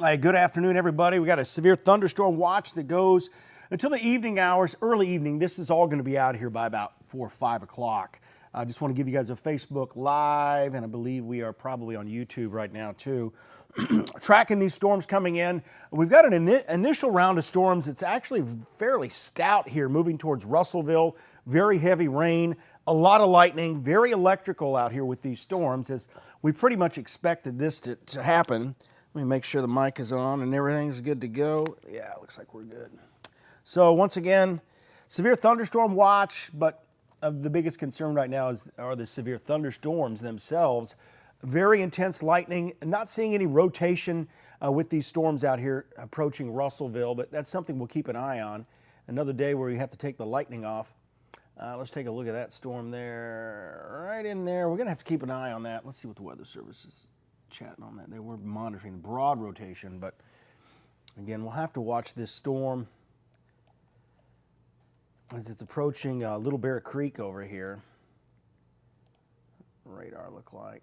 Hey, good afternoon, everybody. We got a severe thunderstorm watch that goes until the evening hours, early evening. This is all going to be out here by about 4 or 5 o'clock. I just want to give you guys a Facebook Live, and I believe we are probably on YouTube right now too. Tracking these storms coming in. We've got an initial round of storms. It's actually fairly stout here, moving towards Russellville. Very heavy rain, a lot of lightning, very electrical out here with these storms, as we pretty much expected this to happen. Let me make sure the mic is on and everything's good to go. Yeah, it looks like we're good. So once again, severe thunderstorm watch, but the biggest concern right now are the severe thunderstorms themselves. Very intense lightning. Not seeing any rotation with these storms out here approaching Russellville, but that's something we'll keep an eye on. Another day where you have to take the lightning off. Let's take a look at that storm there, right in there. We're going to have to keep an eye on that. Let's see what the Weather Service is chatting on that. They were monitoring broad rotation, but again, we'll have to watch this storm as it's approaching Little Bear Creek over here. Radar look like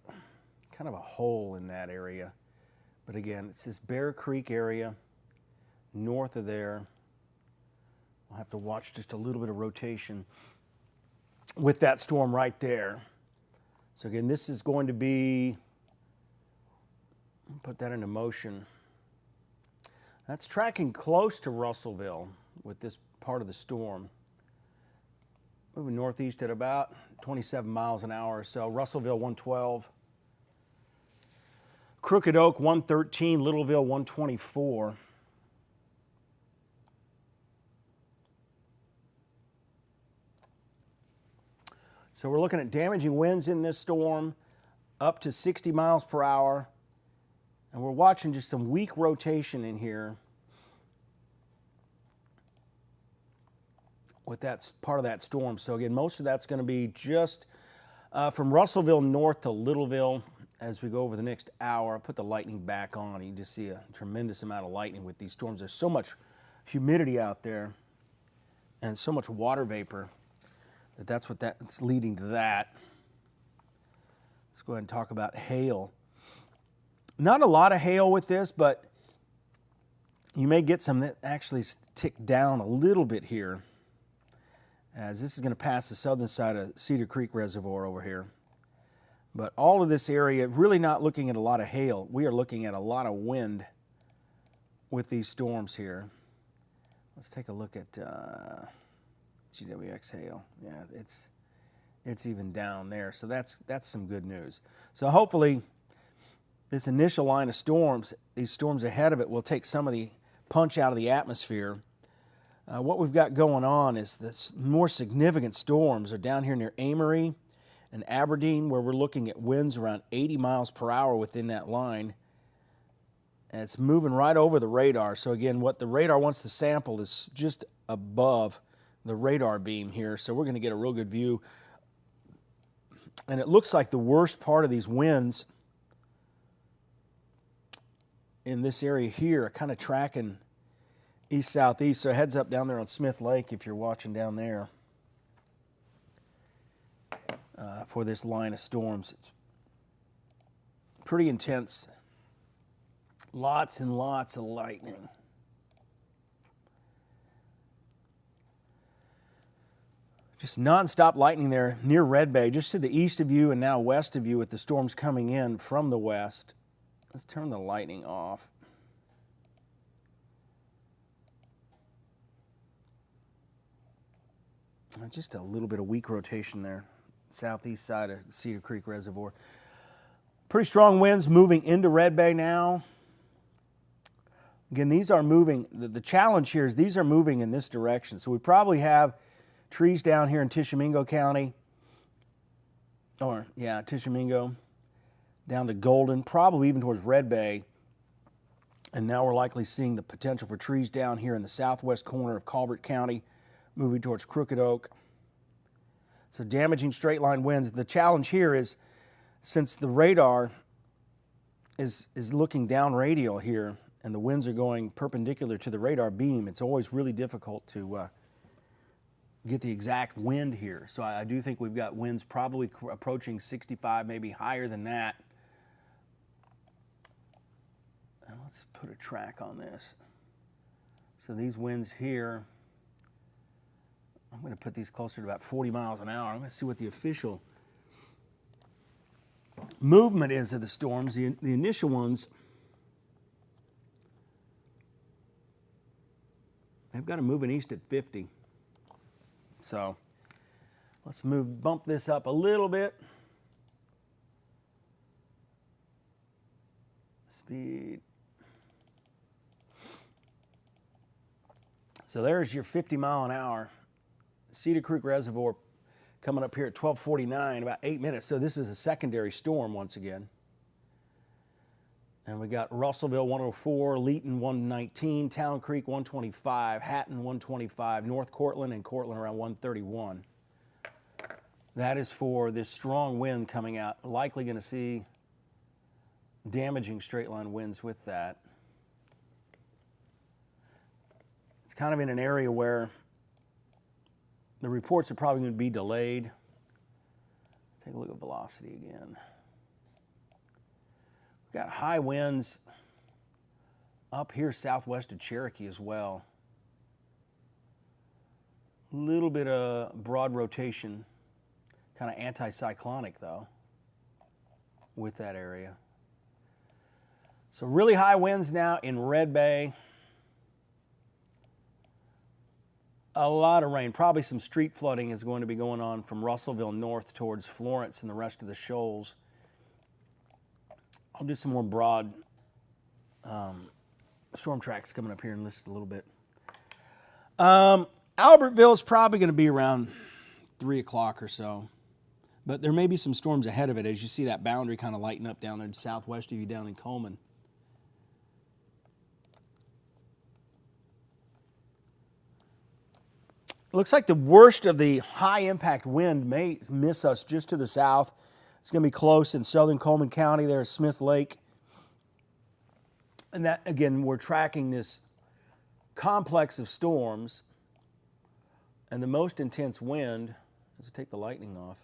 kind of a hole in that area, but again, it's this Bear Creek area north of there. We'll have to watch just a little bit of rotation with that storm right there. So again, this is going to be, put that into motion. That's tracking close to Russellville with this part of the storm. Moving northeast at about 27 miles an hour or so. Russellville 112. Crooked Oak 113, Littleville 124. So we're looking at damaging winds in this storm up to 60 miles per hour. And we're watching just some weak rotation in here with that part of that storm. So again, most of that's going to be just from Russellville north to Littleville as we go over the next hour. I'll put the lightning back on. You just see a tremendous amount of lightning with these storms. There's so much humidity out there and so much water vapor that's what that's leading to that. Let's go ahead and talk about hail. Not a lot of hail with this, but you may get some that actually tick down a little bit here, as this is going to pass the southern side of Cedar Creek Reservoir over here. But all of this area, really not looking at a lot of hail. We are looking at a lot of wind with these storms here. Let's take a look at GWX hail. Yeah, it's even down there. So that's some good news. So hopefully this initial line of storms, these storms ahead of it, will take some of the punch out of the atmosphere. What we've got going on is this more significant storms are down here near Amory and Aberdeen, where we're looking at winds around 80 miles per hour within that line. And it's moving right over the radar. So again, what the radar wants to sample is just above the radar beam here. So we're going to get a real good view. And it looks like the worst part of these winds in this area here are kind of tracking east-southeast. So heads up down there on Smith Lake if you're watching down there for this line of storms. It's pretty intense. Lots and lots of lightning. Just nonstop lightning there near Red Bay, just to the east of you and now west of you with the storms coming in from the west. Let's turn the lightning off. Just a little bit of weak rotation there, southeast side of Cedar Creek Reservoir. Pretty strong winds moving into Red Bay now. Again, these are moving, the challenge here is these are moving in this direction. So we probably have trees down here in Tishomingo County, Tishomingo, down to Golden, probably even towards Red Bay. And now we're likely seeing the potential for trees down here in the southwest corner of Colbert County, moving towards Crooked Oak. So damaging straight line winds. The challenge here is, since the radar is looking down radial here and the winds are going perpendicular to the radar beam, it's always really difficult to get the exact wind here. So I do think we've got winds probably approaching 65, maybe higher than that. And let's Let's put a track on this. So these winds here, I'm going to put these closer to about 40 miles an hour. I'm going to see what the official movement is of the storms. The initial ones, they've got them moving east at 50. So let's bump this up a little bit. Speed. So there's your 50 mile an hour. Cedar Creek Reservoir coming up here at 12:49, about 8 minutes. So this is a secondary storm once again. And we got Russellville 104, Leeton 119, Town Creek 125, Hatton 125, North Cortland and Cortland around 131. That is for this strong wind coming out. Likely going to see damaging straight line winds with that. It's kind of in an area where the reports are probably going to be delayed. Take a look at velocity again. We've got high winds up here southwest of Cherokee as well. A little bit of broad rotation, kind of anticyclonic though, with that area. So really high winds now in Red Bay. A lot of rain, probably some street flooding is going to be going on from Russellville north towards Florence and the rest of the Shoals. I'll do some more broad storm tracks coming up here in just a little bit. Albertville is probably going to be around 3 o'clock or so, but there may be some storms ahead of it as you see that boundary kind of lighten up down there southwest of you down in Coleman. Looks like the worst of the high impact wind may miss us just to the south. It's going to be close in southern Coleman County there at Smith Lake. And that, again, we're tracking this complex of storms. And the most intense wind, let's take the lightning off.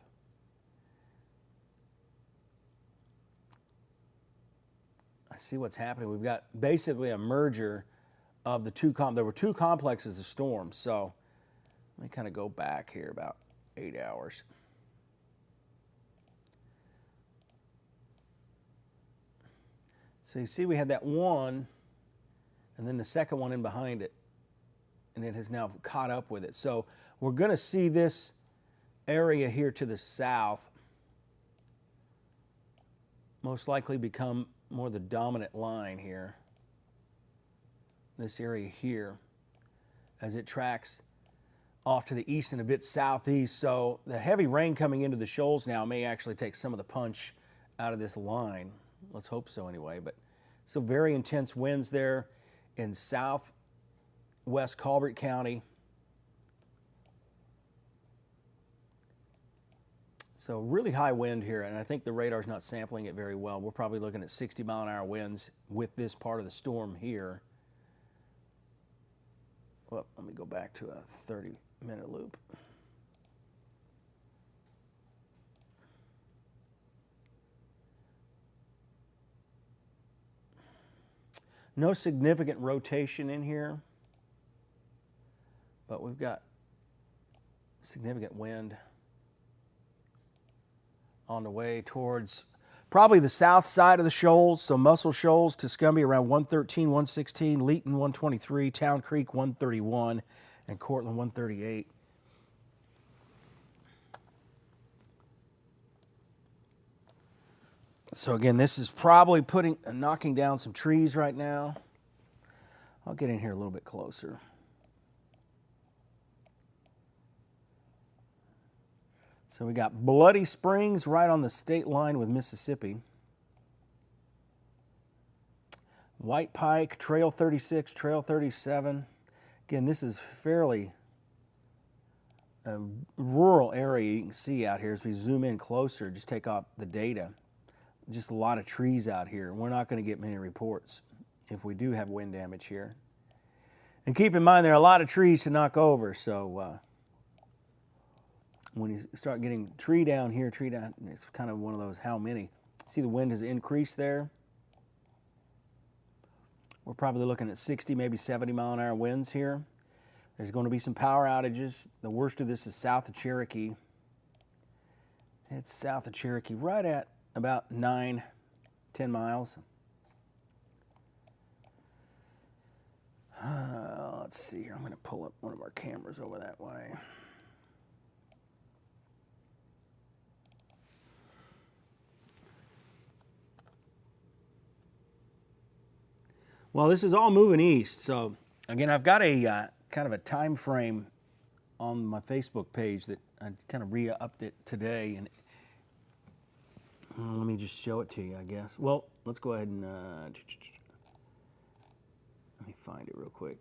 I see what's happening. We've got basically a merger of the two, there were two complexes of storms. So let me kind of go back here about 8 hours. So you see we had that one, and then the second one in behind it, and it has now caught up with it. So we're going to see this area here to the south most likely become more the dominant line here. This area here, as it tracks off to the east and a bit southeast. So the heavy rain coming into the Shoals now may actually take some of the punch out of this line. Let's hope so anyway. But so very intense winds there in southwest Colbert County. So really high wind here, and I think the radar's not sampling it very well. We're probably looking at 60 mile an hour winds with this part of the storm here. Well, let me go back to a 30-minute loop. No significant rotation in here, but we've got significant wind on the way towards probably the south side of the Shoals. So Muscle Shoals, Tuscumbia around 113, 116, Leeton 123, Town Creek 131, and Cortland 138. So again, this is probably knocking down some trees right now. I'll get in here a little bit closer. So we got Bloody Springs right on the state line with Mississippi. White Pike, Trail 36, Trail 37. Again, this is fairly a rural area you can see out here as we zoom in closer, just take off the data. Just a lot of trees out here. We're not going to get many reports if we do have wind damage here. And keep in mind there are a lot of trees to knock over, so when you start getting tree down here, tree down, it's kind of one of those how many. See the wind has increased there. We're probably looking at 60, maybe 70-mile-an-hour winds here. There's going to be some power outages. The worst of this is south of Cherokee. It's south of Cherokee, right at about 9, 10 miles. Let's see here. I'm going to pull up one of our cameras over that way. Well, this is all moving east. So again, I've got a kind of a time frame on my Facebook page that I kind of re-upped it today, and let me just show it to you, I guess. Well, let's go ahead and let me find it real quick.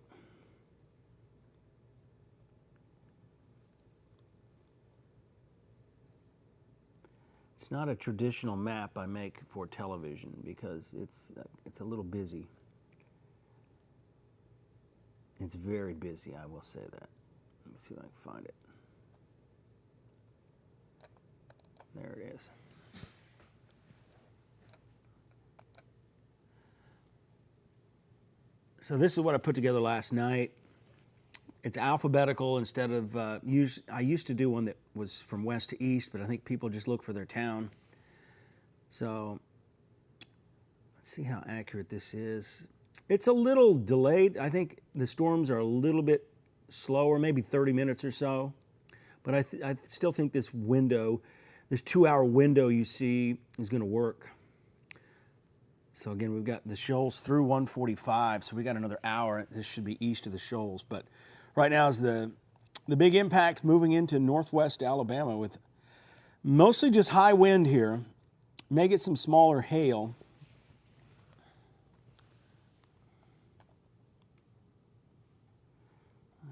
It's not a traditional map I make for television because it's a little busy. It's very busy, I will say that. Let me see if I can find it. There it is. So this is what I put together last night. It's alphabetical instead of, I used to do one that was from west to east, but I think people just look for their town. So let's see how accurate this is. It's a little delayed. I think the storms are a little bit slower, maybe 30 minutes or so. But I still think this window, this 2-hour window you see is going to work. So again, we've got the Shoals through 145, so we got another hour. This should be east of the Shoals. But right now is the big impact moving into northwest Alabama with mostly just high wind here. May get some smaller hail.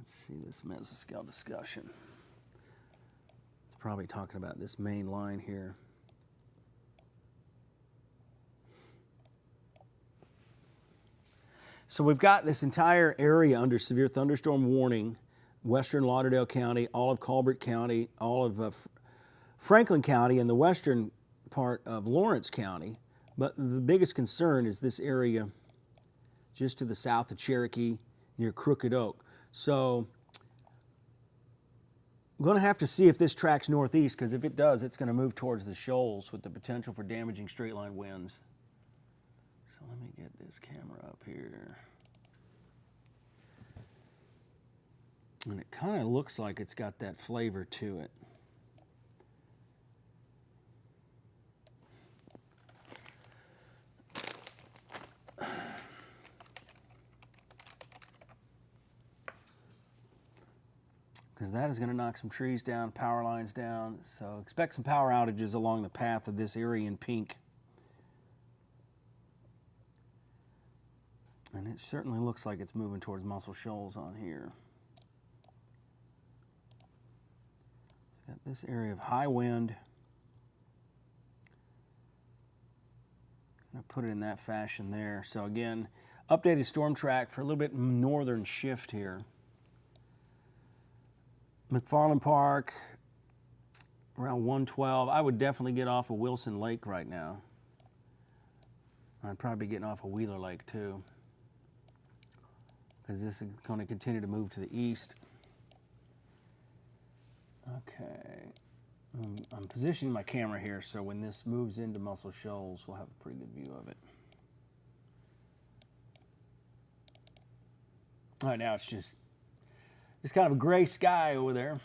See this mesoscale discussion. It's probably talking about this main line here. So we've got this entire area under severe thunderstorm warning. Western Lauderdale County, all of Colbert County, all of Franklin County, and the western part of Lawrence County. But the biggest concern is this area just to the south of Cherokee near Crooked Oak. So I'm going to have to see if this tracks northeast, because if it does, it's going to move towards the Shoals with the potential for damaging straight line winds. So let me get this camera up here. And it kind of looks like it's got that flavor to it. Because that is going to knock some trees down, power lines down. So expect some power outages along the path of this area in pink. And it certainly looks like it's moving towards Muscle Shoals on here. Got this area of high wind. I'm going to put it in that fashion there. So again, updated storm track for a little bit northern shift here. McFarland Park, around 112. I would definitely get off of Wilson Lake right now. I'd probably be getting off of Wheeler Lake too, because this is going to continue to move to the east. Okay, I'm positioning my camera here so when this moves into Muscle Shoals, we'll have a pretty good view of it. All right, now it's just kind of a gray sky over there.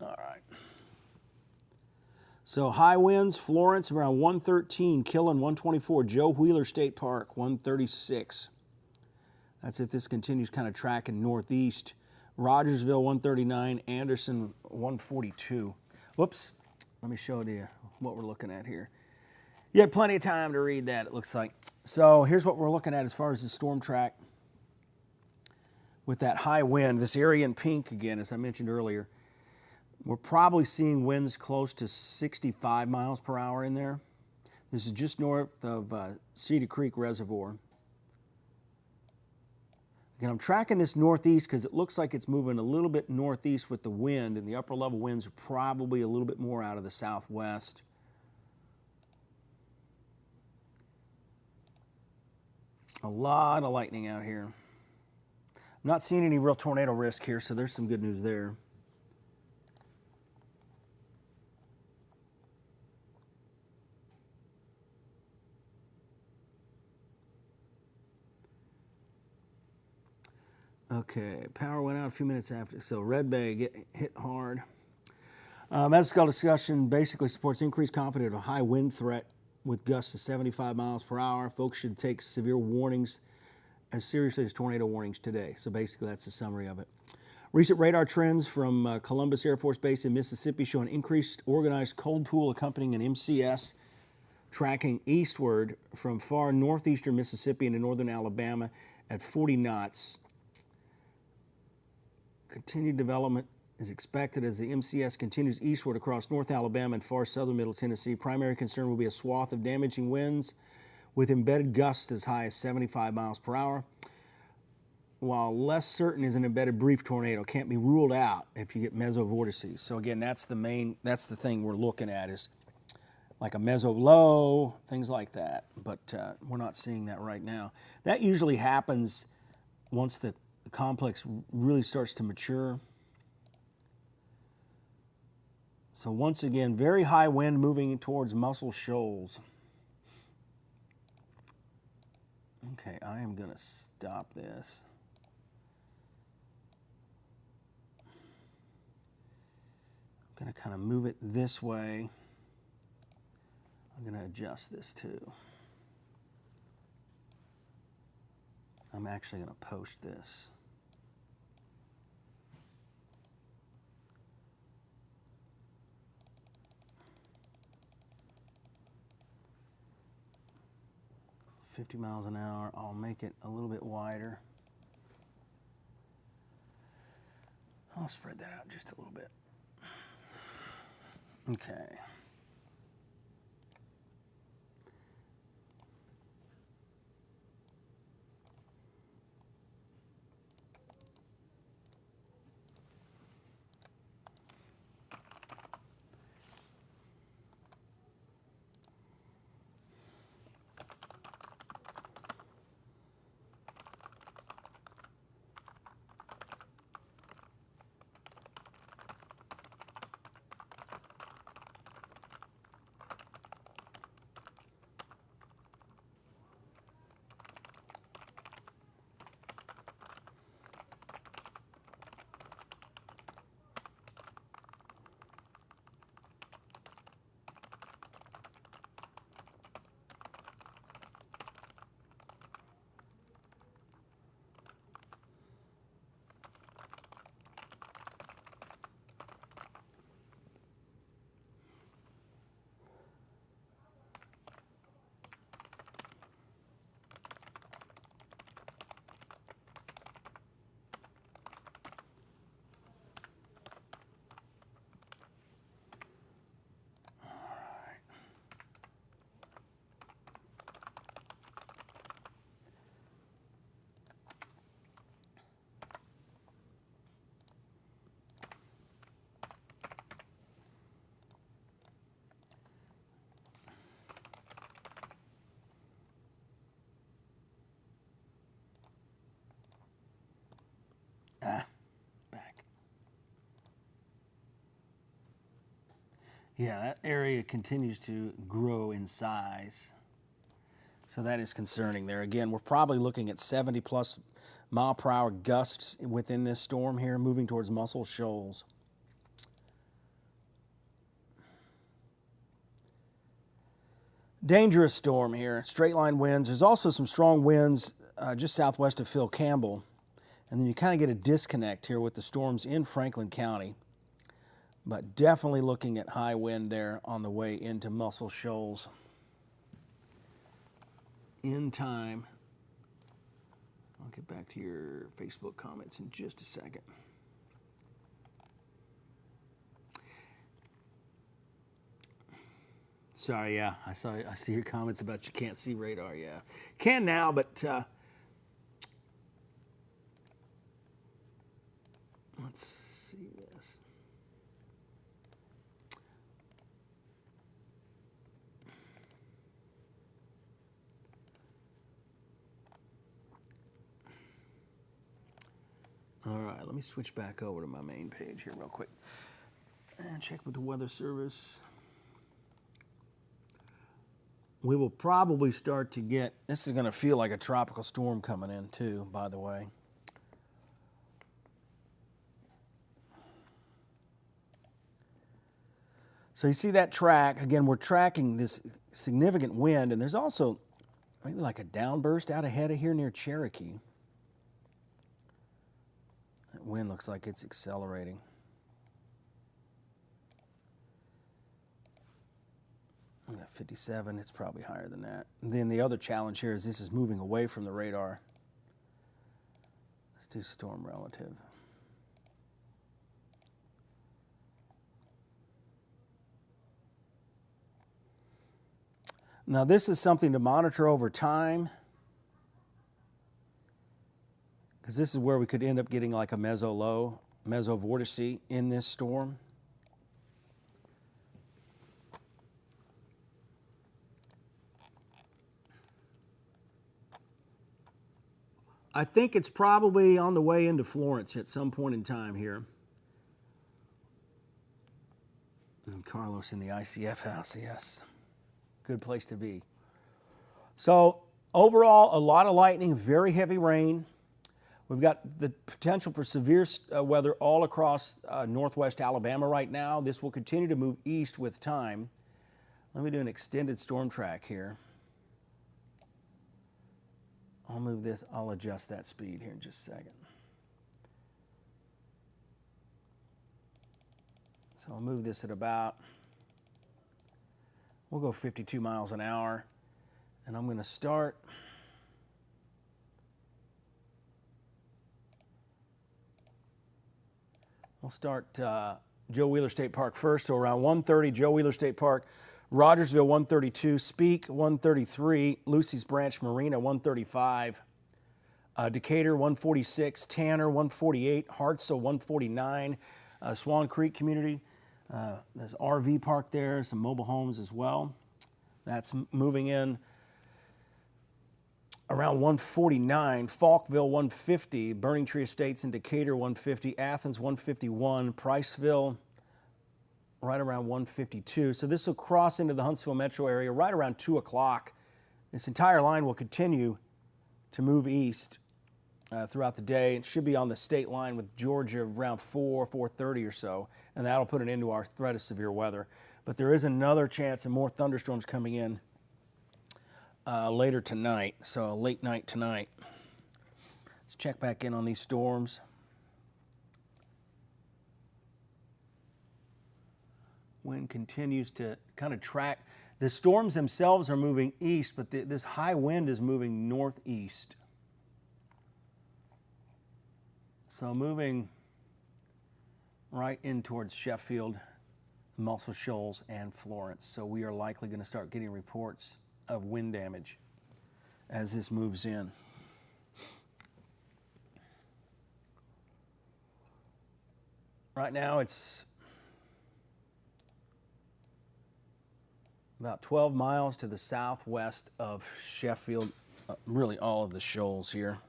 All right. So high winds, Florence around 113, Killen 124, Joe Wheeler State Park 136. That's if this continues kind of tracking northeast. Rogersville 139, Anderson 142. Whoops, let me show you what we're looking at here. You had plenty of time to read that, it looks like. So here's what we're looking at as far as the storm track. With that high wind, this area in pink again, as I mentioned earlier, we're probably seeing winds close to 65 miles per hour in there. This is just north of Cedar Creek Reservoir. Again, I'm tracking this northeast because it looks like it's moving a little bit northeast with the wind, and the upper level winds are probably a little bit more out of the southwest. A lot of lightning out here. I'm not seeing any real tornado risk here, so there's some good news there. Okay, power went out a few minutes after, so Red Bay get hit hard. Mescal discussion basically supports increased confidence of a high wind threat with gusts to 75 miles per hour. Folks should take severe warnings as seriously as tornado warnings today. So basically that's the summary of it. Recent radar trends from Columbus Air Force Base in Mississippi show an increased organized cold pool accompanying an MCS tracking eastward from far northeastern Mississippi into northern Alabama at 40 knots. Continued development is expected as the MCS continues eastward across North Alabama and far southern Middle Tennessee. Primary concern will be a swath of damaging winds with embedded gusts as high as 75 miles per hour. While less certain is an embedded brief tornado, can't be ruled out if you get mesovortices. So again, that's the thing we're looking at, is like a meso low, things like that. But we're not seeing that right now. That usually happens once the complex really starts to mature. So once again, very high wind moving towards Muscle Shoals. Okay, I am going to stop this. I'm going to kind of move it this way. I'm going to adjust this too. I'm actually going to post this. $50 miles an hour. I'll make it a little bit wider. I'll spread that out just a little bit. Okay. Back. Yeah, that area continues to grow in size. So that is concerning there. Again, we're probably looking at 70 plus mile per hour gusts within this storm here, moving towards Muscle Shoals. Dangerous storm here, straight line winds. There's also some strong winds just southwest of Phil Campbell. And then you kind of get a disconnect here with the storms in Franklin County. But definitely looking at high wind there on the way into Muscle Shoals. In time. I'll get back to your Facebook comments in just a second. Sorry, yeah, I see your comments about you can't see radar. Yeah, can now, but let's see this. All right, let me switch back over to my main page here real quick and check with the Weather Service. We will probably start to get, this is going to feel like a tropical storm coming in too, by the way. So you see that track, again, we're tracking this significant wind, and there's also maybe like a downburst out ahead of here near Cherokee. That wind looks like it's accelerating. We got 57, it's probably higher than that. And then the other challenge here is this is moving away from the radar. Let's do storm relative. Now this is something to monitor over time, because this is where we could end up getting like a meso-low, meso-vortice in this storm. I think it's probably on the way into Florence at some point in time here. And Carlos in the ICF house, yes. Good place to be. So overall, a lot of lightning, very heavy rain. We've got the potential for severe weather all across northwest Alabama right now. This will continue to move east with time. Let me do an extended storm track here. I'll move this, I'll adjust that speed here in just a second. So I'll move this at about, we'll go 52 miles an hour. And I'm going to start Joe Wheeler State Park first. So around 1:30, Joe Wheeler State Park, Rogersville 132, Speak 133, Lucy's Branch Marina 135, Decatur 146, Tanner 148, Hartselle 149, Swan Creek Community. There's RV park there, some mobile homes as well. That's moving in around 149, Falkville 150, Burning Tree Estates in Decatur 150, Athens 151, Priceville right around 152. So this will cross into the Huntsville metro area right around 2 o'clock. This entire line will continue to move east throughout the day. It should be on the state line with Georgia around 4:30 or so, and that'll put an end to our threat of severe weather. But there is another chance of more thunderstorms coming in later tonight, so late night tonight. Let's check back in on these storms. Wind continues to kind of track. The storms themselves are moving east, but this high wind is moving northeast. So moving right in towards Sheffield, Muscle Shoals, and Florence. So we are likely going to start getting reports of wind damage as this moves in. Right now it's about 12 miles to the southwest of Sheffield, really all of the shoals here.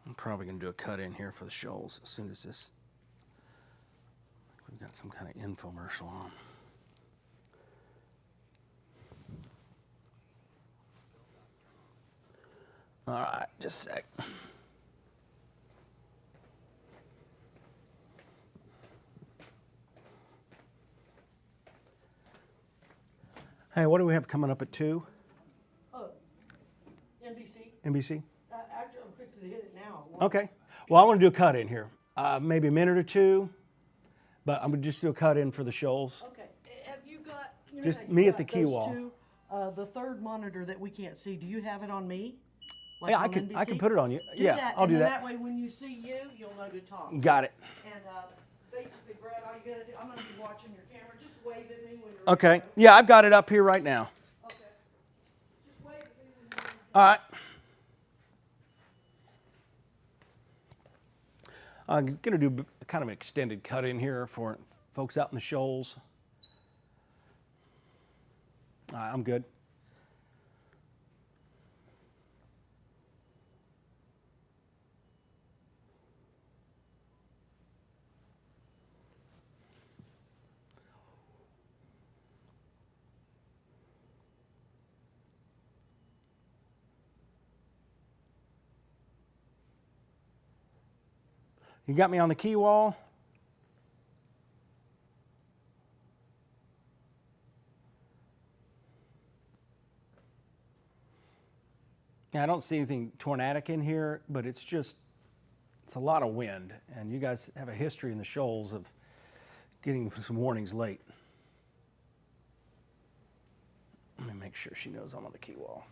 I'm probably going to do a cut in here for the shoals as soon as this, we've got some kind of infomercial on. All right, just a sec. Hey, what do we have coming up at 2? NBC. NBC? Actually, I'm fixing to hit it now. Okay. Well, I want to do a cut in here. Maybe a minute or two, but I'm going to just do a cut in for the shoals. Okay. Have you got... You know Just how you me at got the key those wall. Two, the third monitor that we can't see, do you have it on me? Like Yeah, on I can NBC? put it on you. Do Yeah, that, I'll and do then that. That way when you see you, you'll know to talk. Got it. And basically, Brad, all you got to do... I'm going to be watching your camera. Just wave at me when you're... Okay. ready. Yeah, I've got it up here right now. Okay. Just wave at me when you're... All right. I'm going to do kind of an extended cut in here for folks out in the shoals. I'm good. You got me on the key wall? Yeah, I don't see anything tornadic in here, but it's a lot of wind, and you guys have a history in the Shoals of getting some warnings late. Let me make sure she knows I'm on the key wall.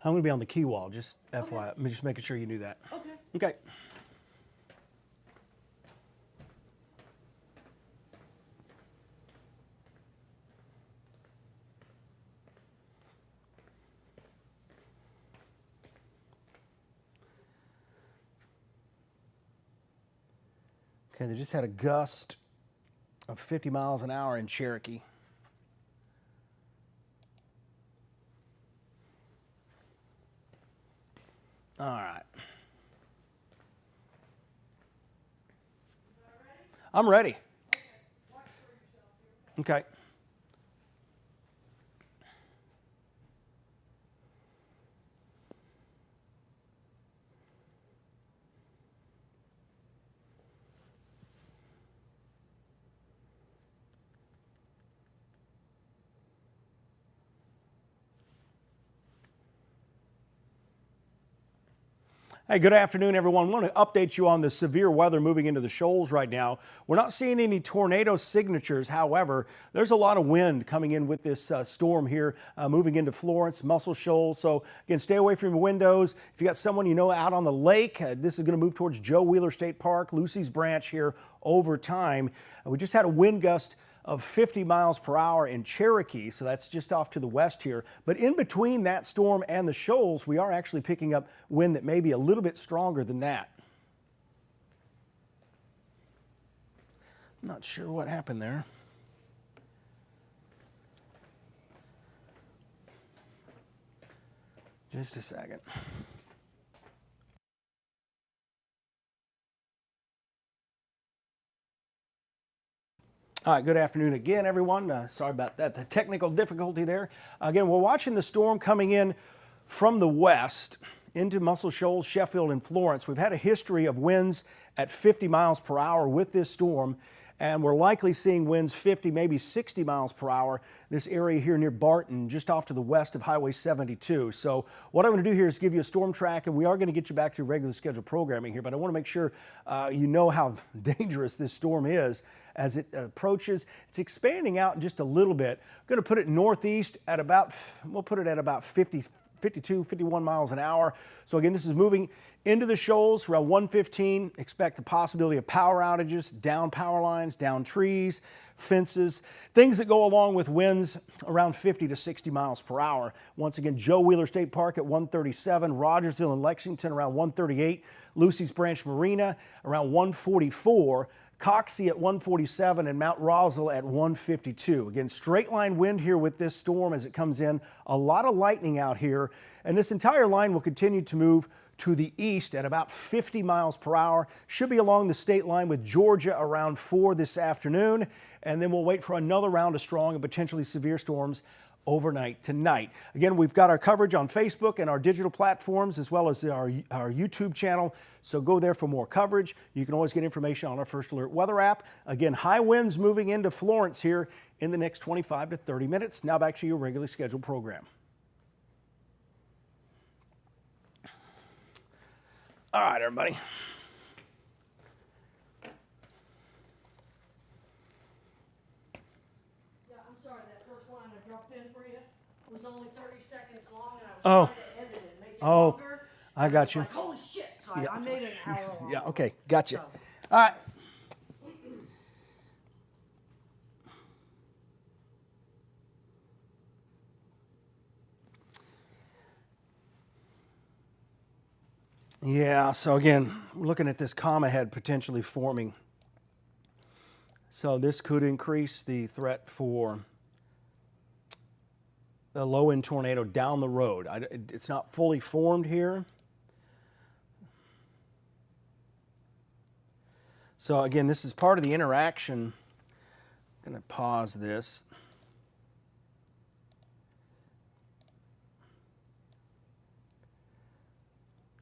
I'm going to be on the key wall, just FYI. I'm just making sure you knew that. Okay. Okay. Okay, they just had a gust of 50 miles an hour in Cherokee. All right. I'm ready. Okay. Hey, good afternoon, everyone. I want to update you on the severe weather moving into the Shoals right now. We're not seeing any tornado signatures. However, there's a lot of wind coming in with this storm here, moving into Florence, Muscle Shoals. So again, stay away from your windows. If you got someone you know out on the lake, this is going to move towards Joe Wheeler State Park, Lucy's Branch here over time. We just had a wind gust of 50 miles per hour in Cherokee, so that's just off to the west here. But in between that storm and the Shoals, we are actually picking up wind that may be a little bit stronger than that. I'm not sure what happened there. Just a second. All right, good afternoon again, everyone. Sorry about that, the technical difficulty there. Again, we're watching the storm coming in from the west into Muscle Shoals, Sheffield, and Florence. We've had a history of winds at 50 miles per hour with this storm, and we're likely seeing winds 50, maybe 60 miles per hour. This area here near Barton, just off to the west of Highway 72. So what I'm going to do here is give you a storm track, and we are going to get you back to your regular scheduled programming here, but I want to make sure you know how dangerous this storm is as it approaches. It's expanding out just a little bit. I'm going to put it northeast at about, we'll put it at about 52, 51 miles an hour. So again, this is moving into the Shoals around 1:15. Expect the possibility of power outages, down power lines, down trees, fences, things that go along with winds around 50 to 60 miles per hour. Once again, Joe Wheeler State Park at 137, Rogersville and Lexington around 138, Lucy's Branch Marina around 144, Coxie at 147, and Mount Roswell at 152. Again, straight line wind here with this storm as it comes in. A lot of lightning out here, and this entire line will continue to move to the east at about 50 miles per hour. Should be along the state line with Georgia around 4 this afternoon, and then we'll wait for another round of strong and potentially severe storms overnight tonight. Again, we've got our coverage on Facebook and our digital platforms, as well as our YouTube channel. So go there for more coverage. You can always get information on our First Alert weather app. Again, high winds moving into Florence here in the next 25 to 30 minutes. Now back to your regularly scheduled program. All right, everybody. Dropped in for you was only 30 seconds long, and I was trying to edit it, make it longer. I got you. Like, holy shit! So I made it an hour long. Yeah, okay, gotcha. So. All right. Yeah, so again, we're looking at this comma head potentially forming. So this could increase the threat for the low-end tornado down the road. It's not fully formed here. So again, this is part of the interaction. I'm going to pause this.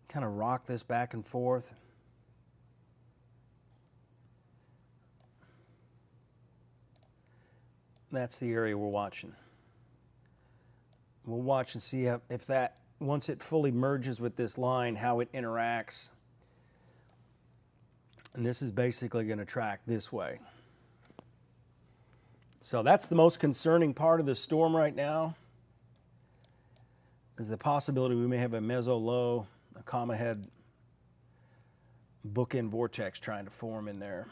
kind of rock this back and forth. That's the area we're watching. We'll watch and see if that, once it fully merges with this line, how it interacts. And this is basically going to track this way. So that's the most concerning part of the storm right now, is the possibility we may have a meso low, a comma head bookend vortex trying to form in there.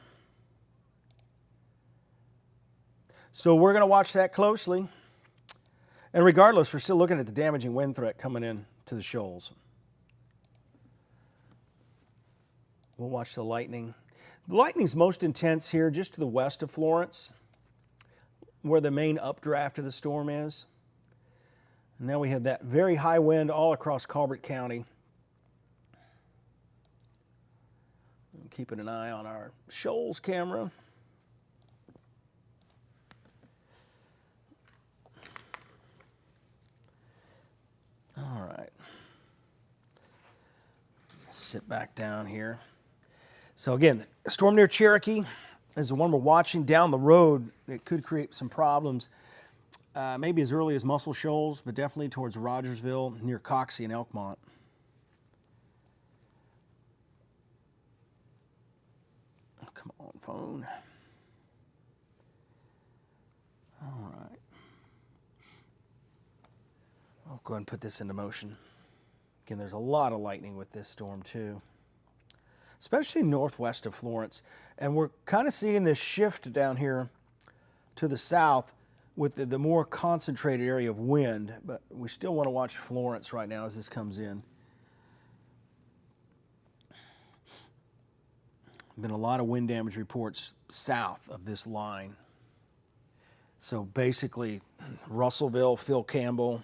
So we're going to watch that closely. And regardless, we're still looking at the damaging wind threat coming in to the shoals. We'll watch the lightning. The lightning's most intense here just to the west of Florence, where the main updraft of the storm is. And now we have that very high wind all across Colbert County. Keeping an eye on our Shoals camera. All right. Sit back down here. So again, the storm near Cherokee is the one we're watching. Down the road, it could create some problems. Maybe as early as Muscle Shoals, but definitely towards Rogersville, near Coxie and Elkmont. Oh, come on, phone. All right. I'll go ahead and put this into motion. Again, there's a lot of lightning with this storm too, especially northwest of Florence. And we're kind of seeing this shift down here to the south with the more concentrated area of wind, but we still want to watch Florence right now as this comes in. Been a lot of wind damage reports south of this line. So basically, Russellville, Phil Campbell.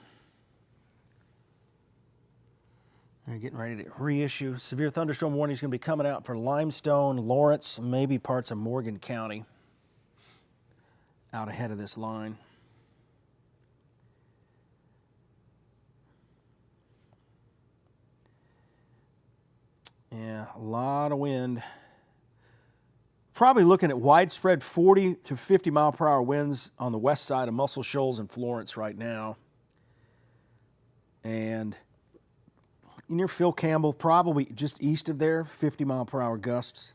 They're getting ready to reissue. Severe thunderstorm warning is going to be coming out for Limestone, Lawrence, maybe parts of Morgan County out ahead of this line. Yeah, a lot of wind. Probably looking at widespread 40 to 50 mile per hour winds on the west side of Muscle Shoals and Florence right now. And near Phil Campbell, probably just east of there, 50 mile per hour gusts.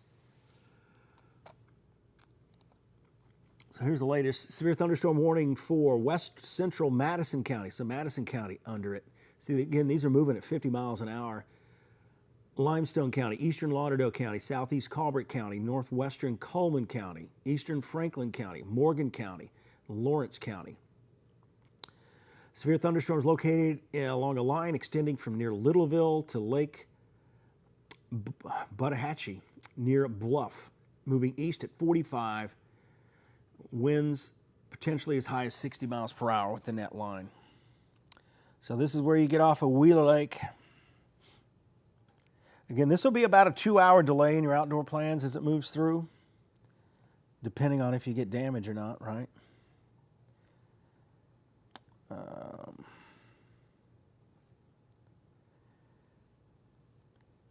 So here's the latest severe thunderstorm warning for west central Madison County. So Madison County under it. See, again, these are moving at 50 miles an hour. Limestone County, eastern Lauderdale County, southeast Colbert County, northwestern Coleman County, eastern Franklin County, Morgan County, Lawrence County. Severe thunderstorms located along a line extending from near Littleville to Lake Buttahatchee, near Bluff, moving east at 45, winds potentially as high as 60 miles per hour with the net line. So this is where you get off of Wheeler Lake. Again, this will be about a 2-hour delay in your outdoor plans as it moves through, depending on if you get damage or not, right?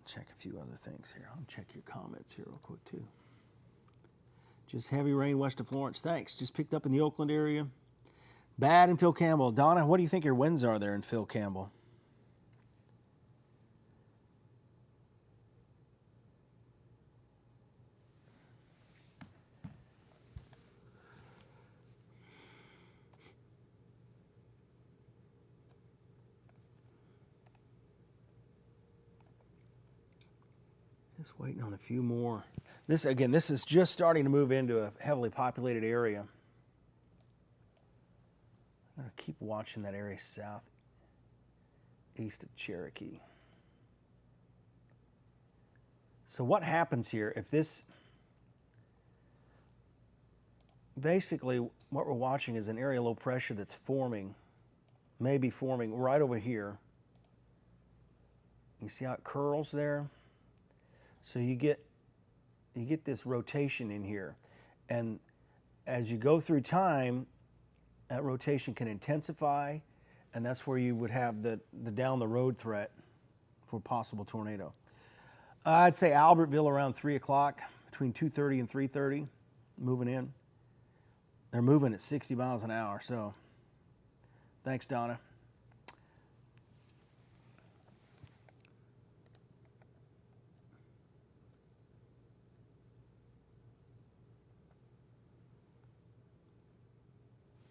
Check a few other things here. I'll check your comments here real quick too. Just heavy rain west of Florence. Thanks. Just picked up in the Oakland area. Bad in Phil Campbell. Donna, what do you think your winds are there in Phil Campbell? Just waiting on a few more. This is just starting to move into a heavily populated area. I'm going to keep watching that area south, east of Cherokee. So what happens here if this, basically what we're watching is an area low pressure that's forming, maybe forming right over here. You see how it curls there? So you get this rotation in here, and as you go through time, that rotation can intensify, and that's where you would have the down the road threat for possible tornado. I'd say Albertville around 3 o'clock, between 2:30 and 3:30, moving in. They're moving at 60 miles an hour, so thanks, Donna.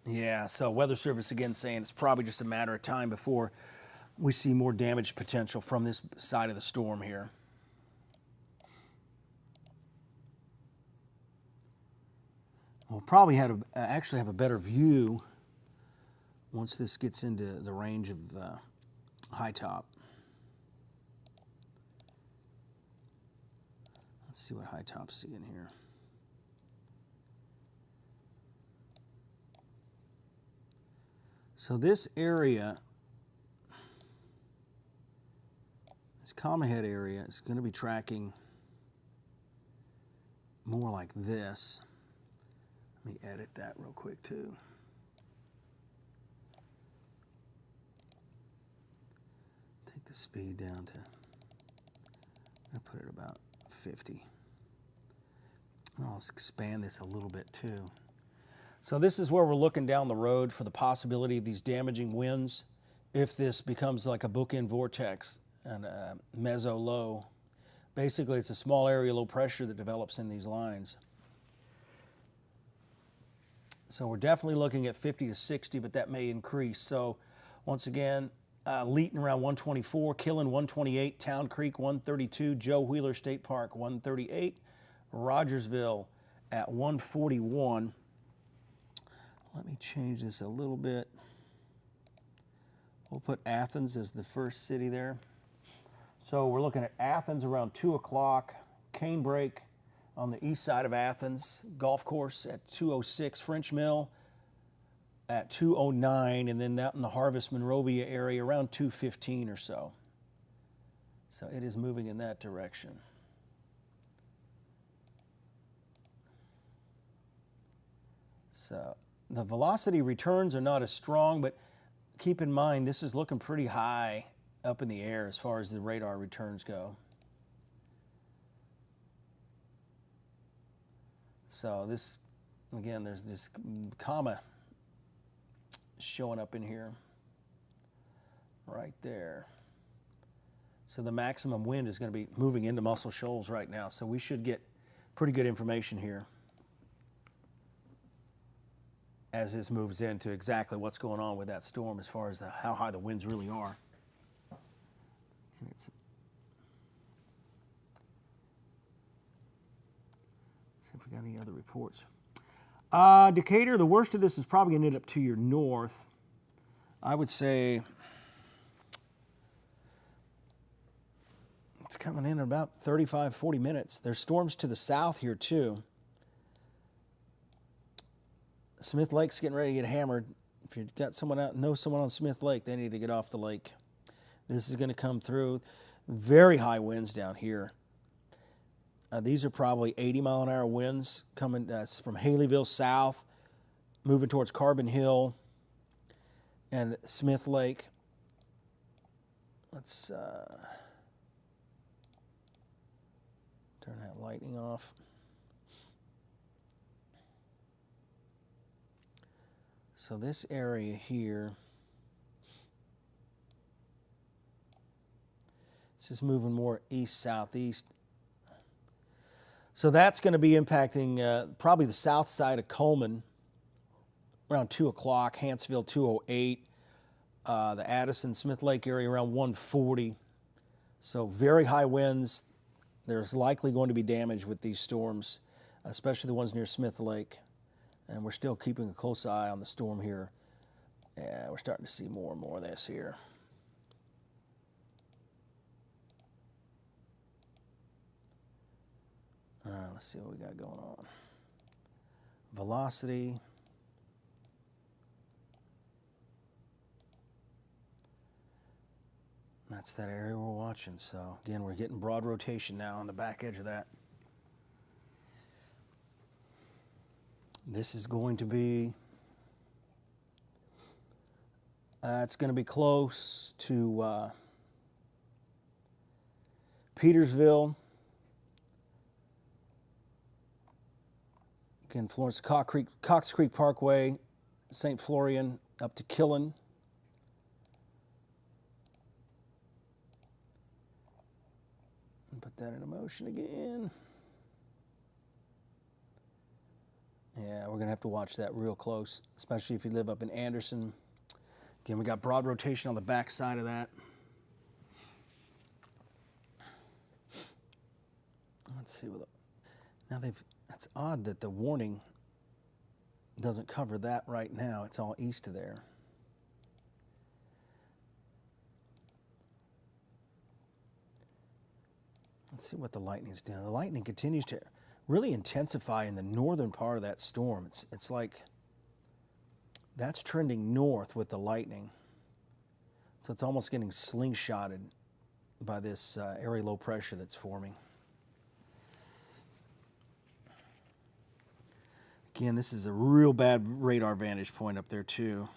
Yeah, so Weather Service again saying it's probably just a matter of time before we see more damage potential from this side of the storm here. We'll probably actually have a better view once this gets into the range of high top. Let's see what high top's seeing here. So this area, this comma head area, is going to be tracking more like this. Let me edit that real quick too. Take the speed down to, I'm going to put it about 50. And I'll expand this a little bit too. So this is where we're looking down the road for the possibility of these damaging winds if this becomes like a bookend vortex and a meso low. Basically, it's a small area low pressure that develops in these lines. So we're definitely looking at 50 to 60, but that may increase. So once again, Leeton around 124, Killen 128, Town Creek 132, Joe Wheeler State Park 138, Rogersville at 141. Let me change this a little bit. We'll put Athens as the first city there. So we're looking at Athens around 2 o'clock, Canebrake on the east side of Athens, golf course at 2:06, French Mill at 2:09, and then out in the Harvest Monrovia area around 2:15 or so. So it is moving in that direction. So the velocity returns are not as strong, but keep in mind this is looking pretty high up in the air as far as the radar returns go. So this, again, there's this comma showing up in here, right there. So the maximum wind is going to be moving into Muscle Shoals right now, so we should get pretty good information here as this moves into exactly what's going on with that storm as far as how high the winds really are. And see if we got any other reports. Decatur, the worst of this is probably going to end up to your north. I would say it's coming in about 35, 40 minutes. There's storms to the south here too. Smith Lake's getting ready to get hammered. If you've got someone out, know someone on Smith Lake, they need to get off the lake. This is going to come through. Very high winds down here. These are probably 80-mile-an-hour winds coming from Haleyville south, moving towards Carbon Hill and Smith Lake. Let's turn that lightning off. So this area here, this is moving more east-southeast. So that's going to be impacting probably the south side of Coleman around 2 o'clock, Hanceville 2:08, the Addison Smith Lake area around 1:40. So very high winds. There's likely going to be damage with these storms, especially the ones near Smith Lake. And we're still keeping a close eye on the storm here. Yeah, we're starting to see more and more of this here. Let's see what we got going on. Velocity. That's that area we're watching. So again, we're getting broad rotation now on the back edge of that. This is going to be, it's going to be close to Petersville. Again, Florence, Cox Creek Parkway, St. Florian, up to Killen. Put that into motion again. Yeah, we're going to have to watch that real close, especially if you live up in Anderson. Again, we got broad rotation on the back side of that. Let's see. Now that's odd that the warning doesn't cover that right now. It's all east of there. Let's see what the lightning's doing. The lightning continues to really intensify in the northern part of that storm. It's like that's trending north with the lightning. So it's almost getting slingshotted by this area low pressure that's forming. Again, this is a real bad radar vantage point up there too.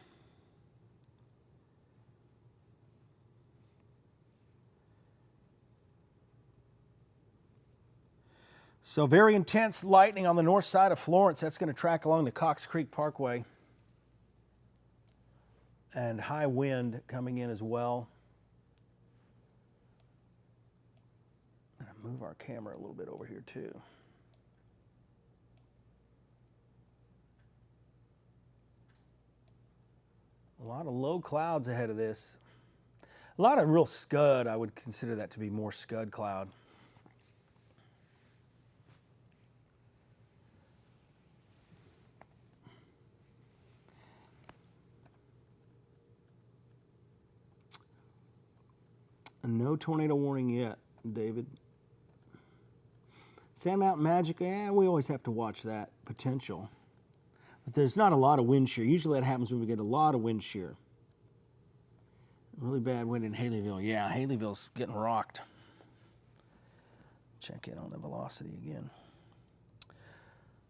So very intense lightning on the north side of Florence. That's going to track along the Cox Creek Parkway. And high wind coming in as well. I'm going to move our camera a little bit over here too. A lot of low clouds ahead of this. A lot of real scud. I would consider that to be more scud cloud. No tornado warning yet, David. Sand Mountain Magic, yeah, we always have to watch that potential. But there's not a lot of wind shear. Usually that happens when we get a lot of wind shear. Really bad wind in Haleyville. Yeah, Haleyville's getting rocked. Check in on the velocity again.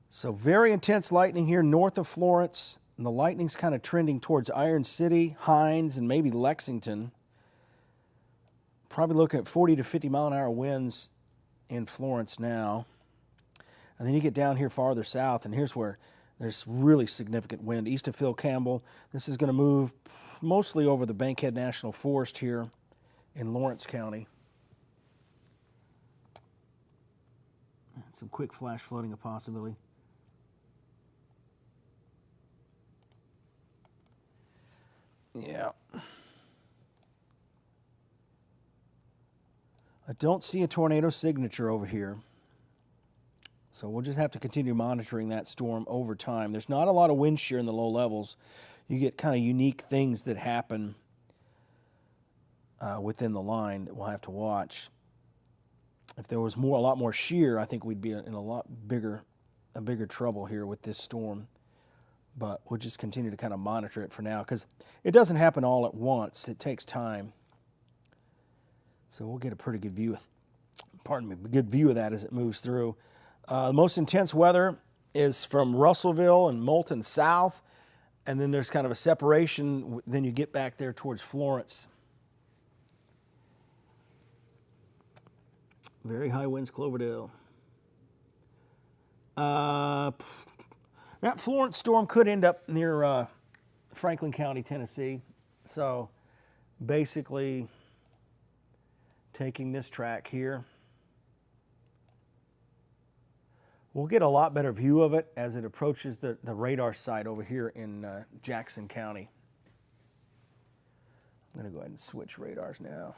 So very intense lightning here north of Florence. And the lightning's kind of trending towards Iron City, Hines, and maybe Lexington. Probably looking at 40 to 50 mile an hour winds in Florence now. And then you get down here farther south, and here's where there's really significant wind. East of Phil Campbell. This is going to move mostly over the Bankhead National Forest here in Lawrence County. Some quick flash flooding a possibility. Yeah. I don't see a tornado signature over here. So we'll just have to continue monitoring that storm over time. There's not a lot of wind shear in the low levels. You get kind of unique things that happen within the line that we'll have to watch. If there was a lot more shear, I think we'd be in a bigger trouble here with this storm. But we'll just continue to kind of monitor it for now because it doesn't happen all at once. It takes time. So we'll get a pretty good view of that as it moves through. The most intense weather is from Russellville and Moulton south, and then there's kind of a separation. Then you get back there towards Florence. Very high winds, Cloverdale. That Florence storm could end up near Franklin County, Tennessee. So basically taking this track here. We'll get a lot better view of it as it approaches the radar site over here in Jackson County. I'm going to go ahead and switch radars now.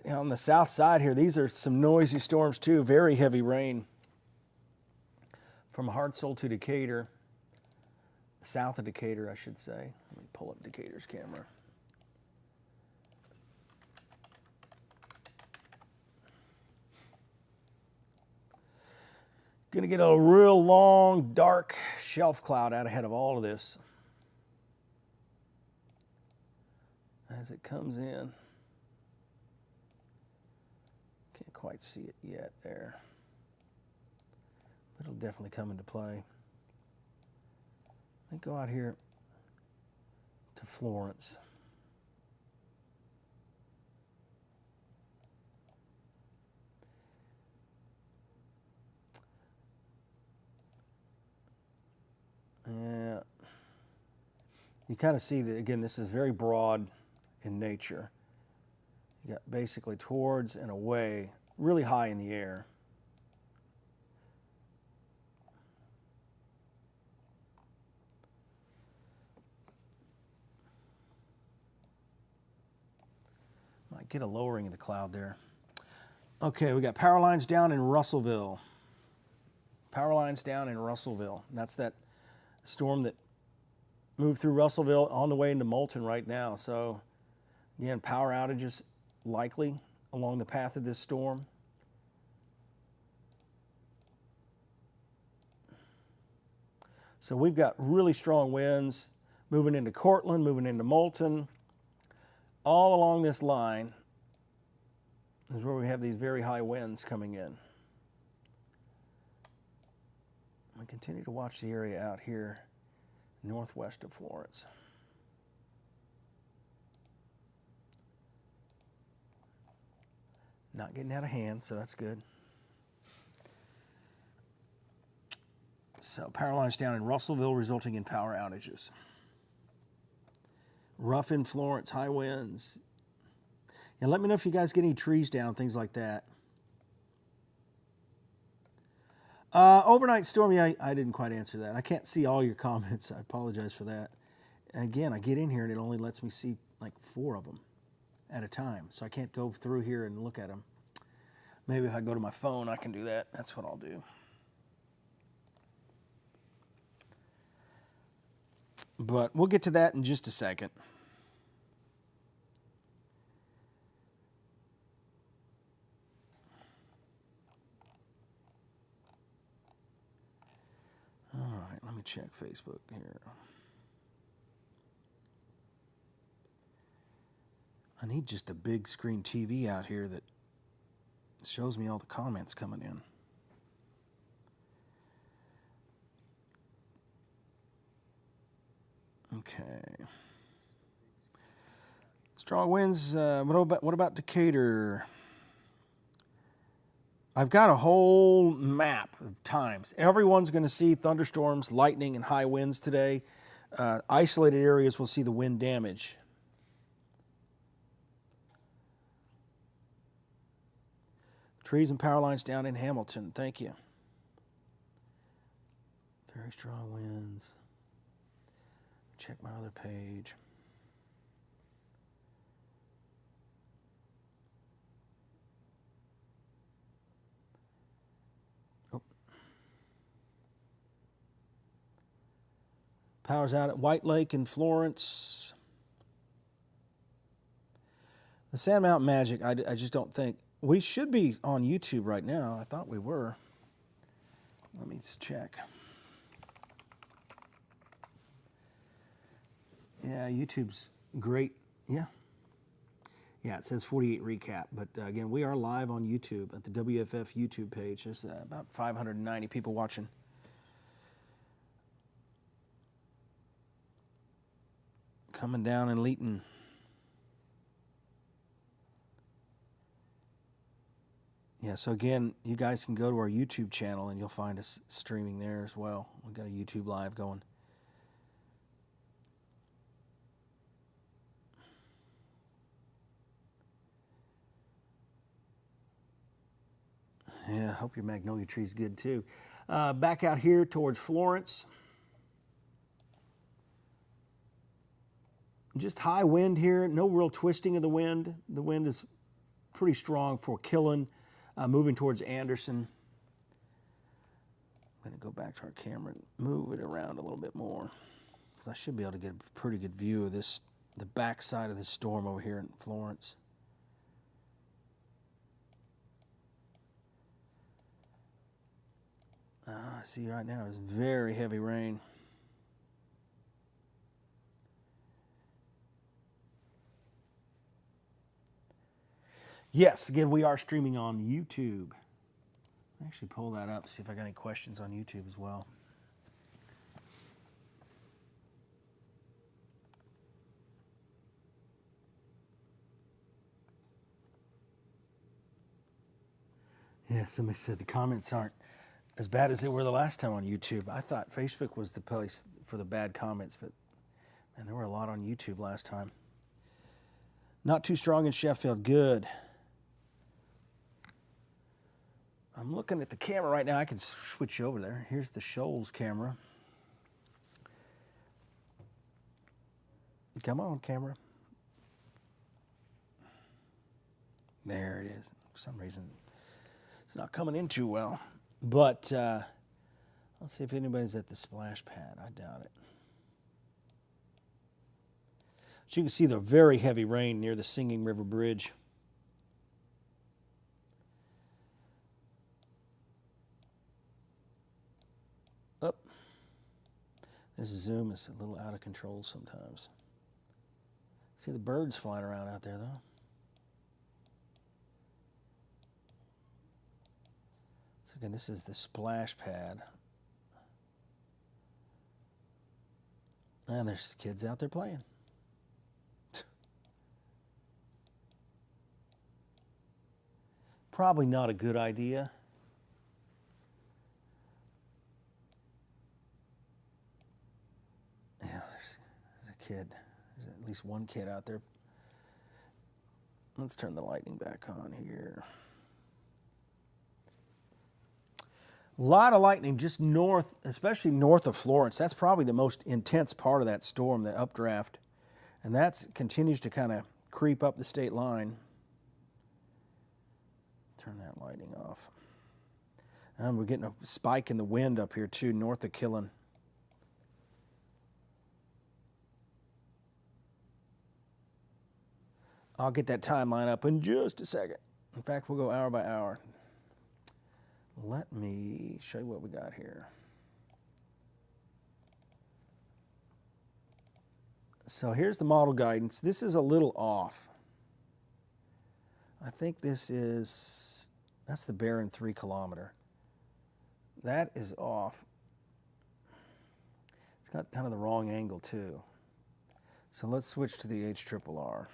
On the south side here, these are some noisy storms too. Very heavy rain from Hartselle to Decatur. South of Decatur, I should say. Let me pull up Decatur's camera. Going to get a real long, dark shelf cloud out ahead of all of this as it comes in. Can't quite see it yet there, but it'll definitely come into play. Let me go out here to Florence. You kind of see that, again, this is very broad in nature. You got basically towards and away, really high in the air. Might get a lowering of the cloud there. Okay, we got power lines down in Russellville. Power lines down in Russellville. And that's that storm that moved through Russellville on the way into Moulton right now. So again, power outages likely along the path of this storm. So we've got really strong winds moving into Cortland, moving into Moulton. All along this line is where we have these very high winds coming in. I continue to watch the area out here northwest of Florence. Not getting out of hand, so that's good. So power lines down in Russellville resulting in power outages. Rough in Florence, high winds. And let me know if you guys get any trees down, things like that. Overnight storm, yeah, I didn't quite answer that. I can't see all your comments. I apologize for that. Again, I get in here and it only lets me see like 4 of them at a time. So I can't go through here and look at them. Maybe if I go to my phone, I can do that. That's what I'll do. But we'll get to that in just a second. All right, let me check Facebook here. I need just a big screen TV out here that shows me all the comments coming in. Okay. Strong winds. What about Decatur? I've got a whole map of times. Everyone's going to see thunderstorms, lightning, and high winds today. Isolated areas will see the wind damage. Trees and power lines down in Hamilton. Thank you. Very strong winds. Check my other page. Oh. Power's out at White Lake in Florence. The Sand Mountain Magic, I just don't think. We should be on YouTube right now. I thought we were. Let me just check. Yeah, YouTube's great. Yeah. Yeah, it says 48 recap. But again, we are live on YouTube at the WFF YouTube page. There's about 590 people watching. Coming down in Leeton. Yeah, so again, you guys can go to our YouTube channel and you'll find us streaming there as well. We've got a YouTube live going. Yeah, I hope your magnolia tree's good too. Back out here towards Florence. Just high wind here, no real twisting of the wind. The wind is pretty strong for Killen, moving towards Anderson. I'm going to go back to our camera and move it around a little bit more, because I should be able to get a pretty good view of this, the back side of this storm over here in Florence. I see right now is very heavy rain. Yes, again, we are streaming on YouTube. I'll actually pull that up, see if I got any questions on YouTube as well. Yeah, somebody said the comments aren't as bad as they were the last time on YouTube. I thought Facebook was the place for the bad comments, but And there were a lot on YouTube last time. Not too strong in Sheffield. Good. I'm looking at the camera right now. I can switch over there. Here's the Shoals camera. Come on, camera. There it is. For some reason, it's not coming in too well. But let's see if anybody's at the splash pad. I doubt it. So you can see the very heavy rain near the Singing River Bridge. Up. This zoom is a little out of control sometimes. See the birds flying around out there, though. So again, this is the splash pad. And there's kids out there playing. Probably not a good idea. Yeah, there's a kid. There's at least one kid out there. Let's turn the lighting back on here. A lot of lightning just north, especially north of Florence. That's probably the most intense part of that storm, the updraft. And that continues to kind of creep up the state line. Turn that lighting off. And we're getting a spike in the wind up here too, north of Killen. I'll get that timeline up in just a second. In fact, we'll go hour by hour. Let me show you what we got here. So here's the model guidance. This is a little off. I think this is, that's the Barron 3 kilometer. That is off. It's got kind of the wrong angle too. So let's switch to the HRRR.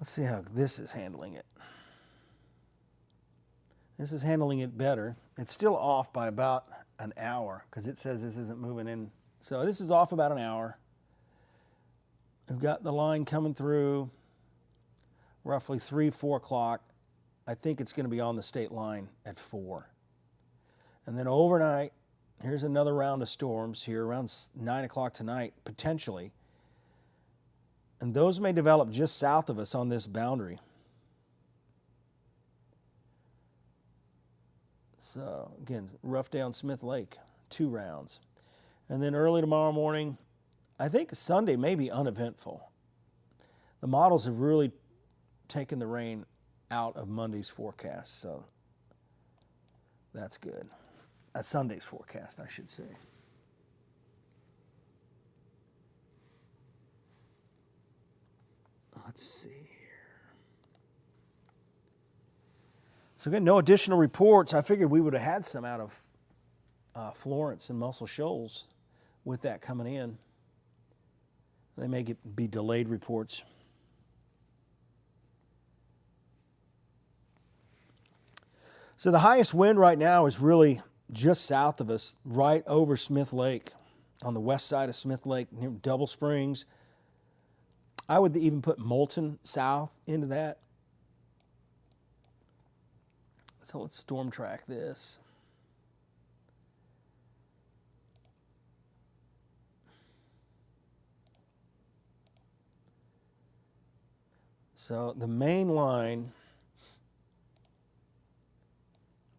Let's see how this is handling it. This is handling it better. It's still off by about an hour because it says this isn't moving in. So this is off about an hour. We've got the line coming through roughly 3, 4 o'clock. I think it's going to be on the state line at 4. And then overnight, here's another round of storms here around 9 o'clock tonight, potentially. And those may develop just south of us on this boundary. So again, rough day on Smith Lake, 2 rounds. And then early tomorrow morning, I think Sunday may be uneventful. The models have really taken the rain out of Monday's forecast, so that's good. That's Sunday's forecast, I should say. Let's see here. So again, no additional reports. I figured we would have had some out of Florence and Muscle Shoals with that coming in. They may be delayed reports. So the highest wind right now is really just south of us, right over Smith Lake, on the west side of Smith Lake, near Double Springs. I would even put Moulton south into that. So let's storm track this. So the main line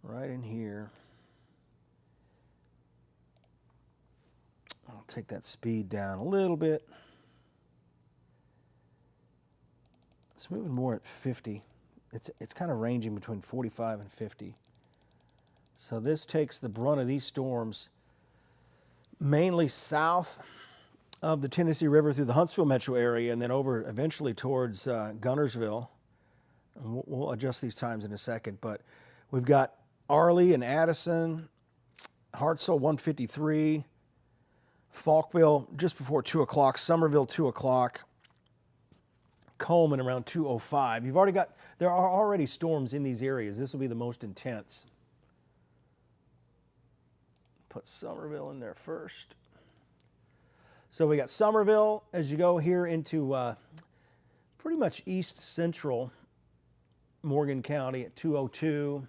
right in here, I'll take that speed down a little bit. It's moving more at 50. It's kind of ranging between 45 and 50. So this takes the brunt of these storms mainly south of the Tennessee River through the Huntsville metro area and then over eventually towards Gunnersville. And we'll adjust these times in a second, but we've got Arley and Addison, Hartselle 153, Falkville just before 2 o'clock, Summerville 2 o'clock, Coleman around 2:05. You've already got, there are already storms in these areas. This will be the most intense. Put Somerville in there first. So we got Somerville as you go here into pretty much east central Morgan County at 2:02.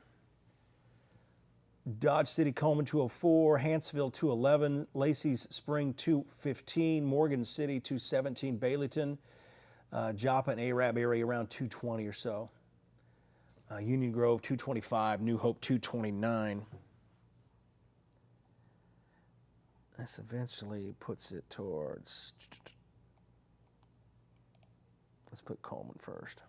Dodge City, Coleman 2:04, Hanceville 2:11, Lacey's Spring 2:15, Morgan City 2:17, Baileyton, Joppa and Arab area around 2:20 or so. Union Grove 2:25, New Hope 2:29. This eventually puts it towards, let's put Coleman first.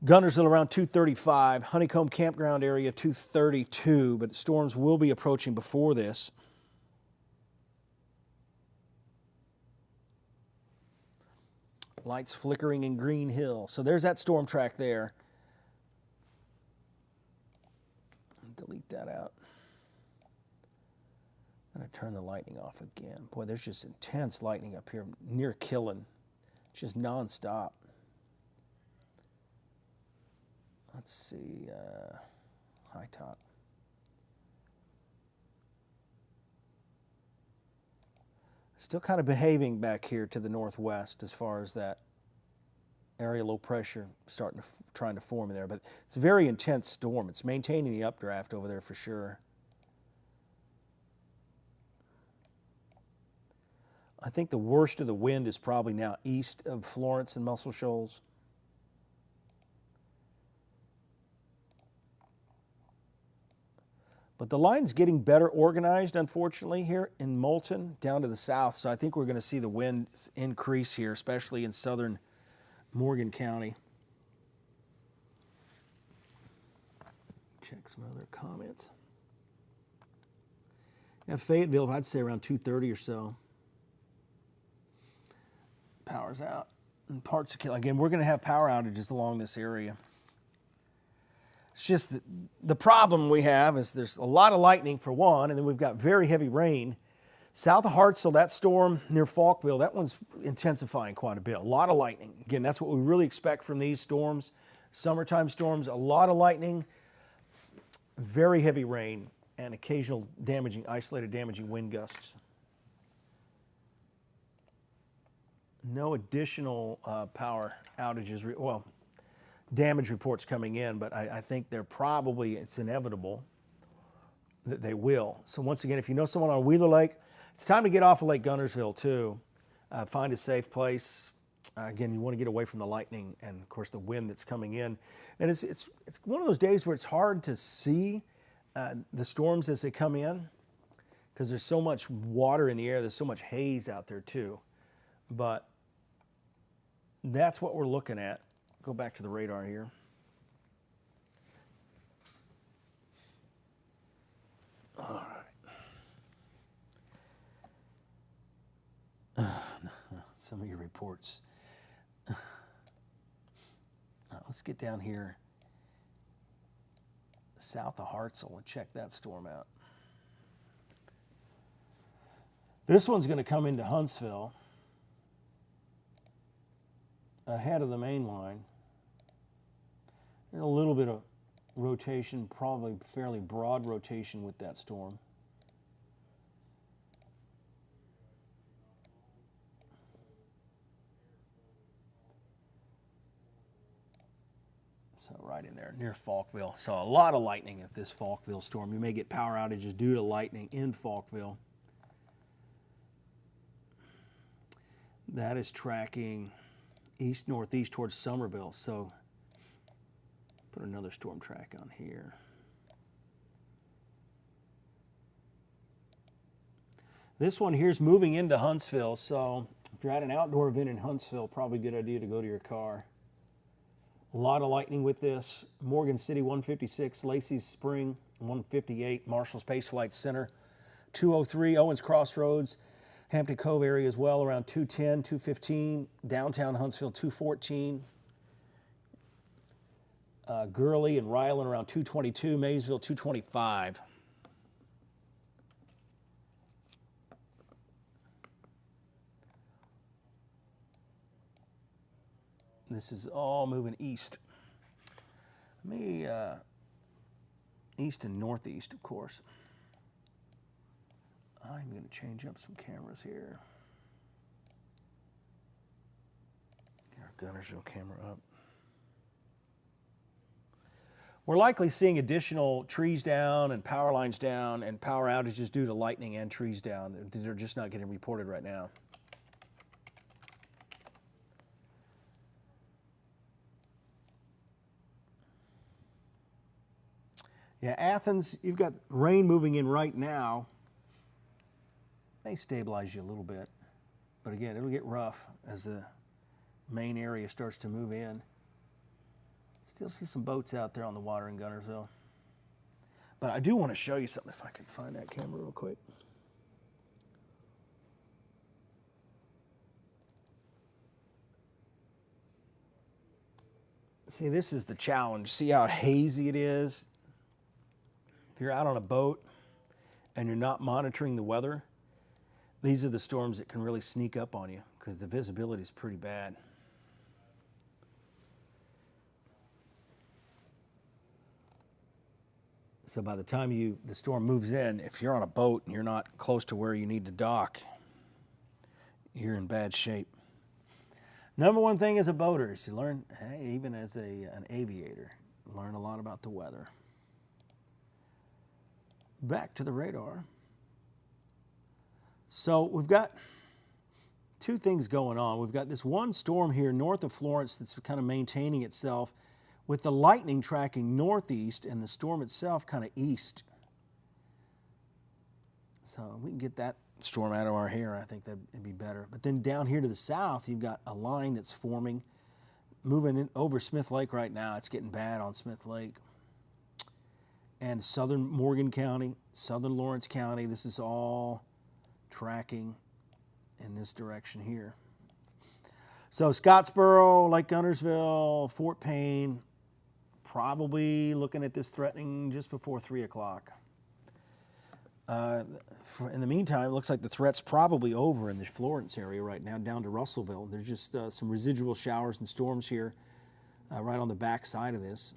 Guntersville around 2:35, Honeycomb Campground area 2:32, but storms will be approaching before this. Lights flickering in Green Hill. So there's that storm track there. Delete that out. I'm going to turn the lightning off again. Boy, there's just intense lightning up here near Killen. It's just nonstop. Let's see, high top. Still kind of behaving back here to the northwest as far as that area low pressure trying to form there. But it's a very intense storm. It's maintaining the updraft over there for sure. I think the worst of the wind is probably now east of Florence and Muscle Shoals. But the line's getting better organized, unfortunately, here in Moulton, down to the south. So I think we're going to see the wind increase here, especially in southern Morgan County. Check some other comments. Yeah, Fayetteville, I'd say around 2:30 or so. Power's out. And parts of Killen. Again, we're going to have power outages along this area. It's just the problem we have is there's a lot of lightning for one, and then we've got very heavy rain. South of Hartselle, that storm near Falkville, that one's intensifying quite a bit. A lot of lightning. Again, that's what we really expect from these storms. Summertime storms, a lot of lightning, very heavy rain, and occasional isolated damaging wind gusts. No additional power outages, damage reports coming in, but I think it's inevitable that they will. So once again, if you know someone on Wheeler Lake, it's time to get off of Lake Guntersville too. Find a safe place. Again, you want to get away from the lightning and of course the wind that's coming in. And it's one of those days where it's hard to see the storms as they come in because there's so much water in the air, there's so much haze out there too. But that's what we're looking at. Go back to the radar here. All right. Some of your reports. Let's get down here south of Hartselle and check that storm out. This one's going to come into Huntsville ahead of the main line. And a little bit of rotation, probably fairly broad rotation with that storm. So right in there near Falkville. So a lot of lightning at this Falkville storm. You may get power outages due to lightning in Falkville. That is tracking east-northeast towards Somerville. So put another storm track on here. This one here is moving into Huntsville, so if you're at an outdoor event in Huntsville, probably a good idea to go to your car. A lot of lightning with this. Morgan City 156, Lacey's Spring 158, Marshall Space Flight Center 203, Owens Crossroads, Hampton Cove area as well around 210, 215, downtown Huntsville 214, Gurley and Ryland around 222, Maysville 225. This is all moving east. Let me, east and northeast, of course. I'm going to change up some cameras here. Get our Gunnersville camera up. We're likely seeing additional trees down and power lines down and power outages due to lightning and trees down. They're just not getting reported right now. Yeah, Athens, you've got rain moving in right now. May stabilize you a little bit, but again, it'll get rough as the main area starts to move in. Still see some boats out there on the water in Gunnersville. But I do want to show you something if I can find that camera real quick. See, this is the challenge. See how hazy it is? If you're out on a boat and you're not monitoring the weather, these are the storms that can really sneak up on you because the visibility is pretty bad. So by the time the storm moves in, if you're on a boat and you're not close to where you need to dock, you're in bad shape. Number one thing as a boater is you learn, hey, even as an aviator, learn a lot about the weather. Back to the radar. So we've got two things going on. We've got this one storm here north of Florence that's kind of maintaining itself with the lightning tracking northeast and the storm itself kind of east. So we can get that storm out of our hair, I think that'd be better. But then down here to the south, you've got a line that's forming, moving in over Smith Lake right now. It's getting bad on Smith Lake. And southern Morgan County, southern Lawrence County, this is all tracking in this direction here. So Scottsboro, Lake Gunnersville, Fort Payne, probably looking at this threatening just before 3 o'clock. In the meantime, it looks like the threat's probably over in the Florence area right now, down to Russellville. There's just some residual showers and storms here right on the back side of this.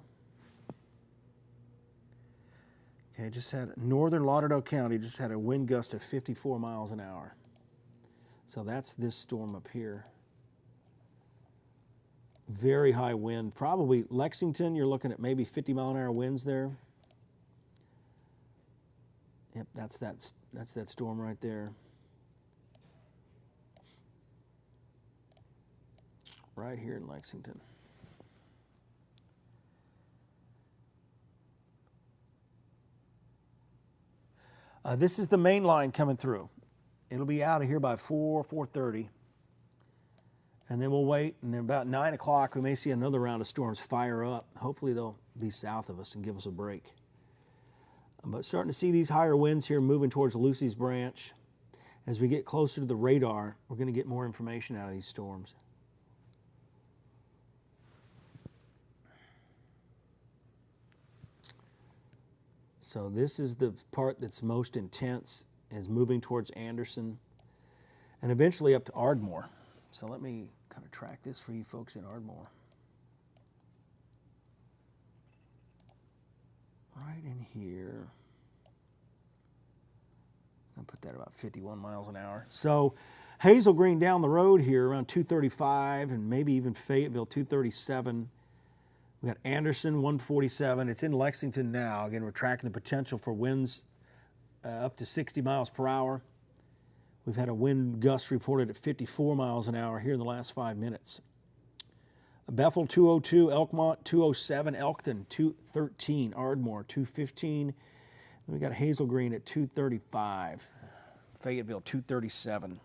Okay, just had northern Lauderdale County just had a wind gust of 54 miles an hour. So that's this storm up here. Very high wind. Probably Lexington, you're looking at maybe 50 mile an hour winds there. Yep, that's that storm right there. Right here in Lexington. This is the main line coming through. It'll be out of here by 4:30. And then we'll wait, and then about 9 o'clock, we may see another round of storms fire up. Hopefully they'll be south of us and give us a break. But starting to see these higher winds here moving towards Lucy's Branch. As we get closer to the radar, we're going to get more information out of these storms. So this is the part that's most intense, is moving towards Anderson and eventually up to Ardmore. So let me kind of track this for you folks in Ardmore. Right in here. I'll put that about 51 miles an hour. So Hazel Green down the road here around 235 and maybe even Fayetteville 237. We got Anderson 147. It's in Lexington now. Again, we're tracking the potential for winds up to 60 miles per hour. We've had a wind gust reported at 54 miles an hour here in the last 5 minutes. Bethel 202, Elkmont 207, Elkton 213, Ardmore 215. We got Hazel Green at 235, Fayetteville 237.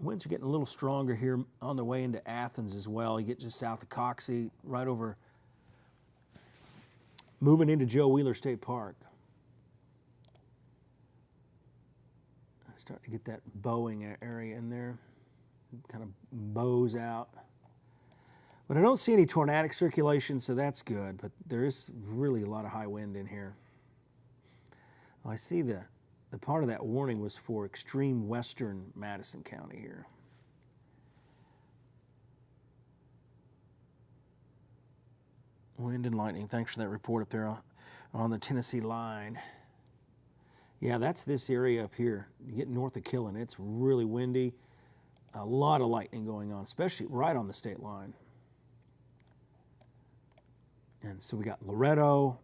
Winds are getting a little stronger here on their way into Athens as well. You get just south of Coxie, right over, moving into Joe Wheeler State Park. Starting to get that bowing area in there. Kind of bows out. But I don't see any tornadic circulation, so that's good. But there is really a lot of high wind in here. Well, I see the part of that warning was for extreme western Madison County here. Wind and lightning. Thanks for that report up there on the Tennessee line. Yeah, that's this area up here. You get north of Killen, it's really windy. A lot of lightning going on, especially right on the state line. And so we got Loretto,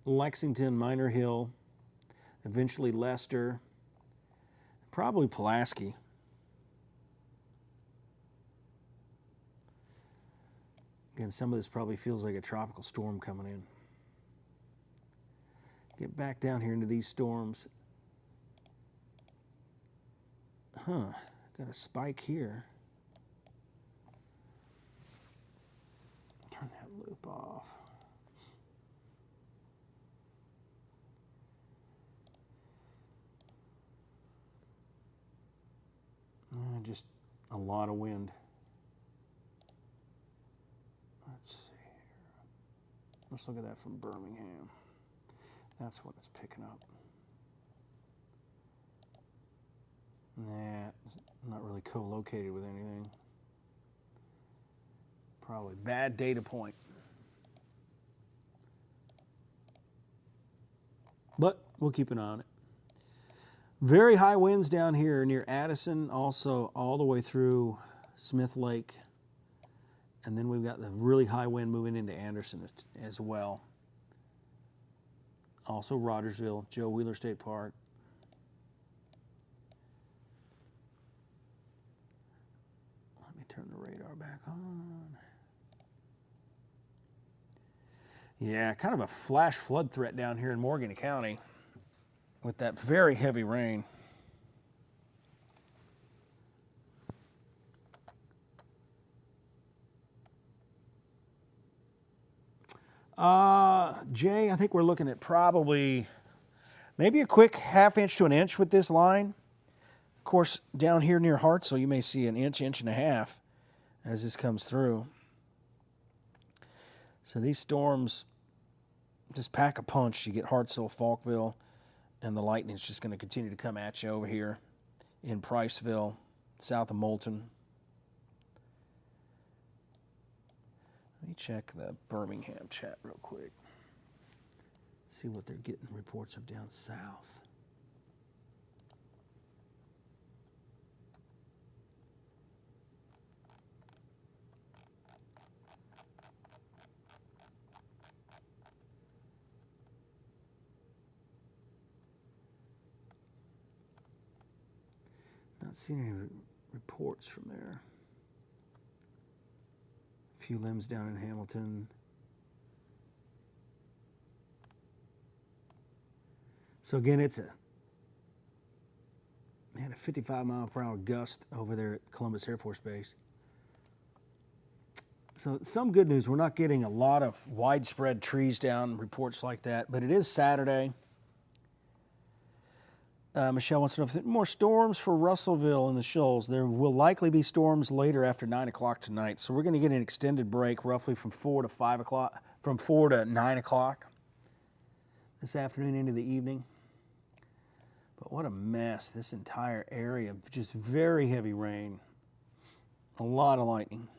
Lexington, Minor Hill, eventually Leicester, probably Pulaski. Again, some of this probably feels like a tropical storm coming in. Get back down here into these storms. Got a spike here. Turn that loop off. Just a lot of wind. Let's see here. Let's look at that from Birmingham. That's what it's picking up. Nah, it's not really co-located with anything. Probably bad data point. But we'll keep an eye on it. Very high winds down here near Addison, also all the way through Smith Lake. And then we've got the really high wind moving into Anderson as well. Also Rogersville, Joe Wheeler State Park. Let me turn the radar back on. Yeah, kind of a flash flood threat down here in Morgan County with that very heavy rain. Jay, I think we're looking at probably maybe a quick ½ inch to an inch with this line. Of course, down here near Hartselle, you may see an inch, inch and a half as this comes through. So these storms just pack a punch. You get Hartselle, Falkville, and the lightning's just going to continue to come at you over here in Priceville, south of Moulton. Let me check the Birmingham chat real quick. See what they're getting reports of down south. Not seeing any reports from there. A few limbs down in Hamilton. So again, it's a 55-mile-per-hour gust over there at Columbus Air Force Base. So some good news. We're not getting a lot of widespread trees down, reports like that, but it is Saturday. Michelle wants to know if there are more storms for Russellville and the Shoals. There will likely be storms later after 9 o'clock tonight. So we're going to get an extended break roughly from 4 to 5 o'clock, from 4 to 9 o'clock this afternoon into the evening. But what a mess, this entire area. Just very heavy rain. A lot of lightning.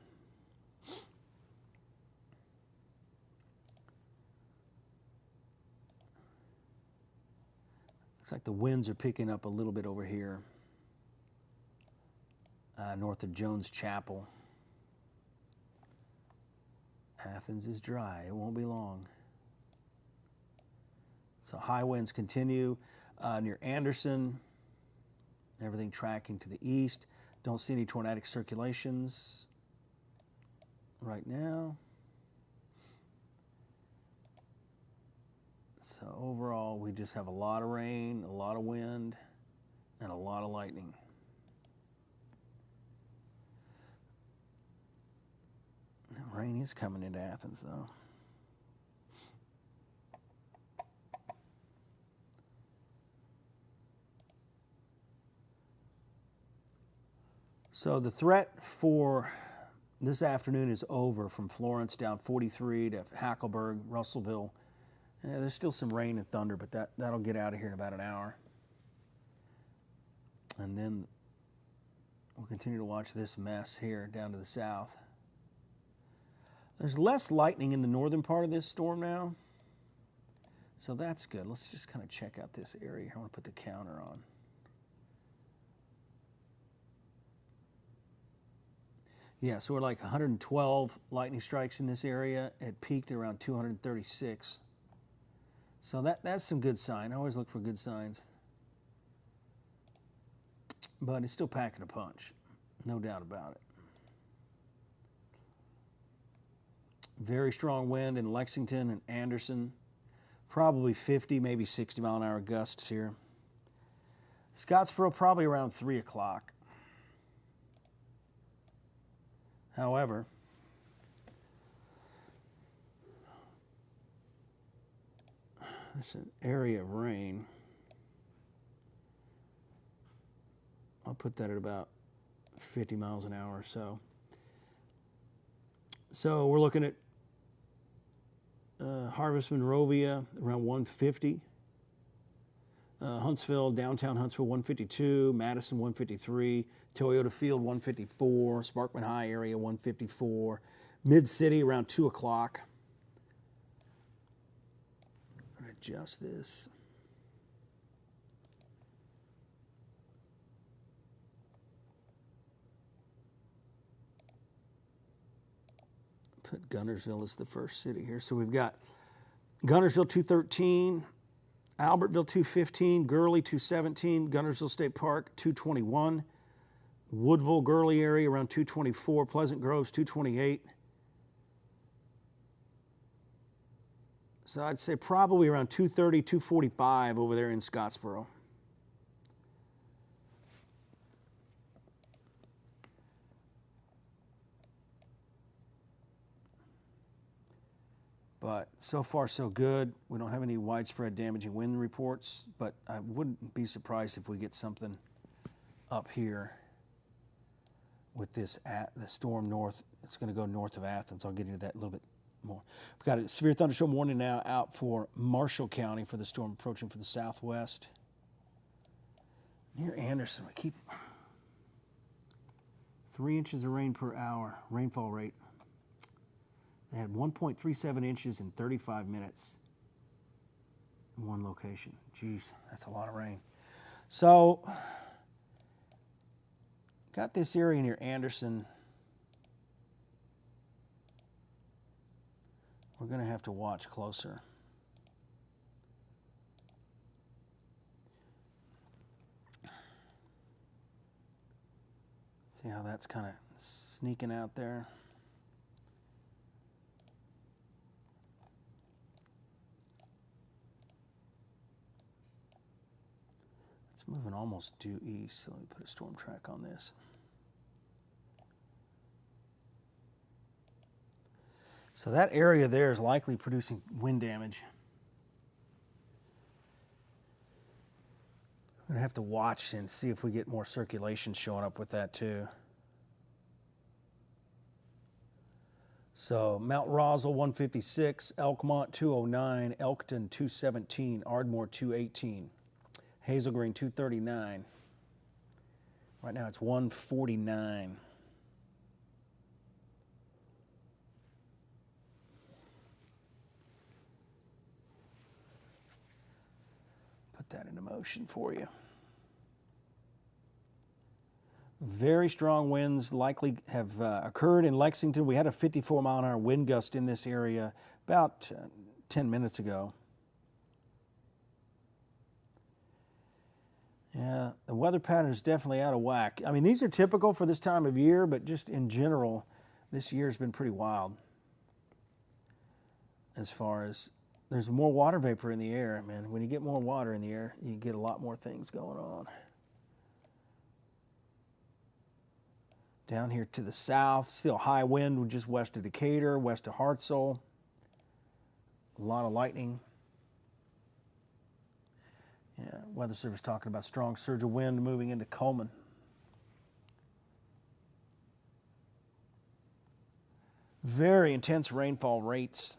Looks like the winds are picking up a little bit over here, north of Jones Chapel. Athens is dry. It won't be long. So high winds continue near Anderson. Everything tracking to the east. Don't see any tornadic circulations right now. So overall, we just have a lot of rain, a lot of wind, and a lot of lightning. That rain is coming into Athens, though. So the threat for this afternoon is over from Florence down 43 to Hackleburg, Russellville. There's still some rain and thunder, but that'll get out of here in about an hour. And then we'll continue to watch this mess here down to the south. There's less lightning in the northern part of this storm now. So that's good. Let's just kind of check out this area. I want to put the counter on. Yeah, so we're like 112 lightning strikes in this area. It peaked around 236. So that's some good sign. I always look for good signs. But it's still packing a punch. No doubt about it. Very strong wind in Lexington and Anderson. Probably 50, maybe 60 mile an hour gusts here. Scottsboro probably around 3 o'clock. However, it's an area of rain. I'll put that at about 50 miles an hour or so. So we're looking at Harvest, Monrovia, around 150. Huntsville, downtown Huntsville, 152. Madison, 153. Toyota Field, 154. Sparkman High area, 154. Mid-City, around 2 o'clock. I'm going to adjust this. Put Guntersville as the first city here. So we've got Guntersville 213, Albertville 215, Gurley 217, Guntersville State Park 221, Woodville Gurley area around 224, Pleasant Groves 228. So I'd say probably around 230, 245 over there in Scottsboro. But so far so good. We don't have any widespread damaging wind reports, but I wouldn't be surprised if we get something up here with this the storm north. It's going to go north of Athens. I'll get into that a little bit more. We've got a severe thunderstorm warning now out for Marshall County for the storm approaching for the southwest. Near Anderson, we keep 3 inches of rain per hour, rainfall rate. They had 1.37 inches in 35 minutes in one location. Geez, that's a lot of rain. So, got this area near Anderson. We're going to have to watch closer. See how that's kind of sneaking out there. It's moving almost due east, so let me put a storm track on this. So that area there is likely producing wind damage. We're gonna have to watch and see if we get more circulation showing up with that too. So Mount Roswell 156, Elkmont 209, Elkton 217, Ardmore 218. Hazel Green 239. Right now it's 149. Put that into motion for you. Very strong winds likely have occurred in Lexington. We had a 54 mile an hour wind gust in this area about 10 minutes ago. Yeah, the weather pattern is definitely out of whack. I mean, these are typical for this time of year, but just in general, this year's been pretty wild. As far as there's more water vapor in the air, man. When you get more water in the air, you get a lot more things going on. Down here to the south, still high wind just west of Decatur, west of Hartselle. A lot of lightning. Yeah, Weather Service talking about strong surge of wind moving into Coleman. Very intense rainfall rates.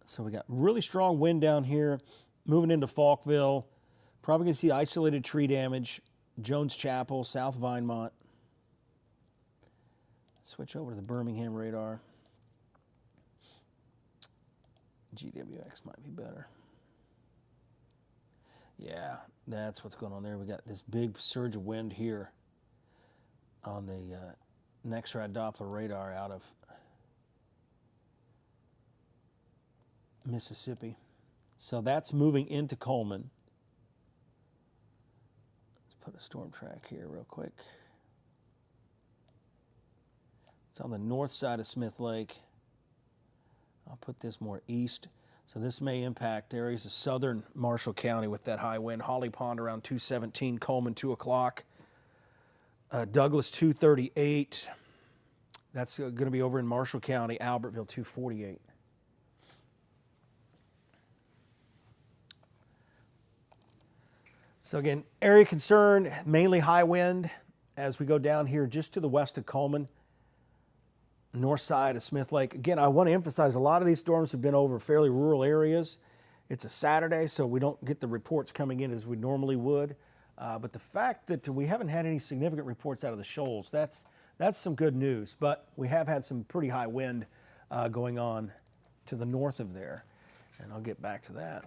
So we got really strong wind down here, moving into Falkville. Probably going to see isolated tree damage, Jones Chapel, South Vinemont. Switch over to the Birmingham radar. GWX might be better. Yeah, that's what's going on there. We got this big surge of wind here on the next-rad Doppler radar out of Mississippi. So that's moving into Coleman. Let's put a storm track here real quick. It's on the north side of Smith Lake. I'll put this more east. So this may impact areas of southern Marshall County with that high wind. Holly Pond around 217, Coleman 2 o'clock. Douglas 238. That's going to be over in Marshall County. Albertville 248. So again, area concern, mainly high wind as we go down here just to the west of Coleman, north side of Smith Lake. Again, I want to emphasize a lot of these storms have been over fairly rural areas. It's a Saturday, so we don't get the reports coming in as we normally would. But the fact that we haven't had any significant reports out of the Shoals, that's some good news. But we have had some pretty high wind going on to the north of there, and I'll get back to that.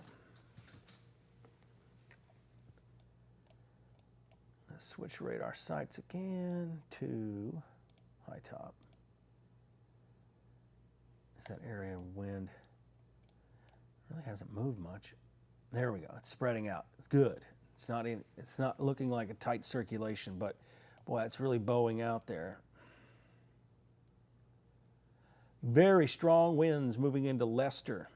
Let's switch radar sights again to high top. That area of wind really hasn't moved much. There we go. It's spreading out. It's good. It's not looking like a tight circulation, but boy, it's really bowing out there. Very strong winds moving into Leicester,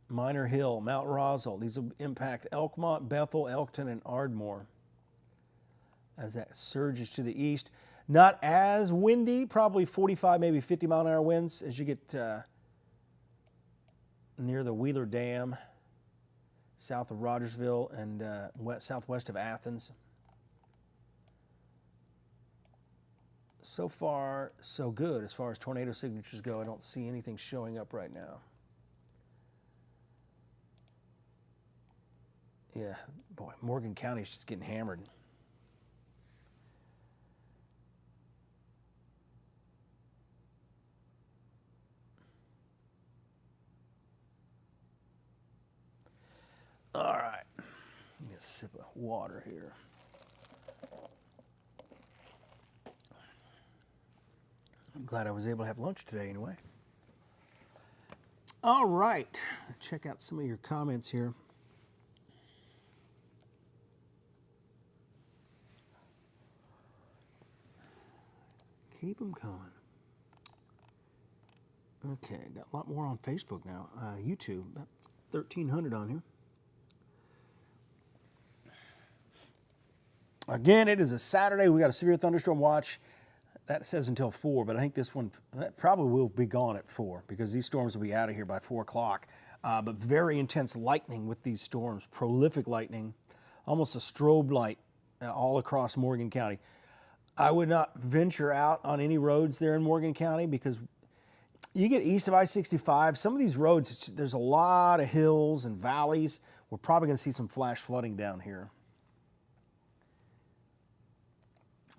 Minor Hill, Mount Roswell. These will impact Elkmont, Bethel, Elkton, and Ardmore as that surges to the east. Not as windy, probably 45, maybe 50 mile an hour winds as you get near the Wheeler Dam, south of Rogersville and southwest of Athens. So far, so good as far as tornado signatures go. I don't see anything showing up right now. Yeah, boy, Morgan County is just getting hammered. All right, get a sip of water here. I'm glad I was able to have lunch today anyway. All right, check out some of your comments here. Keep them coming. Okay, got a lot more on Facebook now. YouTube, about 1,300 on here. Again, it is a Saturday. We got a severe thunderstorm watch. That says until 4, but I think this one that probably will be gone at 4 because these storms will be out of here by 4 o'clock. But very intense lightning with these storms, prolific lightning, almost a strobe light all across Morgan County. I would not venture out on any roads there in Morgan County because you get east of I-65, some of these roads, there's a lot of hills and valleys. We're probably going to see some flash flooding down here,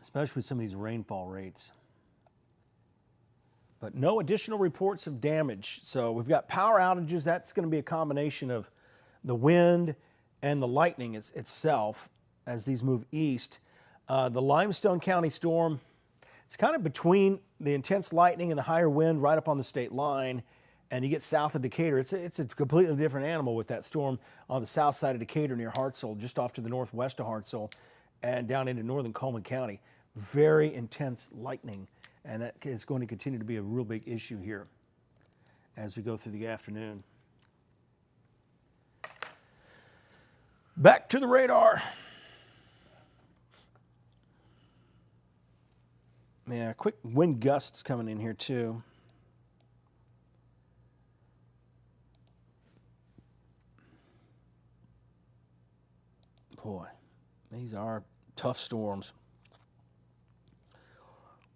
especially with some of these rainfall rates. But no additional reports of damage. So we've got power outages. That's going to be a combination of the wind and the lightning itself as these move east. The Limestone County storm, it's kind of between the intense lightning and the higher wind right up on the state line. And you get south of Decatur. It's a completely different animal with that storm on the south side of Decatur near Hartselle, just off to the northwest of Hartselle and down into northern Coleman County. Very intense lightning, and that is going to continue to be a real big issue here as we go through the afternoon. Back to the radar. Yeah, quick wind gusts coming in here too. Boy, these are tough storms.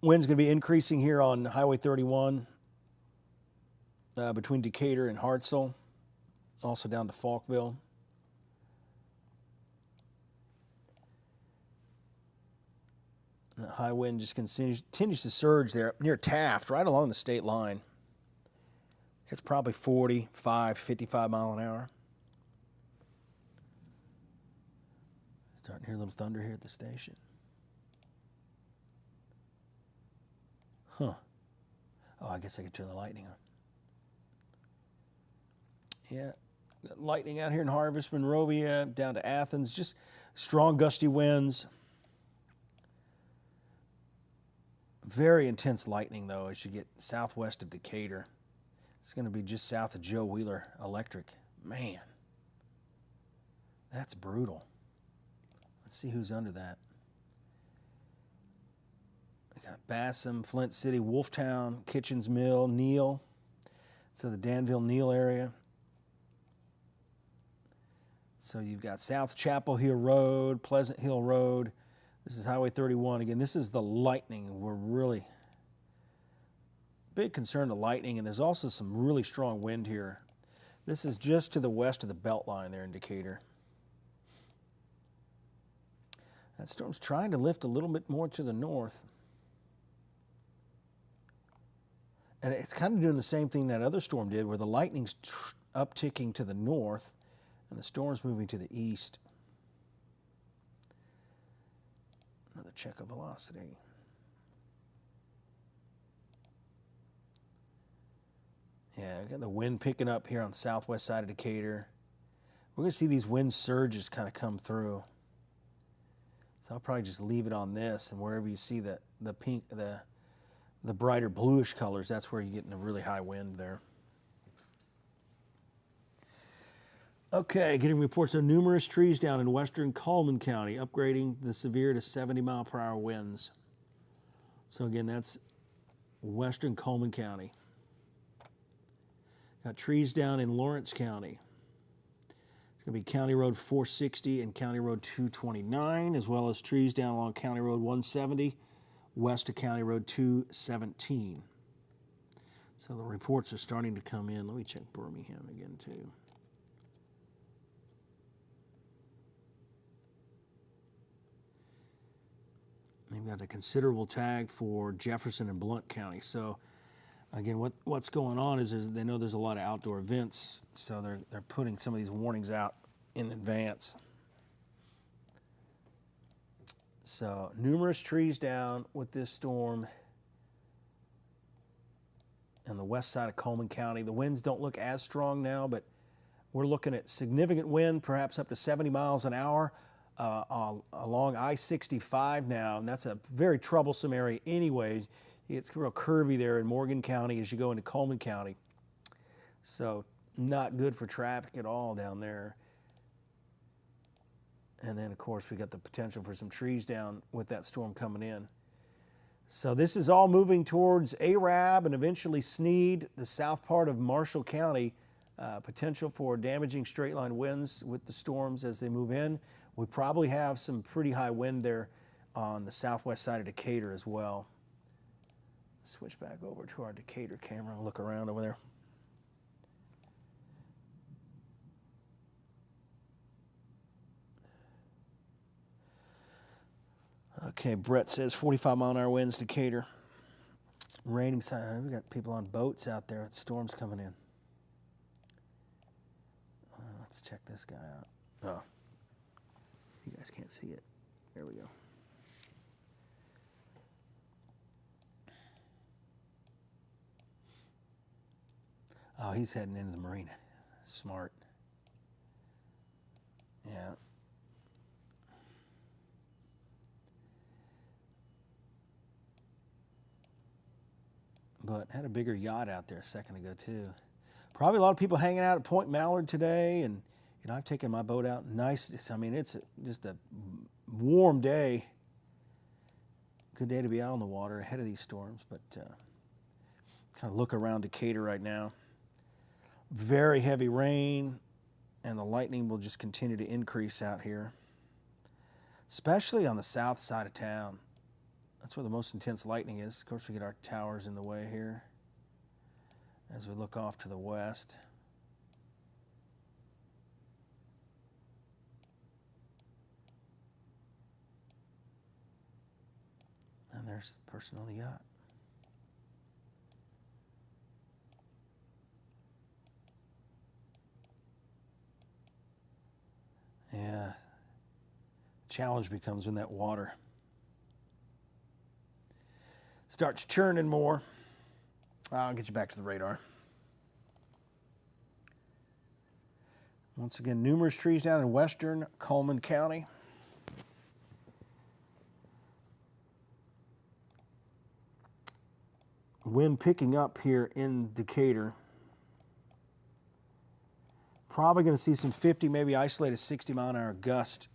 Wind's going to be increasing here on Highway 31 between Decatur and Hartselle, also down to Falkville. The high wind just continues to surge there near Taft, right along the state line. It's probably 45, 55 mile an hour. Starting to hear a little thunder here at the station. Huh. Oh, I guess I could turn the lightning on. Yeah, lightning out here in Harvest, Monrovia, down to Athens. Just strong gusty winds. Very intense lightning, though, as you get southwest of Decatur. It's going to be just south of Joe Wheeler Electric. Man, that's brutal. Let's see who's under that. We got Bassam, Flint City, Wolftown, Kitchens Mill, Neal. So the Danville, Neal area. So you've got South Chapel Hill Road, Pleasant Hill Road. This is Highway 31. Again, this is the lightning. We're really big concern of lightning, and there's also some really strong wind here. This is just to the west of the belt line there in Decatur. That storm's trying to lift a little bit more to the north. And it's kind of doing the same thing that other storm did, where the lightning's upticking to the north and the storm's moving to the east. Another check of velocity. Yeah, got the wind picking up here on the southwest side of Decatur. We're going to see these wind surges kind of come through. So I'll probably just leave it on this, and wherever you see the pink, the brighter bluish colors, that's where you're getting a really high wind there. Okay, getting reports of numerous trees down in western Cullman County, upgrading the severe to 70-mile-per-hour winds. So again, that's western Cullman County. Got trees down in Lawrence County. It's going to be County Road 460 and County Road 229, as well as trees down along County Road 170, west of County Road 217. So the reports are starting to come in. Let me check Birmingham again, too. They've got a considerable tag for Jefferson and Blount County. So, again, what's going on is they know there's a lot of outdoor events, so they're putting some of these warnings out in advance. So, numerous trees down with this storm on the west side of Cullman County. The winds don't look as strong now, but we're looking at significant wind, perhaps up to 70 miles an hour. Along I-65 now, and that's a very troublesome area anyway. It's real curvy there in Morgan County as you go into Cullman County. So not good for traffic at all down there. And then, of course, we got the potential for some trees down with that storm coming in. So this is all moving towards Arab and eventually Sneed, the south part of Marshall County. Potential for damaging straight line winds with the storms as they move in. We probably have some pretty high wind there on the southwest side of Decatur as well. Switch back over to our Decatur camera and look around over there. Okay, Brett says 45-mile-an-hour winds, Decatur. Raining side. We got people on boats out there with storms coming in. Let's check this guy out. Oh, you guys can't see it. There we go. Oh, he's heading into the marina. Smart. Yeah. But had a bigger yacht out there a second ago too. Probably a lot of people hanging out at Point Mallard today, and I've taken my boat out. Nice. I mean, it's just a warm day. Good day to be out on the water ahead of these storms. But kind of look around Decatur right now. Very heavy rain, and the lightning will just continue to increase out here, especially on the south side of town. That's where the most intense lightning is. Of course, we get our towers in the way here as we look off to the west. there's the person on the yacht. Yeah. Challenge becomes when that water starts churning more. I'll get you back to the radar. Once again, numerous trees down in western Coleman County. Wind picking up here in Decatur. Probably going to see some 50, maybe isolated 60-mile-an-hour gust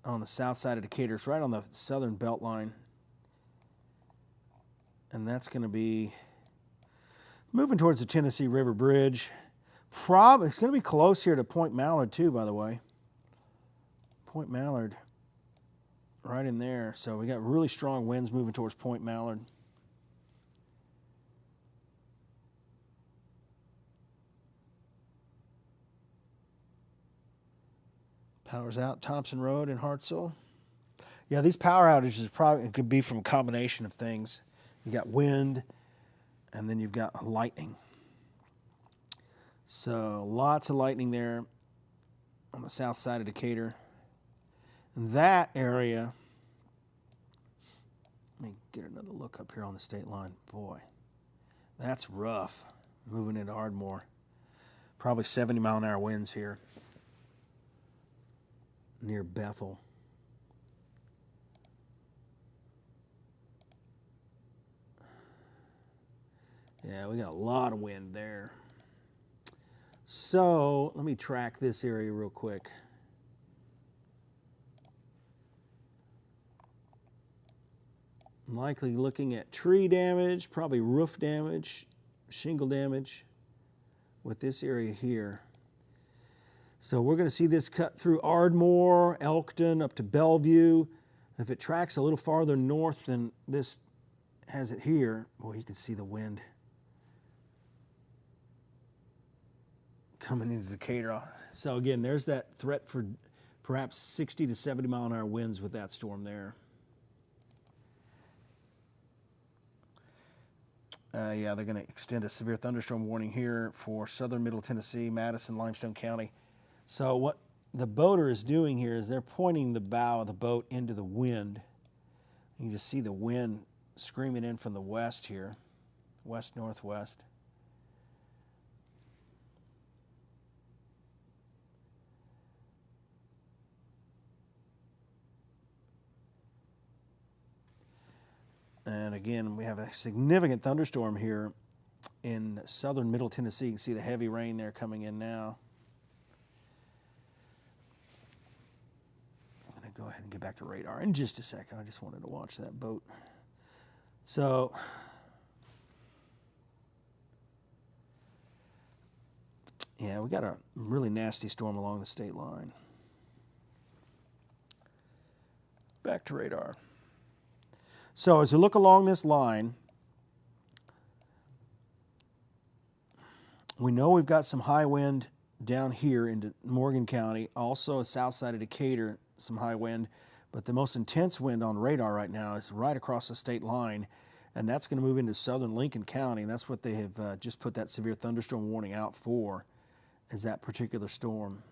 on the south side of Decatur. It's right on the southern belt line. And that's going to be moving towards the Tennessee River Bridge. It's going to be close here to Point Mallard too, by the way. Point Mallard, right in there. So we got really strong winds moving towards Point Mallard. Power's out Thompson Road in Hartselle. Yeah, these power outages probably could be from a combination of things. You got wind, and then you've got lightning. So lots of lightning there on the south side of Decatur. And that area, let me get another look up here on the state line. Boy, that's rough moving into Ardmore. Probably 70-mile-an-hour winds here near Bethel. Yeah, we got a lot of wind there. So let me track this area real quick. I'm likely looking at tree damage, probably roof damage, shingle damage with this area here. So we're going to see this cut through Ardmore, Elkton, up to Bellevue. If it tracks a little farther north than this has it here, boy, you can see the wind coming into Decatur. So again, there's that threat for perhaps 60 to 70-mile-an-hour winds with that storm there. Yeah, they're going to extend a severe thunderstorm warning here for southern Middle Tennessee, Madison, Limestone County. So what the boater is doing here is they're pointing the bow of the boat into the wind. You can just see the wind screaming in from the west here, west-northwest. And again, we have a significant thunderstorm here in southern Middle Tennessee. You can see the heavy rain there coming in now. I'm going to go ahead and get back to radar in just a second. I just wanted to watch that boat. So, yeah, we got a really nasty storm along the state line. Back to radar. So as you look along this line, we know we've got some high wind down here into Morgan County, also the south side of Decatur, some high wind, but the most intense wind on radar right now is right across the state line, and that's going to move into southern Lincoln County, and that's what they have just put that severe thunderstorm warning out for, is that particular storm.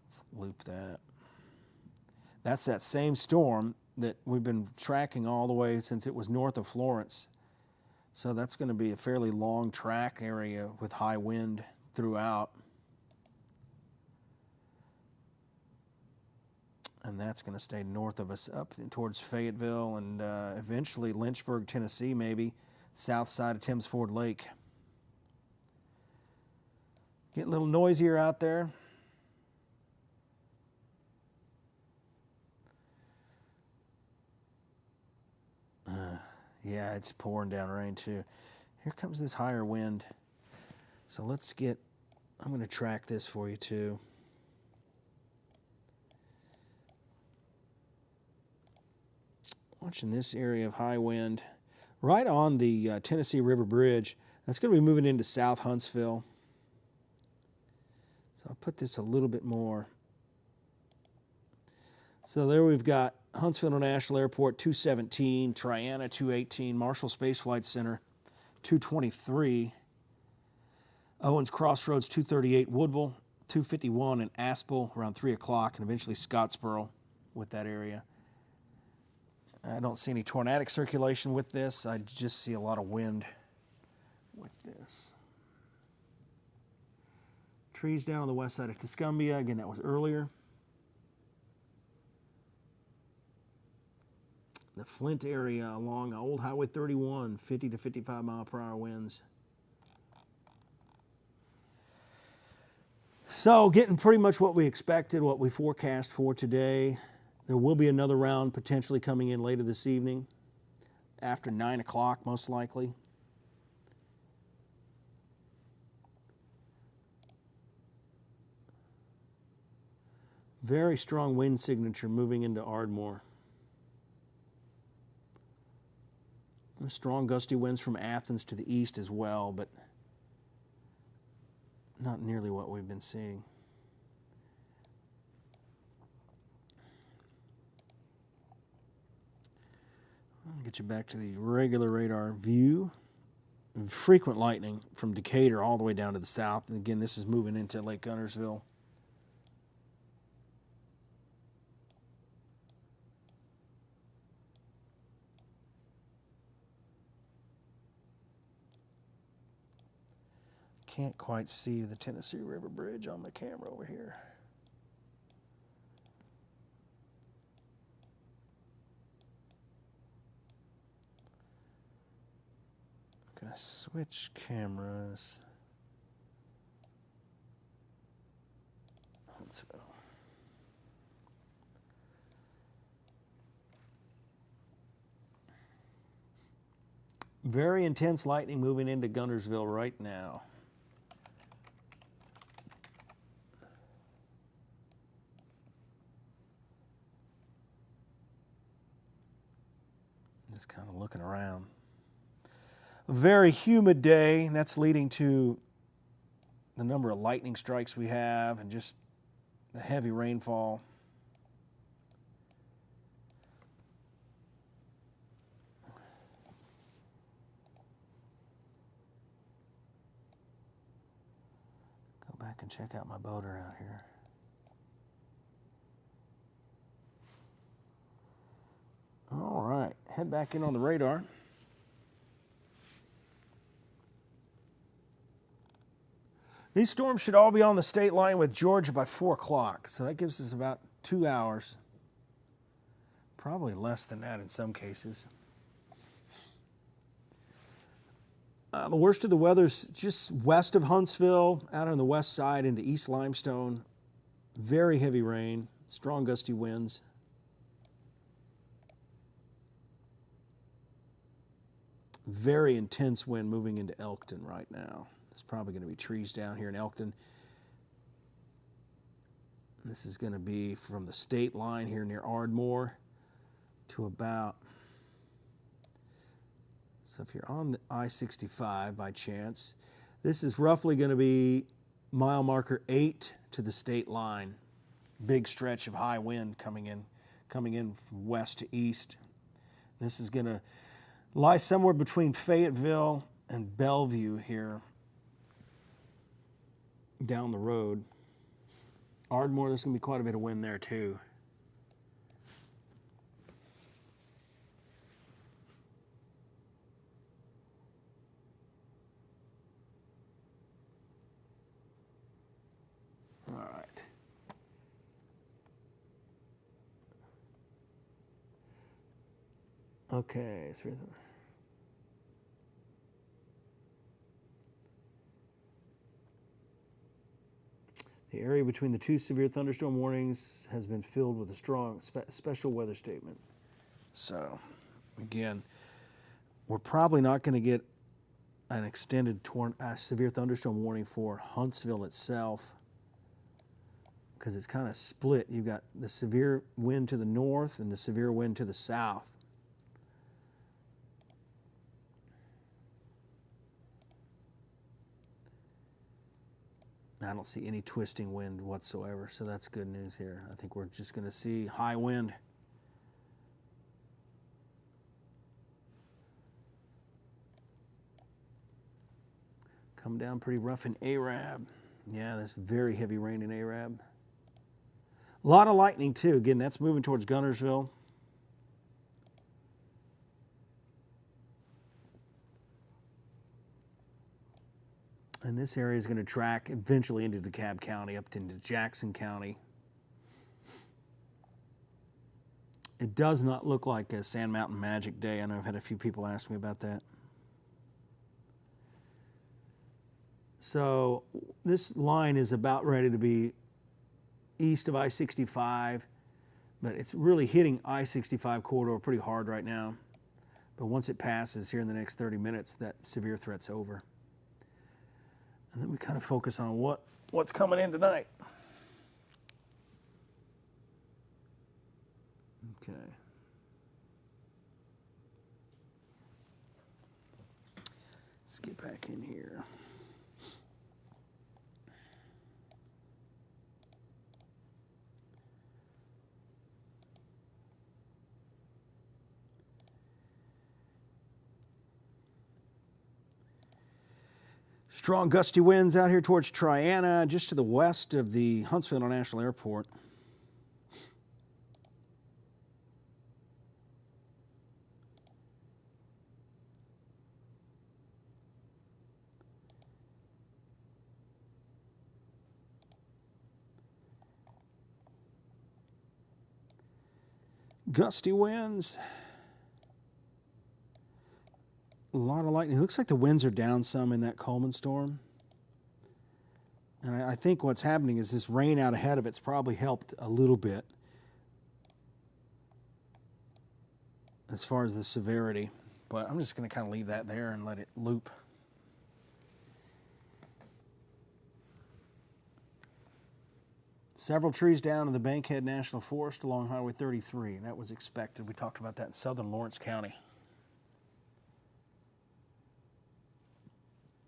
Let's loop that. That's that same storm that we've been tracking all the way since it was north of Florence. So that's going to be a fairly long track area with high wind throughout. And that's going to stay north of us up towards Fayetteville and eventually Lynchburg, Tennessee, maybe south side of Thames Ford Lake. Get a little noisier out there. Yeah, it's pouring down rain too. Here comes this higher wind. So I'm going to track this for you too. Watching this area of high wind right on the Tennessee River Bridge. That's going to be moving into South Huntsville. So I'll put this a little bit more So there we've got Huntsville International Airport 217, Triana 218, Marshall Space Flight Center 223, Owens Crossroads 238, Woodville 251, and Aspel around 3 o'clock, and eventually Scottsboro with that area. I don't see any tornadic circulation with this. I just see a lot of wind with this. Trees down on the west side of Tuscumbia. Again, that was earlier. The Flint area along Old Highway 31, 50 to 55 mile per hour winds. So getting pretty much what we expected, what we forecast for today. There will be another round potentially coming in later this evening, after 9 o'clock most likely. Very strong wind signature moving into Ardmore. Strong gusty winds from Athens to the east as well, but not nearly what we've been seeing. I'll get you back to the regular radar view. Frequent lightning from Decatur all the way down to the south. And again, this is moving into Lake Guntersville. Can't quite see the Tennessee River Bridge on the camera over here. I'm gonna switch cameras. Huntsville. Very intense lightning moving into Guntersville right now. Just kind of looking around. A very humid day, and that's leading to the number of lightning strikes we have and just the heavy rainfall. Go back and check out my boater out here. All right, head back in on the radar. These storms should all be on the state line with Georgia by 4 o'clock, so that gives us about 2 hours. Probably less than that in some cases. The worst of the weather's just west of Huntsville, out on the west side into East Limestone. Very heavy rain, strong gusty winds. Very intense wind moving into Elkton right now. There's probably going to be trees down here in Elkton. This is going to be from the state line here near Ardmore to about, so if you're on the I-65 by chance, this is roughly going to be mile marker 8 to the state line. Big stretch of high wind coming in from west to east. This is going to lie somewhere between Fayetteville and Bellevue here down the road. Ardmore, there's going to be quite a bit of wind there too. All right. Okay, so the area between the 2 severe thunderstorm warnings has been filled with a strong special weather statement. So, again, we're probably not going to get an extended severe thunderstorm warning for Huntsville itself because it's kind of split. You've got the severe wind to the north and the severe wind to the south. I don't see any twisting wind whatsoever, so that's good news here. I think we're just going to see high wind. Come down pretty rough in Arab. Yeah, that's very heavy rain in Arab. A lot of lightning too. Again, that's moving towards Gunnersville. And this area is going to track eventually into DeKalb County, up into Jackson County. It does not look like a Sand Mountain Magic Day. I know I've had a few people ask me about that. So this line is about ready to be east of I-65, but it's really hitting I-65 corridor pretty hard right now. But once it passes here in the next 30 minutes, that severe threat's over. And then we kind of focus on what's coming in tonight. Okay. Let's get back in here. Strong gusty winds out here towards Triana, just to the west of the Huntsville International Airport. Gusty winds. A lot of lightning. It looks like the winds are down some in that Coleman storm. And I think what's happening is this rain out ahead of it's probably helped a little bit as far as the severity. But I'm just going to kind of leave that there and let it loop. Several trees down in the Bankhead National Forest along Highway 33. That was expected. We talked about that in southern Lawrence County.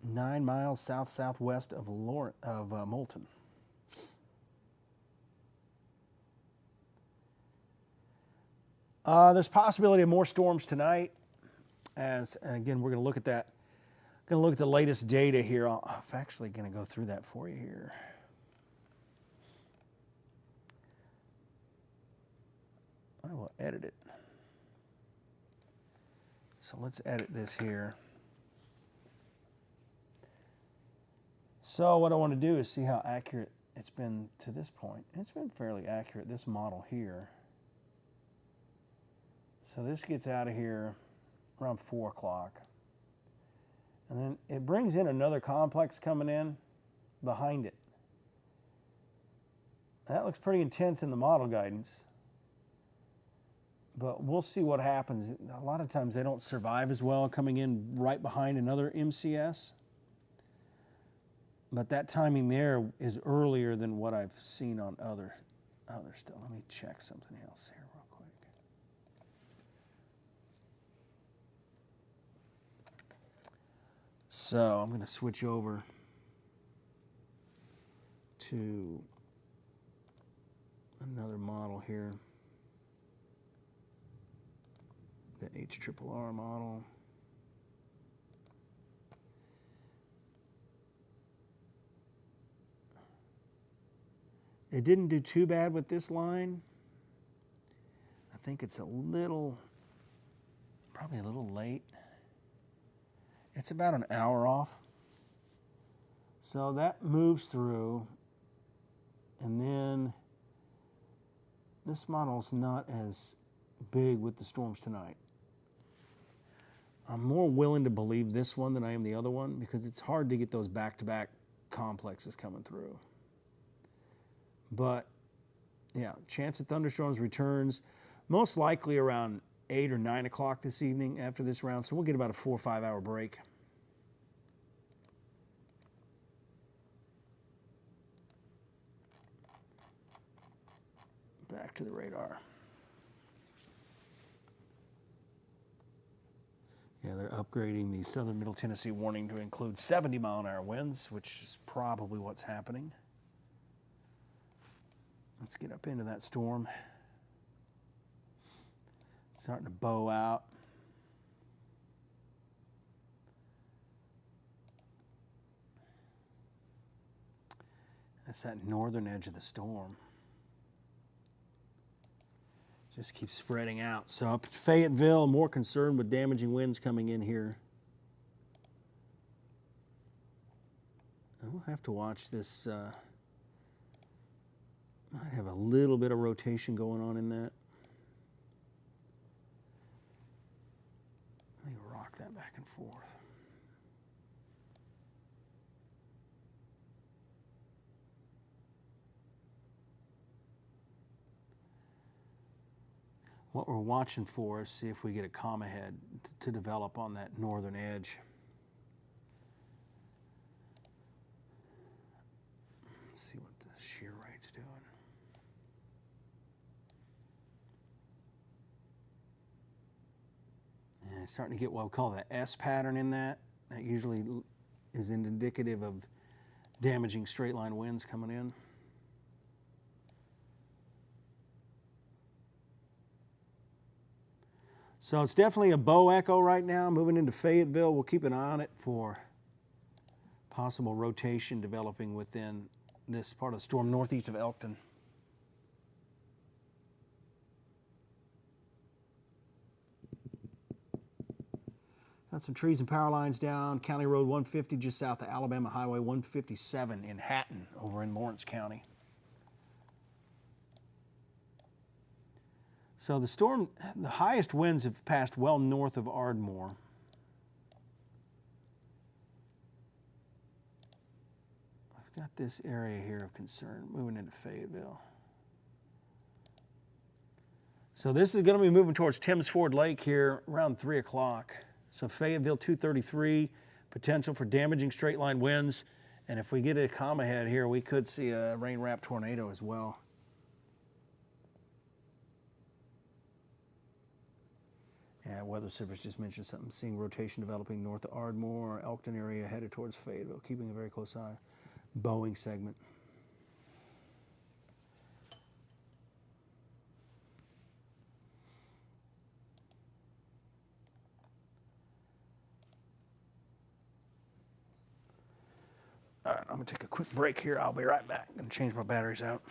9 miles south-southwest of Moulton. There's possibility of more storms tonight. As again, we're going to look at that. Going to look at the latest data here. I'm actually going to go through that for you here. I will edit it. So let's edit this here. So what I want to do is see how accurate it's been to this point. It's been fairly accurate, this model here. So this gets out of here around 4 o'clock. And then it brings in another complex coming in behind it. That looks pretty intense in the model guidance. But we'll see what happens. A lot of times they don't survive as well coming in right behind another MCS. But that timing there is earlier than what I've seen on other stuff. Let me check something else here real quick. So I'm going to switch over to another model here. The HRRR model. It didn't do too bad with this line. I think it's probably a little late. It's about an hour off. So that moves through, and then this model's not as big with the storms tonight. I'm more willing to believe this one than I am the other one because it's hard to get those back-to-back complexes coming through. But, yeah, chance of thunderstorms returns most likely around 8 or 9 o'clock this evening after this round. So we'll get about a 4 or 5 hour break. Back to the radar. Yeah, Yeah, they're upgrading the southern Middle Tennessee warning to include 70-mile-an-hour winds, which is probably what's happening. Let's get up into that storm. It's starting to bow out. That's that northern edge of the storm. Just keeps spreading out. So up at Fayetteville, more concerned with damaging winds coming in here. We'll have to watch this. Might have a little bit of rotation going on in that. Let me rock that back and forth. What we're watching for is see if we get a calm ahead to develop on that northern edge. Let's see what the shear rate's doing. And it's starting to get what we call the S pattern in that. That usually is indicative of damaging straight line winds coming in. So it's definitely a bow echo right now, moving into Fayetteville. We'll keep an eye on it for possible rotation developing within this part of the storm northeast of Elkton. Got some trees and power lines down. County Road 150 just south of Alabama Highway 157 in Hatton over in Lawrence County. So the storm, the highest winds have passed well north of Ardmore. I've got this area here of concern moving into Fayetteville. So this is going to be moving towards Timms Ford Lake here around 3 o'clock. So Fayetteville 233, potential for damaging straight line winds. And if we get a calm ahead here, we could see a rain wrap tornado as well. And Weather Service just mentioned something, seeing rotation developing north of Ardmore, Elkton area headed towards Fayetteville, keeping a very close eye. Boeing segment. All right, I'm gonna take a quick break here. I'll be right back. I'm gonna change my batteries out.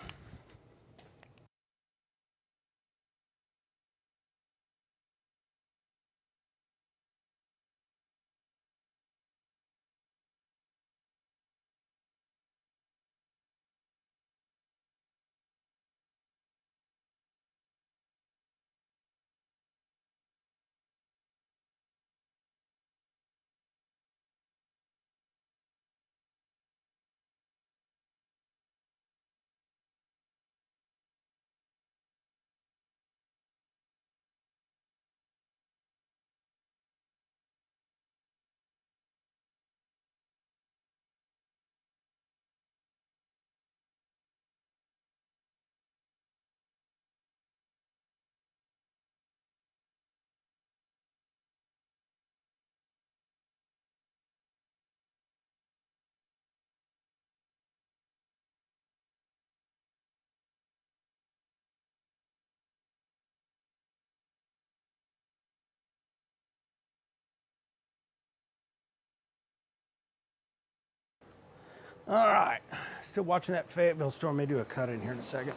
All right, still watching that Fayetteville storm. May do a cut in here in a second.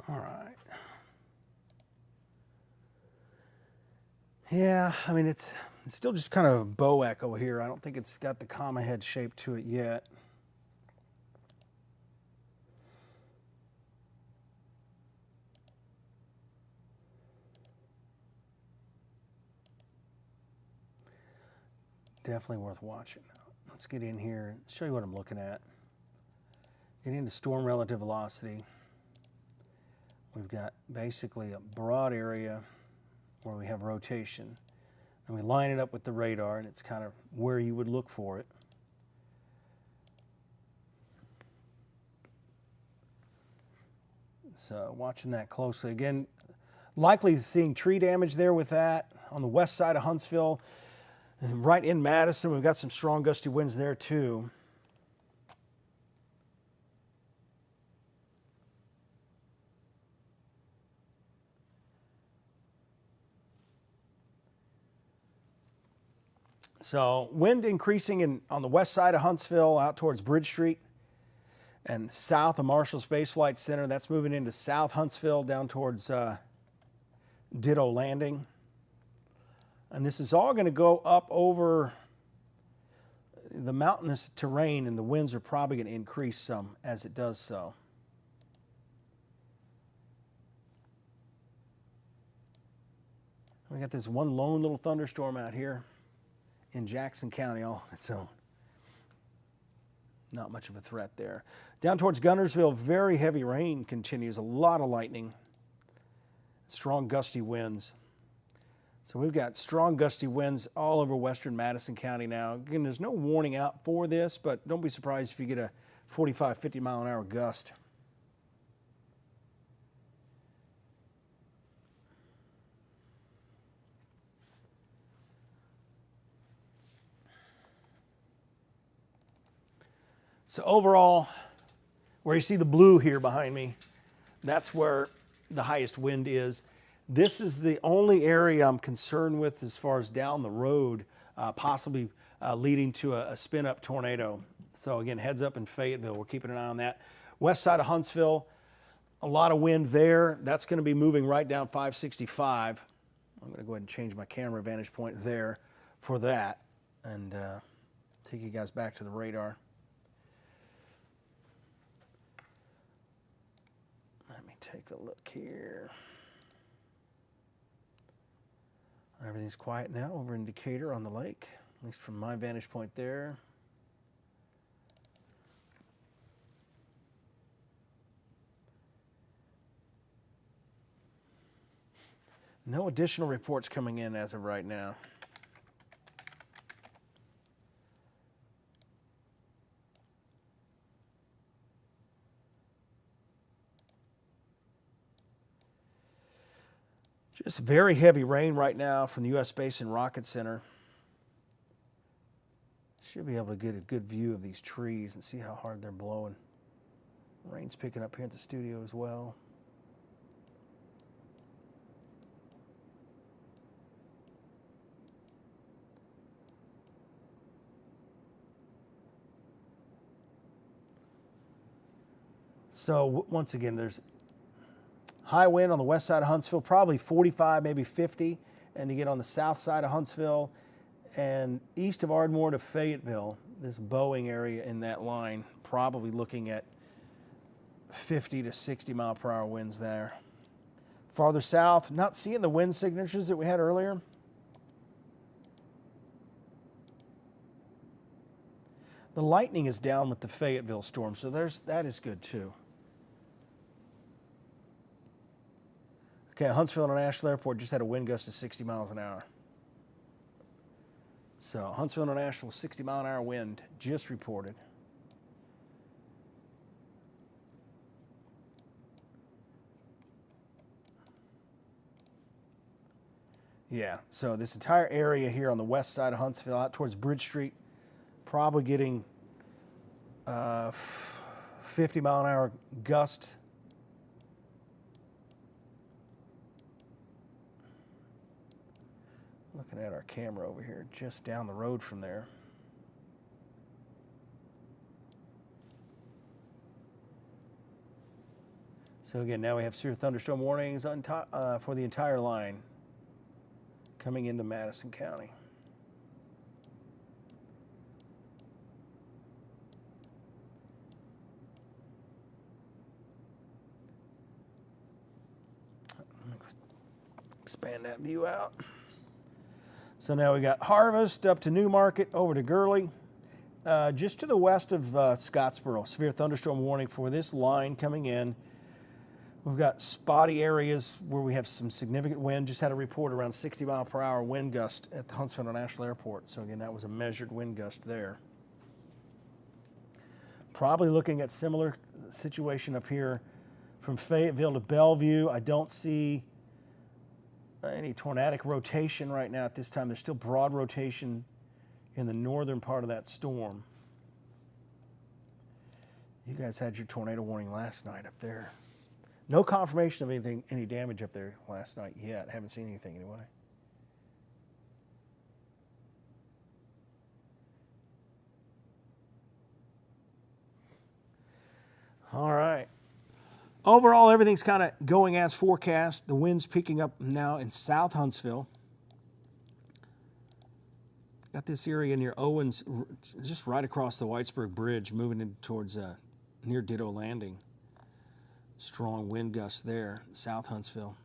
All right. Yeah, I mean, it's still just kind of a bow echo here. I don't think it's got the comma head shape to it yet. Definitely worth watching. Let's get in here and show you what I'm looking at. Get into storm relative velocity. We've got basically a broad area where we have rotation. And we line it up with the radar, and it's kind of where you would look for it. So watching that closely. Again, likely seeing tree damage there with that on the west side of Huntsville. And right in Madison, we've got some strong gusty winds there too. So wind increasing on the west side of Huntsville out towards Bridge Street and south of Marshall Space Flight Center. That's moving into South Huntsville down towards Ditto Landing. And this is all going to go up over the mountainous terrain, and the winds are probably going to increase some as it does so. We got this one lone little thunderstorm out here in Jackson County all on its own. Not much of a threat there. Down towards Guntersville, very heavy rain continues, a lot of lightning, strong gusty winds. So we've got strong gusty winds all over western Madison County now. Again, there's no warning out for this, but don't be surprised if you get a 45, 50 mile an hour gust. So overall, where you see the blue here behind me, that's where the highest wind is. This is the only area I'm concerned with as far as down the road, possibly leading to a spin-up tornado. So again, heads up in Fayetteville. We're keeping an eye on that. West side of Huntsville, a lot of wind there. That's going to be moving right down 565. I'm going to go ahead and change my camera vantage point there for that and take you guys back to the radar. Let me take a look here. Everything's quiet now over in Decatur on the lake, at least from my vantage point there. No additional reports coming in as of right now. Just very heavy rain right now from the U.S. Space and Rocket Center. Should be able to get a good view of these trees and see how hard they're blowing. Rain's picking up here at the studio as well. So once again, there's high wind on the west side of Huntsville, probably 45, maybe 50. And you get on the south side of Huntsville and east of Ardmore to Fayetteville, this Boeing area in that line, probably looking at 50 to 60 mile per hour winds there. Farther south, not seeing the wind signatures that we had earlier. The lightning is down with the Fayetteville storm, so that is good too. Okay, Huntsville International Airport just had a wind gust of 60 miles an hour. So Huntsville International, 60 mile an hour wind just reported. Yeah, so this entire area here on the west side of Huntsville out towards Bridge Street, probably getting 50 mile an hour gust. Looking at our camera over here, just down the road from there. So again, now we have severe thunderstorm warnings for the entire line coming into Madison County. Let me expand that view out. So now we got Harvest up to Newmarket, over to Gurley. Just to the west of Scottsboro, severe thunderstorm warning for this line coming in. We've got spotty areas where we have some significant wind. Just had a report around 60 mile per hour wind gust at the Huntsville International Airport. So again, that was a measured wind gust there. Probably looking at similar situation up here from Fayetteville to Bellevue. I don't see any tornadic rotation right now at this time. There's still broad rotation in the northern part of that storm. You guys had your tornado warning last night up there. No confirmation of any damage up there last night yet. Haven't seen anything anyway. All right. Overall, everything's kind of going as forecast. The wind's picking up now in South Huntsville. Got this area near Owens, just right across the Whitesburg Bridge, moving in towards near Ditto Landing. Strong wind gusts there, South Huntsville.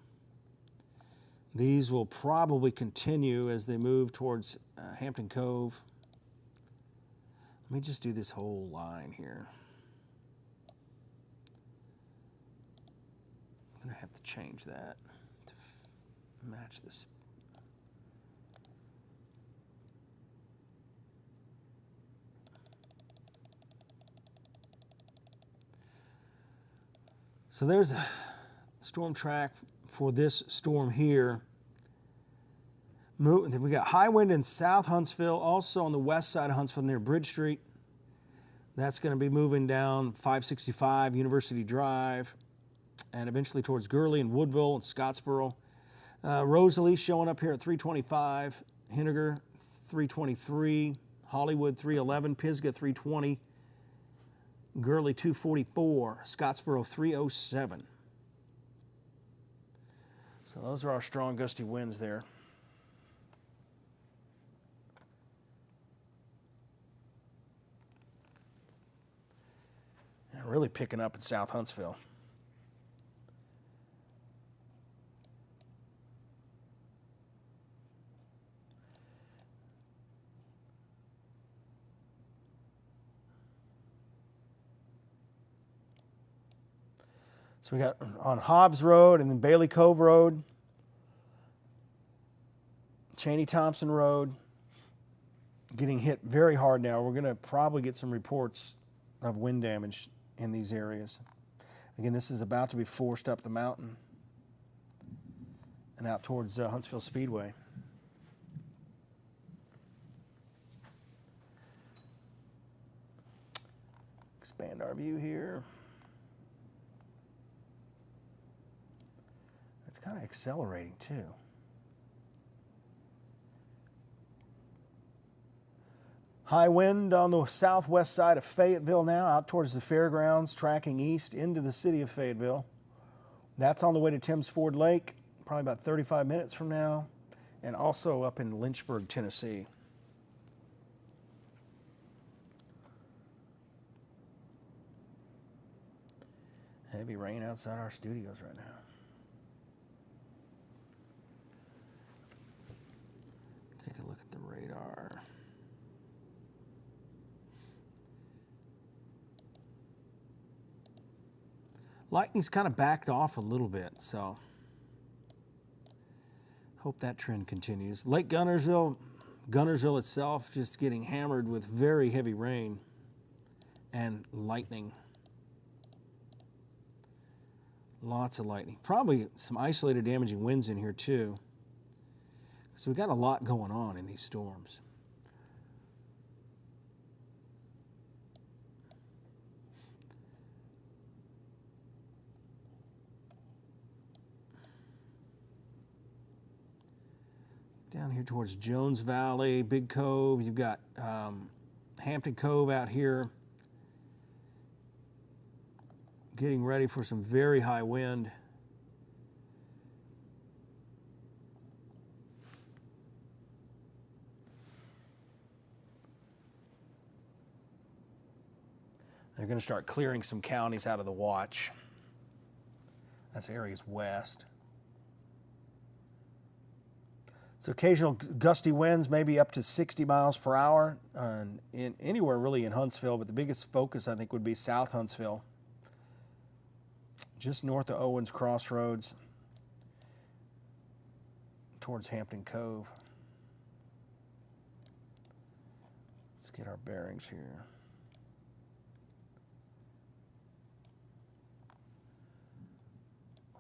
These will probably continue as they move towards Hampton Cove. Let me just do this whole line here. I'm going to have to change that to match this. So there's a storm track for this storm here. We got high wind in South Huntsville, also on the west side of Huntsville near Bridge Street. That's going to be moving down 565 University Drive and eventually towards Gurley and Woodville and Scottsboro. Rosalie showing up here at 325, Henniger 323, Hollywood 311, Pisgah 320. Gurley 244, Scottsboro 307. So those are our strong gusty winds there. And really picking up in South Huntsville. So we got on Hobbs Road and then Bailey Cove Road, Cheney Thompson Road, getting hit very hard now. We're going to probably get some reports of wind damage in these areas. Again, this is about to be forced up the mountain and out towards Huntsville Speedway. Expand our view here. It's kind of accelerating too. High wind on the southwest side of Fayetteville now, out towards the fairgrounds, tracking east into the city of Fayetteville. That's on the way to Timms Ford Lake, probably about 35 minutes from now, and also up in Lynchburg, Tennessee. Heavy rain outside our studios right now. Take a look at the radar. Lightning's kind of backed off a little bit, so hope that trend continues. Lake Gunnersville itself just getting hammered with very heavy rain and lightning. Lots of lightning. Probably some isolated damaging winds in here too. So we've got a lot going on in these storms. Down here towards Jones Valley, Big Cove, you've got Hampton Cove out here. Getting ready for some very high wind. They're going to start clearing some counties out of the watch. That's areas west. So occasional gusty winds, maybe up to 60 miles per hour in anywhere really in Huntsville, but the biggest focus I think would be South Huntsville. just north of Owens Crossroads towards Hampton Cove. Let's get our bearings here.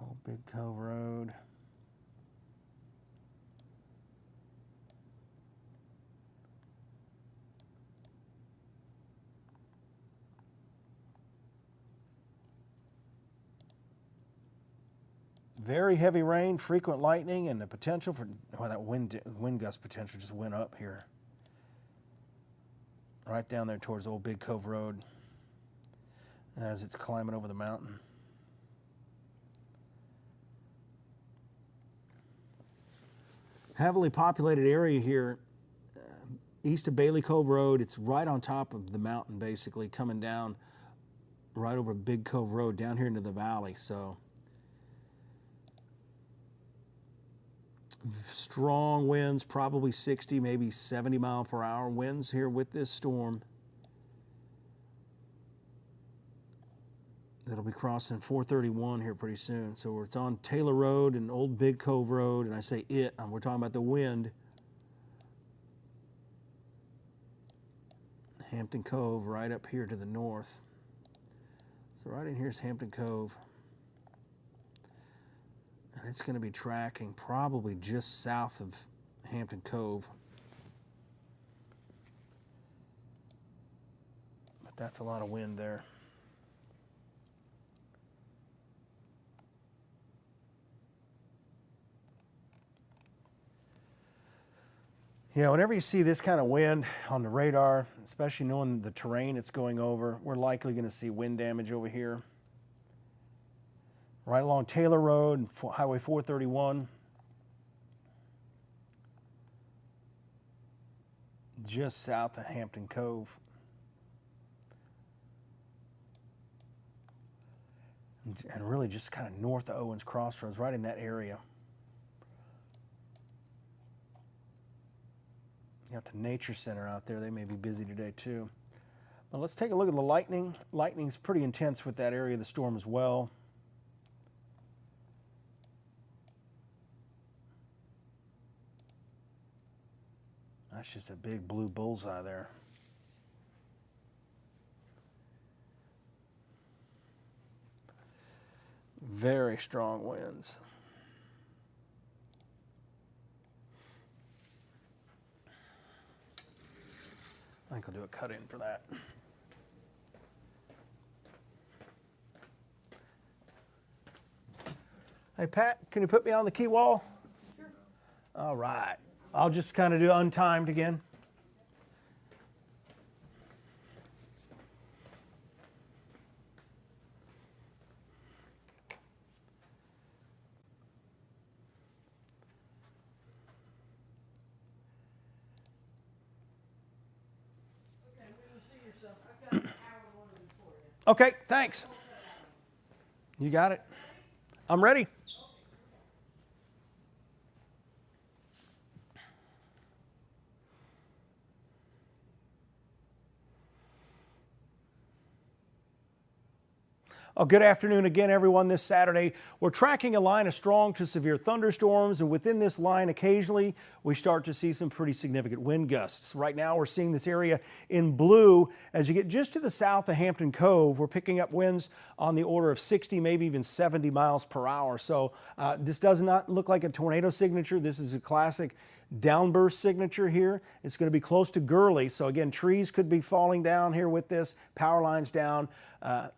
Old Big Cove Road. Very heavy rain, frequent lightning, and the potential for, well, that wind gust potential just went up here. Right down there towards Old Big Cove Road as it's climbing over the mountain. Heavily populated area here, east of Bailey Cove Road. It's right on top of the mountain, basically, coming down right over Big Cove Road down here into the valley. So strong winds, probably 60, maybe 70 mile per hour winds here with this storm. That'll be crossing 431 here pretty soon. So it's on Taylor Road and Old Big Cove Road, and I say we're talking about the wind. Hampton Cove right up here to the north. So right in here is Hampton Cove. And it's going to be tracking probably just south of Hampton Cove. But that's a lot of wind there. Yeah, whenever you see this kind of wind on the radar, especially knowing the terrain it's going over, we're likely going to see wind damage over here. Right along Taylor Road and Highway 431. Just south of Hampton Cove. And really just kind of north of Owens Crossroads, right in that area. You got the Nature Center out there. They may be busy today too. But let's take a look at the lightning. Lightning's pretty intense with that area of the storm as well. That's just a big blue bullseye there. Very strong winds. I think I'll do a cut in for that. Hey, Pat, can you put me on the key wall? Sure. All right. I'll just kind of do untimed again. Okay, when you see yourself, I've got an hour loaded for you. Okay, thanks. You got it. I'm ready. Oh, good afternoon again, everyone. This Saturday, we're tracking a line of strong to severe thunderstorms, and within this line, occasionally, we start to see some pretty significant wind gusts. Right now, we're seeing this area in blue. As you get just to the south of Hampton Cove, we're picking up winds on the order of 60, maybe even 70 miles per hour. So this does not look like a tornado signature. This is a classic downburst signature here. It's going to be close to Gurley. So again, trees could be falling down here with this, power lines down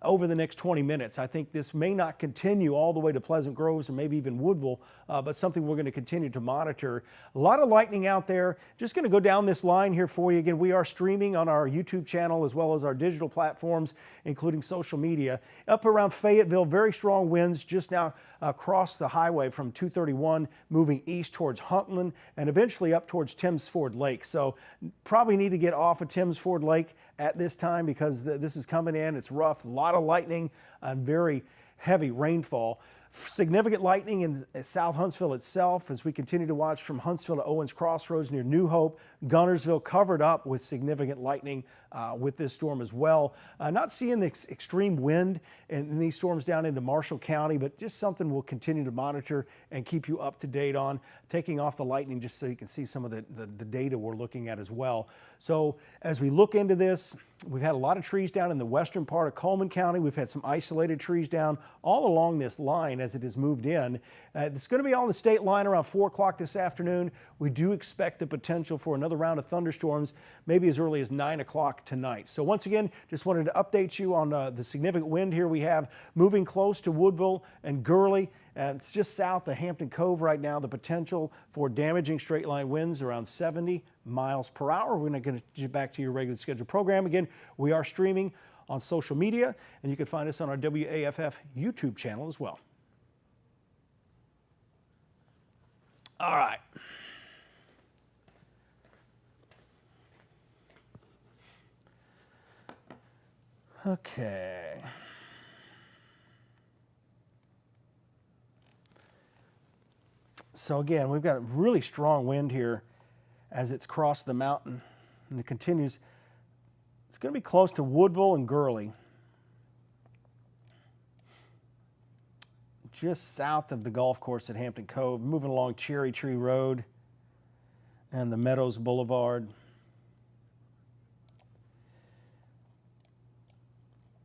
over the next 20 minutes. I think this may not continue all the way to Pleasant Groves or maybe even Woodville, but something we're going to continue to monitor. A lot of lightning out there. Just going to go down this line here for you. Again, we are streaming on our YouTube channel as well as our digital platforms, including social media. Up around Fayetteville, very strong winds just now across the highway from 231 moving east towards Huntland and eventually up towards Timms Ford Lake. So probably need to get off of Timms Ford Lake at this time because this is coming in. It's rough, a lot of lightning and very heavy rainfall. Significant lightning in South Huntsville itself as we continue to watch from Huntsville to Owens Crossroads near New Hope. Gunnersville covered up with significant lightning with this storm as well. Not seeing the extreme wind in these storms down into Marshall County, but just something we'll continue to monitor and keep you up to date on. Taking off the lightning just so you can see some of the data we're looking at as well. So as we look into this, we've had a lot of trees down in the western part of Coleman County. We've had some isolated trees down all along this line as it has moved in. It's going to be on the state line around 4 o'clock this afternoon. We do expect the potential for another round of thunderstorms, maybe as early as 9 o'clock tonight. So once again, just wanted to update you on the significant wind here we have moving close to Woodville and Gurley. It's just south of Hampton Cove right now. The potential for damaging straight line winds around 70 miles per hour. We're going to get back to your regular scheduled program. Again, we are streaming on social media, and you can find us on our WAFF YouTube channel as well. All right. Okay. So again, we've got a really strong wind here as it's crossed the mountain, and it continues. It's going to be close to Woodville and Gurley, just south of the golf course at Hampton Cove, moving along Cherry Tree Road and the Meadows Boulevard.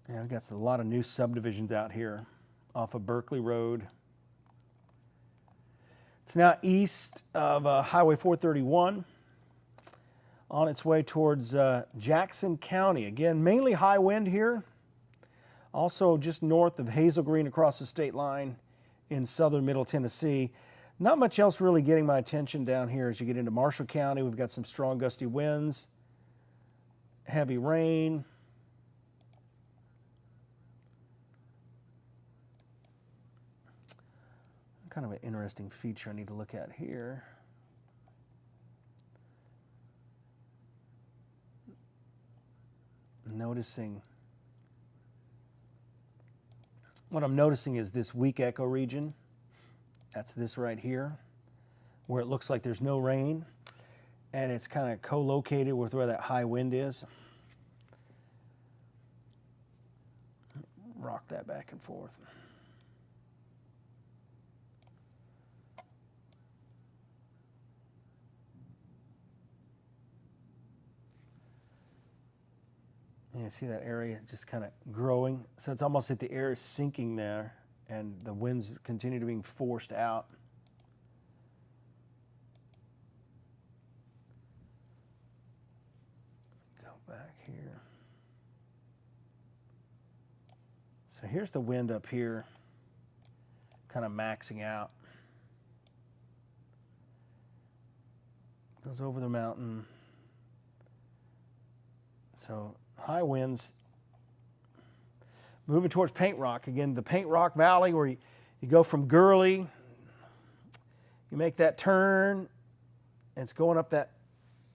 And we've got a lot of new subdivisions out here off of Berkeley Road. It's now east of Highway 431 on its way towards Jackson County. Again, mainly high wind here. Also just north of Hazel Green across the state line in southern Middle Tennessee. Not much else really getting my attention down here as you get into Marshall County. We've got some strong gusty winds, heavy rain. Kind of an interesting feature I need to look at here. What I'm noticing is this weak echo region. That's this right here, where it looks like there's no rain, and it's kind of co-located with where that high wind is. Rock that back and forth. You see that area just kind of growing. So it's almost like the air is sinking there and the winds continue to being forced out. Go back here. So here's the wind up here, kind of maxing out. Goes over the mountain. So high winds moving towards Paint Rock. Again, the Paint Rock Valley where you go from Gurley, you make that turn, and it's going up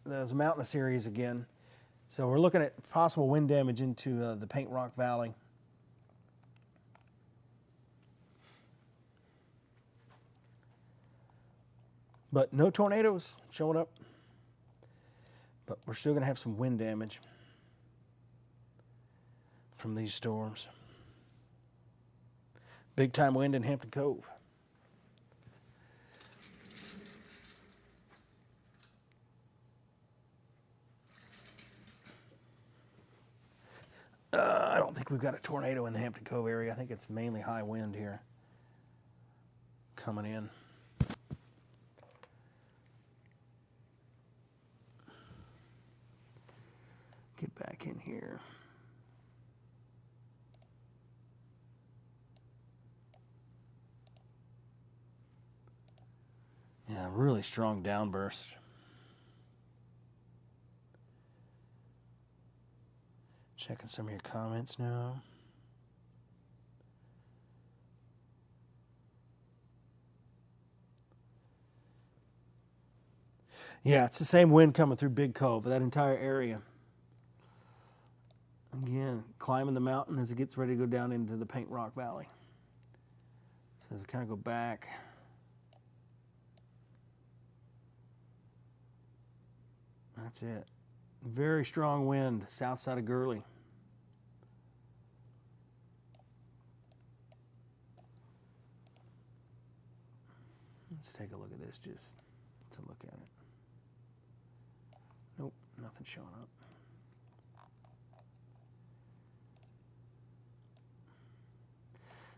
those mountainous areas again. So we're looking at possible wind damage into the Paint Rock Valley. But no tornadoes showing up. But we're still going to have some wind damage from these storms. Big time wind in Hampton Cove. I don't think we've got a tornado in the Hampton Cove area. I think it's mainly high wind here coming in. Get back in here. Yeah, really strong downburst. Checking some of your comments now. Yeah, it's the same wind coming through Big Cove, that entire area. Again, climbing the mountain as it gets ready to go down into the Paint Rock Valley. So So as I kind of go back, that's it. Very strong wind, south side of Gurley. Let's take a look at this just to look at it. Nope, nothing showing up.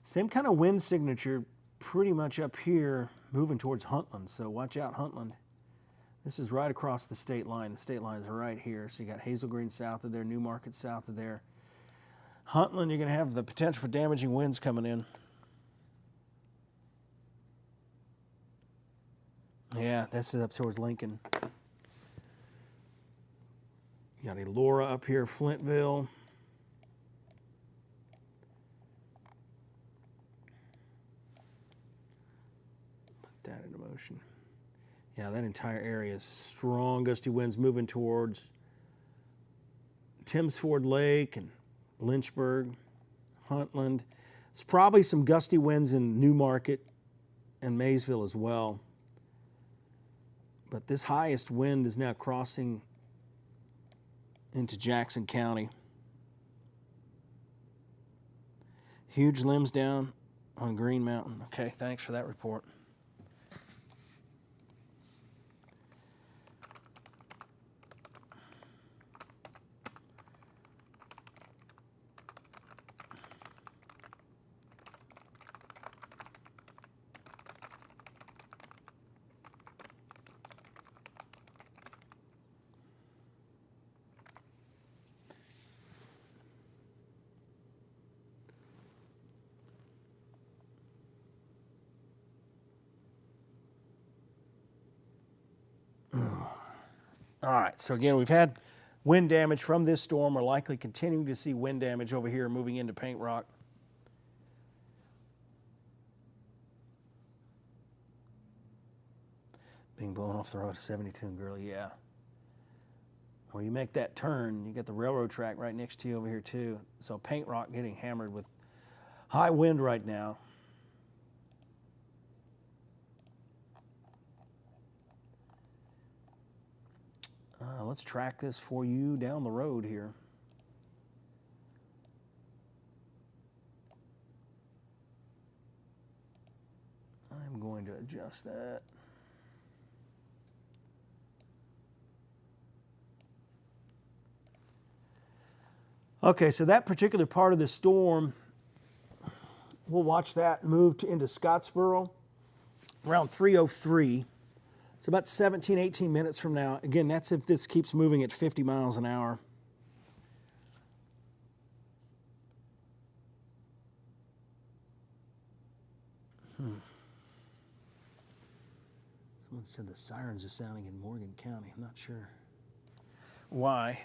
Same kind of wind signature pretty much up here moving towards Huntland, so watch out, Huntland. This is right across the state line. The state line is right here. So you got Hazel Green south of there, Newmarket south of there. Huntland, you're going to have the potential for damaging winds coming in. Yeah, this is up towards Lincoln. You got Elora up here, Flintville. Put that into motion. Yeah, that entire area is strong gusty winds moving towards Thames Ford Lake and Lynchburg, Huntland. There's probably some gusty winds in Newmarket and Maysville as well. But this highest wind is now crossing into Jackson County. Huge limbs down on Green Mountain. Okay, thanks for that report. All right, so again, we've had wind damage from this storm. We're likely continuing to see wind damage over here moving into Paint Rock. Being blown off the road at 72 in Gurley, yeah. Well, you make that turn, you got the railroad track right next to you over here too. So Paint Rock getting hammered with high wind right now. Let's track this for you down the road here. I'm going to adjust that. Okay, so that particular part of the storm, we'll watch that move into Scottsboro around 3:03. It's about 17, 18 minutes from now. Again, that's if this keeps moving at 50 miles an hour. Someone said the sirens are sounding in Morgan County. I'm not sure why.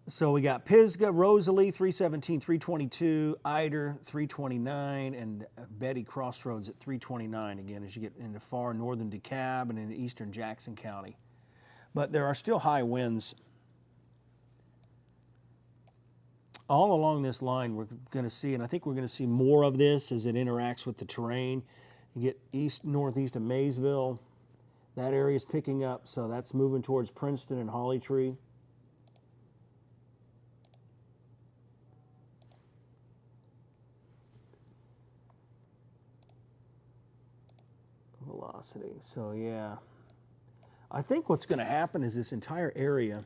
So we got Pisgah, Rosalie, 317, 322, Eider, 329, and Betty Crossroads at 329 again as you get into far northern DeKalb and into eastern Jackson County. But there are still high winds. All along this line we're going to see, and I think we're going to see more of this as it interacts with the terrain. You get east, northeast of Maysville. That area is picking up, so that's moving towards Princeton and Holly Tree. Velocity. So yeah, I think what's going to happen is this entire area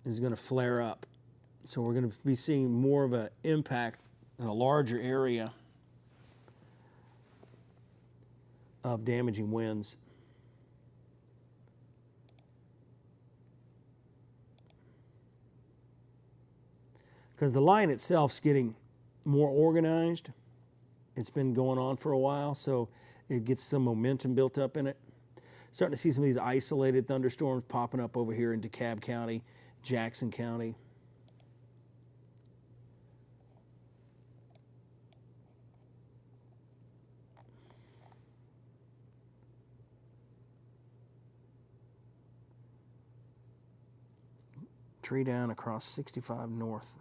is going to flare up. So we're going to be seeing more of an impact in a larger area of damaging winds. Because the line itself is getting more organized. It's been going on for a while, so it gets some momentum built up in it. Starting to see some of these isolated thunderstorms popping up over here in DeKalb County, Jackson County. Tree down across 65 north.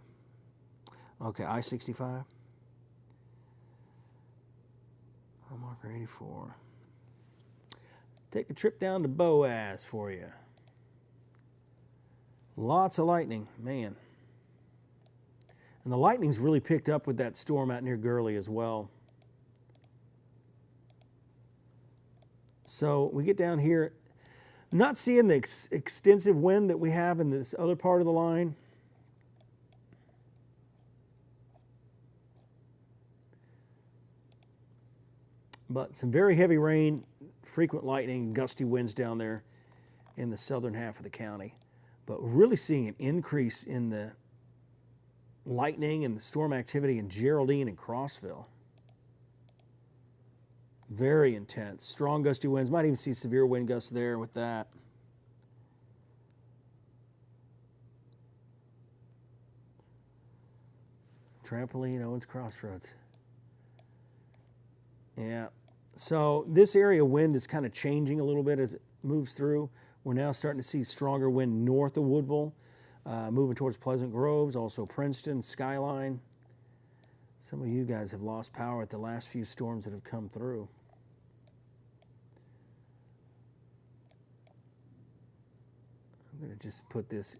Okay, I-65. Mile marker 84. Take a trip down to Boaz for you. Lots of lightning, man. And the lightning's really picked up with that storm out near Gurley as well. So we get down here, not seeing the extensive wind that we have in this other part of the line. But some very heavy rain, frequent lightning, gusty winds down there in the southern half of the county. But we're really seeing an increase in the lightning and the storm activity in Geraldine and Crossville. Very intense. Strong gusty winds. Might even see severe wind gusts there with that. Trampoline, Owens Crossroads. Yeah. So this area wind is kind of changing a little bit as it moves through. We're now starting to see stronger wind north of Woodville, moving towards Pleasant Groves, also Princeton, Skyline. Some of you guys have lost power at the last few storms that have come through. I'm going to just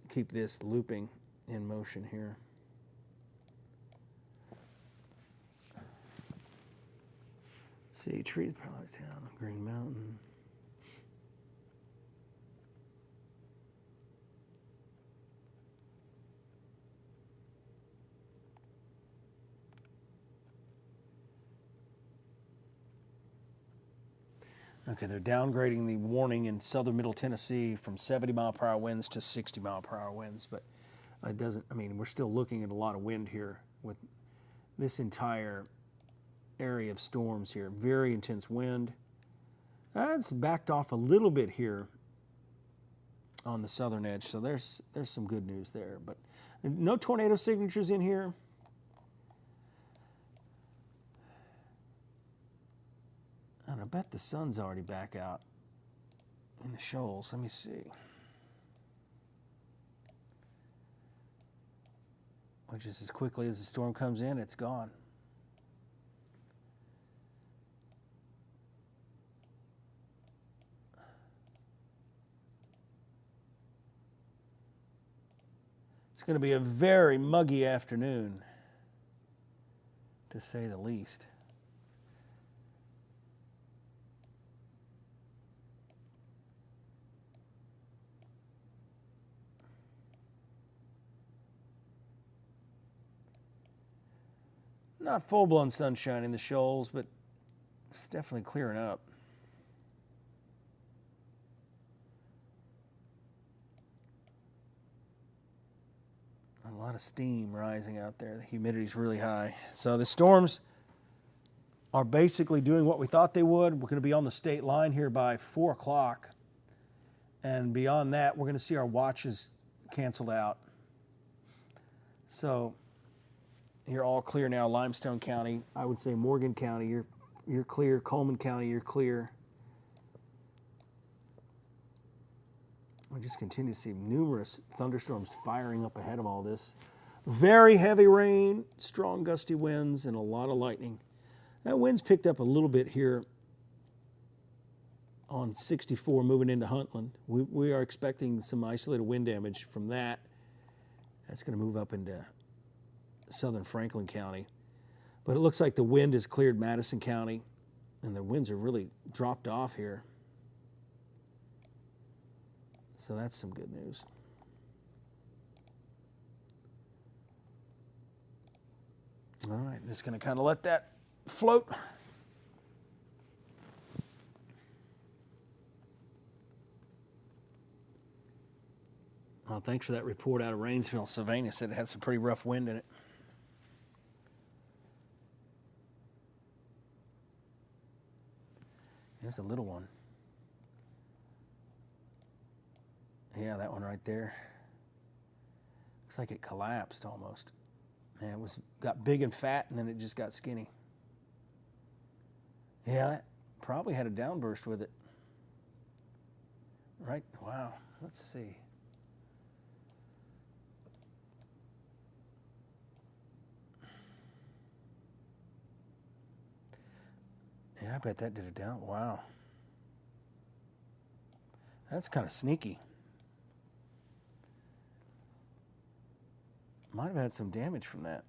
keep this looping in motion here. See, trees probably down on Green Mountain. Okay, they're downgrading the warning in southern middle Tennessee from 70-mile-per-hour winds to 60-mile-per-hour winds, but it doesn't, I mean, we're still looking at a lot of wind here with this entire area of storms here. Very intense wind. It's backed off a little bit here on the southern edge, so there's some good news there, but no tornado signatures in here. And I bet the sun's already back out in the shoals. Let me see. Which is as quickly as the storm comes in, it's gone. It's going to be a very muggy afternoon, to say the least. Not full-blown sunshine in the shoals, but it's definitely clearing up. A lot of steam rising out there. The humidity's really high. So the storms are basically doing what we thought they would. We're going to be on the state line here by 4 o'clock. And beyond that, we're going to see our watches canceled out. So you're all clear now. Limestone County, I would say Morgan County, you're clear. Coleman County, you're clear. We just continue to see numerous thunderstorms firing up ahead of all this. Very heavy rain, strong gusty winds, and a lot of lightning. That wind's picked up a little bit here on 64 moving into Huntland. We are expecting some isolated wind damage from that. That's going to move up into southern Franklin County. But it looks like the wind has cleared Madison County, and the winds are really dropped off here. So that's some good news. All right, just going to kind of let that float. Well, thanks for that report out of Rainsville. Sylvania said it had some pretty rough wind in it. There's a little one. Yeah, that one right there. Looks like it collapsed almost. Man, it got big and fat, and then it just got skinny. Yeah, that probably had a downburst with it. Right? Wow. Let's see. Yeah, I bet that did it down. Wow. That's kind of sneaky. Might have had some damage from that.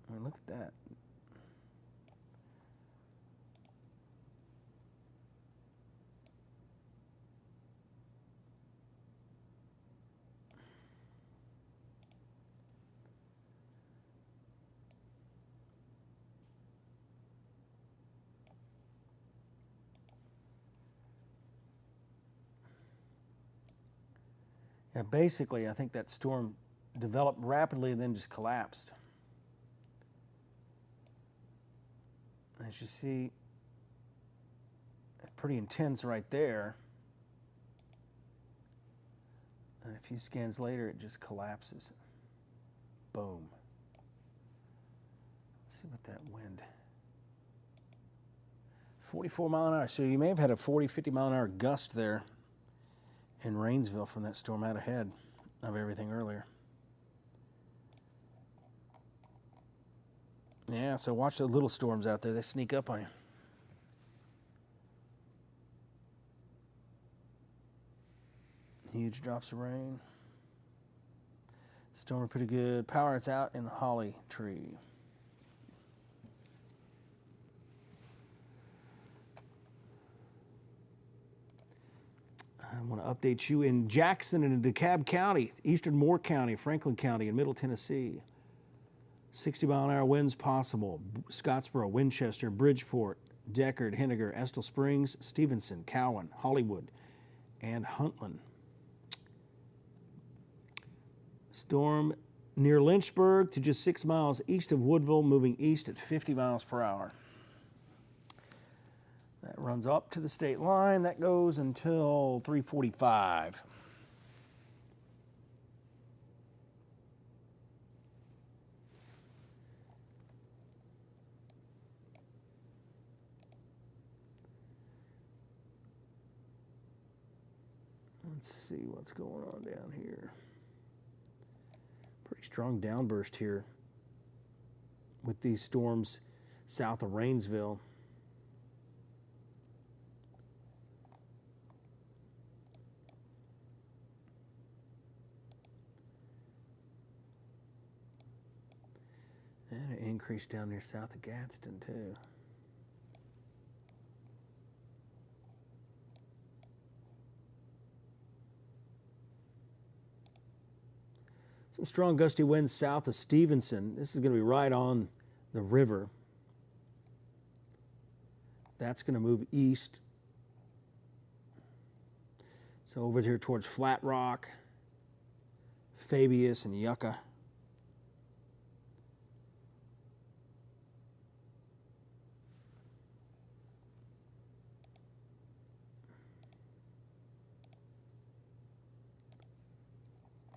I mean, look at that. Yeah, basically, I think that storm developed rapidly and then just collapsed. As you see, pretty intense right there. And a few scans later, it just collapses. Boom. Let's see what that wind. 44 mile an hour. So you may have had a 40, 50 mile an hour gust there in Rainsville from that storm out ahead of everything earlier. Yeah, so watch the little storms out there. They sneak up on you. Huge drops of rain. Storm are pretty good. Power it's out in Holly Tree. I want to update you in Jackson and DeKalb County, Eastern Moore County, Franklin County, and Middle Tennessee. 60 mile an hour winds possible. Scottsboro, Winchester, Bridgeport, Deckard, Henniger, Estill Springs, Stevenson, Cowan, Hollywood, and Huntland. Storm near Lynchburg to just 6 miles east of Woodville, moving east at 50 miles per hour. That runs up to the state line. That goes until 3:45. Let's see what's going on down here. Pretty strong downburst here with these storms south of Rainsville. And an increase down near south of Gadsden, too. Some strong gusty winds south of Stevenson. This is going to be right on the river. That's going to move east. So over here towards Flat Rock, Fabius, and Yucca.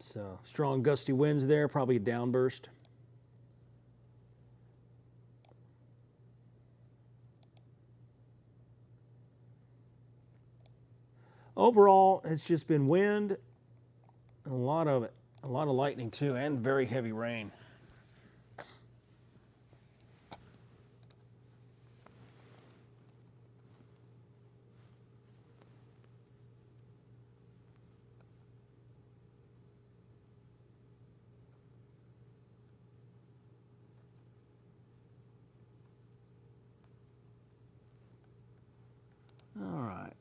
So strong gusty winds there, probably a downburst. Overall, it's just been wind and a lot of lightning too, and very heavy rain. All right.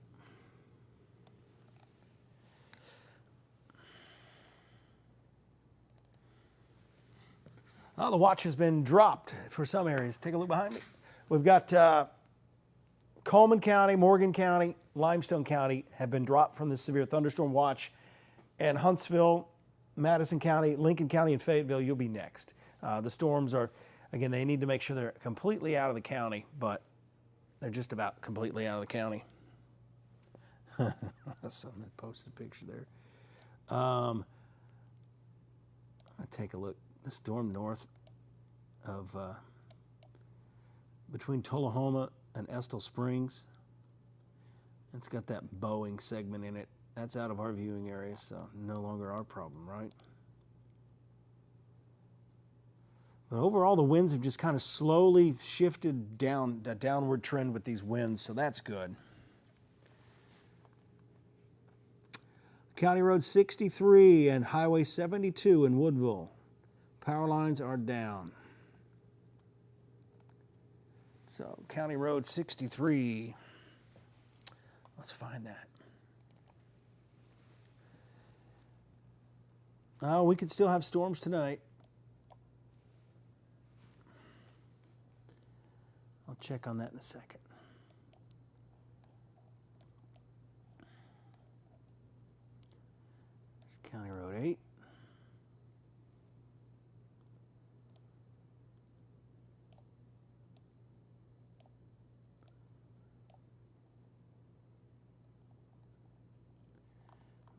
Well, the watch has been dropped for some areas. Take a look behind me. We've got Coleman County, Morgan County, Limestone County have been dropped from the severe thunderstorm watch. And Huntsville, Madison County, Lincoln County, and Fayetteville, you'll be next. The storms are, again, they need to make sure they're completely out of the county, but they're just about completely out of the county. Someone posted a picture there. I'll take a look. The storm north of between Tullahoma and Estill Springs. It's got that bowing segment in it. That's out of our viewing area, so no longer our problem, right? But overall, the winds have just kind of slowly shifted down, a downward trend with these winds, so that's good. County Road 63 and Highway 72 in Woodville. Power lines are down. So, County Road 63. Let's find that. Oh, we could still have storms tonight. I'll check on that in a second. There's County Road 8.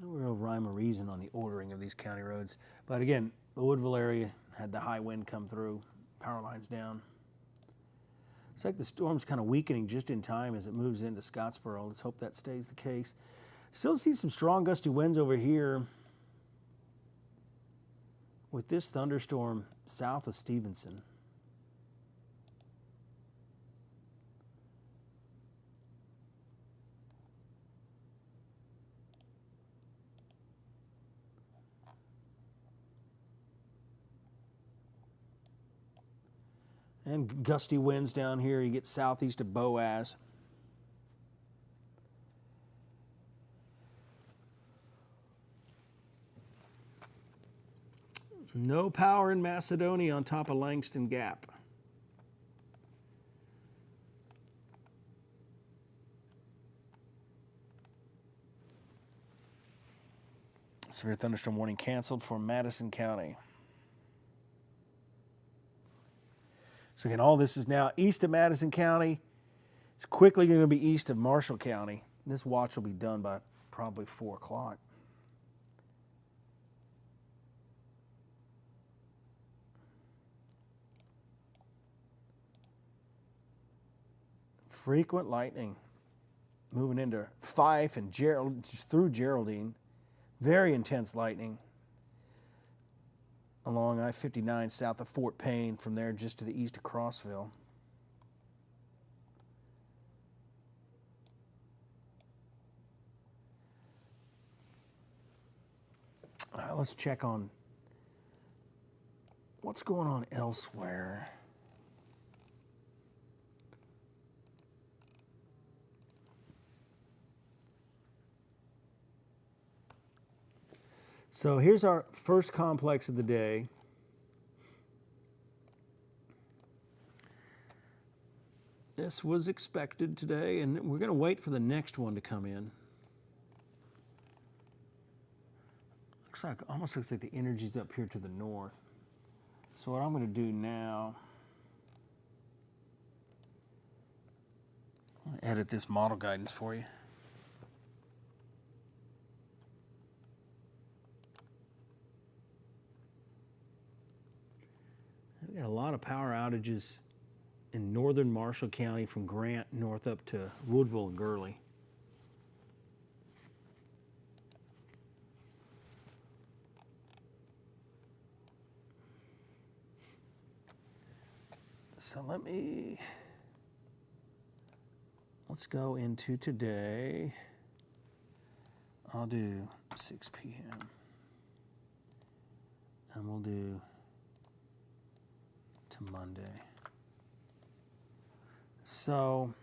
No real rhyme or reason on the ordering of these county roads. But again, the Woodville area had the high wind come through, power lines down. It's like the storm's kind of weakening just in time as it moves into Scottsboro. Let's hope that stays the case. Still see some strong gusty winds over here with this thunderstorm south of Stevenson. And gusty winds down here. You get southeast of Boaz. No power in Macedonia on top of Langston Gap. Severe thunderstorm warning canceled for Madison County. So again, all this is now east of Madison County. It's quickly going to be east of Marshall County. This watch will be done by probably 4 o'clock. Frequent lightning moving into Fife and through Geraldine. Very intense lightning along I-59 south of Fort Payne, from there just to the east of Crossville. All right, let's check on what's going on elsewhere. So here's our first complex of the day. This was expected today, and we're going to wait for the next one to come in. Almost looks like the energy's up here to the north. So what I'm going to do now, I'm going to edit this model guidance for you. We got a lot of power outages in northern Marshall County from Grant north up to Woodville and Gurley. So let's go into today. I'll do 6 p.m. and we'll do to Monday. So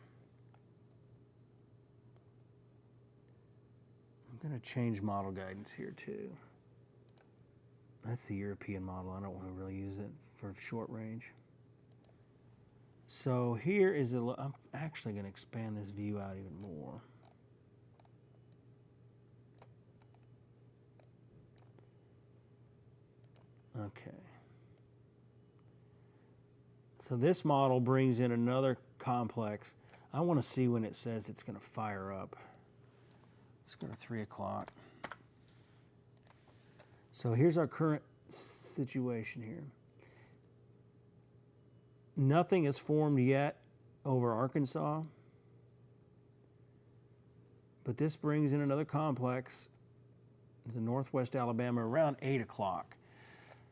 I'm going to change model guidance here too. That's the European model. I don't want to really use it for short range. So here is I'm actually going to expand this view out even more. Okay. So this model brings in another complex. I want to see when it says it's going to fire up. Let's go to 3 o'clock. So here's our current situation here. Nothing is formed yet over Arkansas, but this brings in another complex to northwest Alabama around 8 o'clock.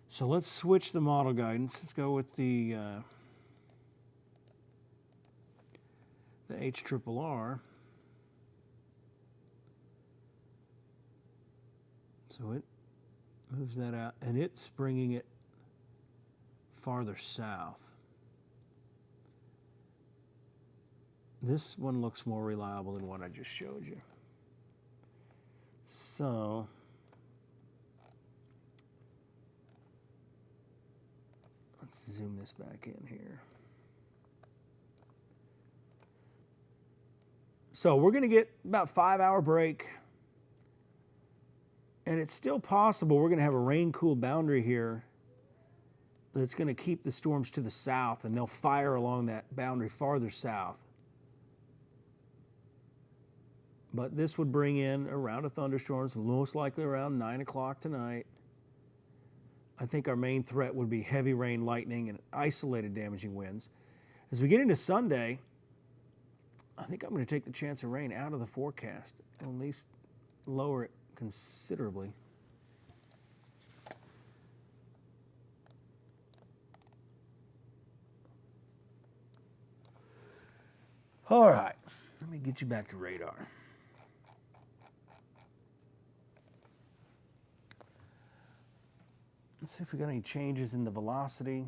So let's switch the model guidance. Let's go with the HRRR. So it moves that out, and it's bringing it farther south. This one looks more reliable than what I just showed you. So let's zoom this back in here. So we're going to get about 5-hour break. And it's still possible we're going to have a rain-cool boundary here that's going to keep the storms to the south, and they'll fire along that boundary farther south. But this would bring in a round of thunderstorms, most likely around 9 o'clock tonight. I think our main threat would be heavy rain, lightning, and isolated damaging winds. As we get into Sunday, I think I'm going to take the chance of rain out of the forecast, or at least lower it considerably. All right, let me get you back to radar. Let's see if we got any changes in the velocity.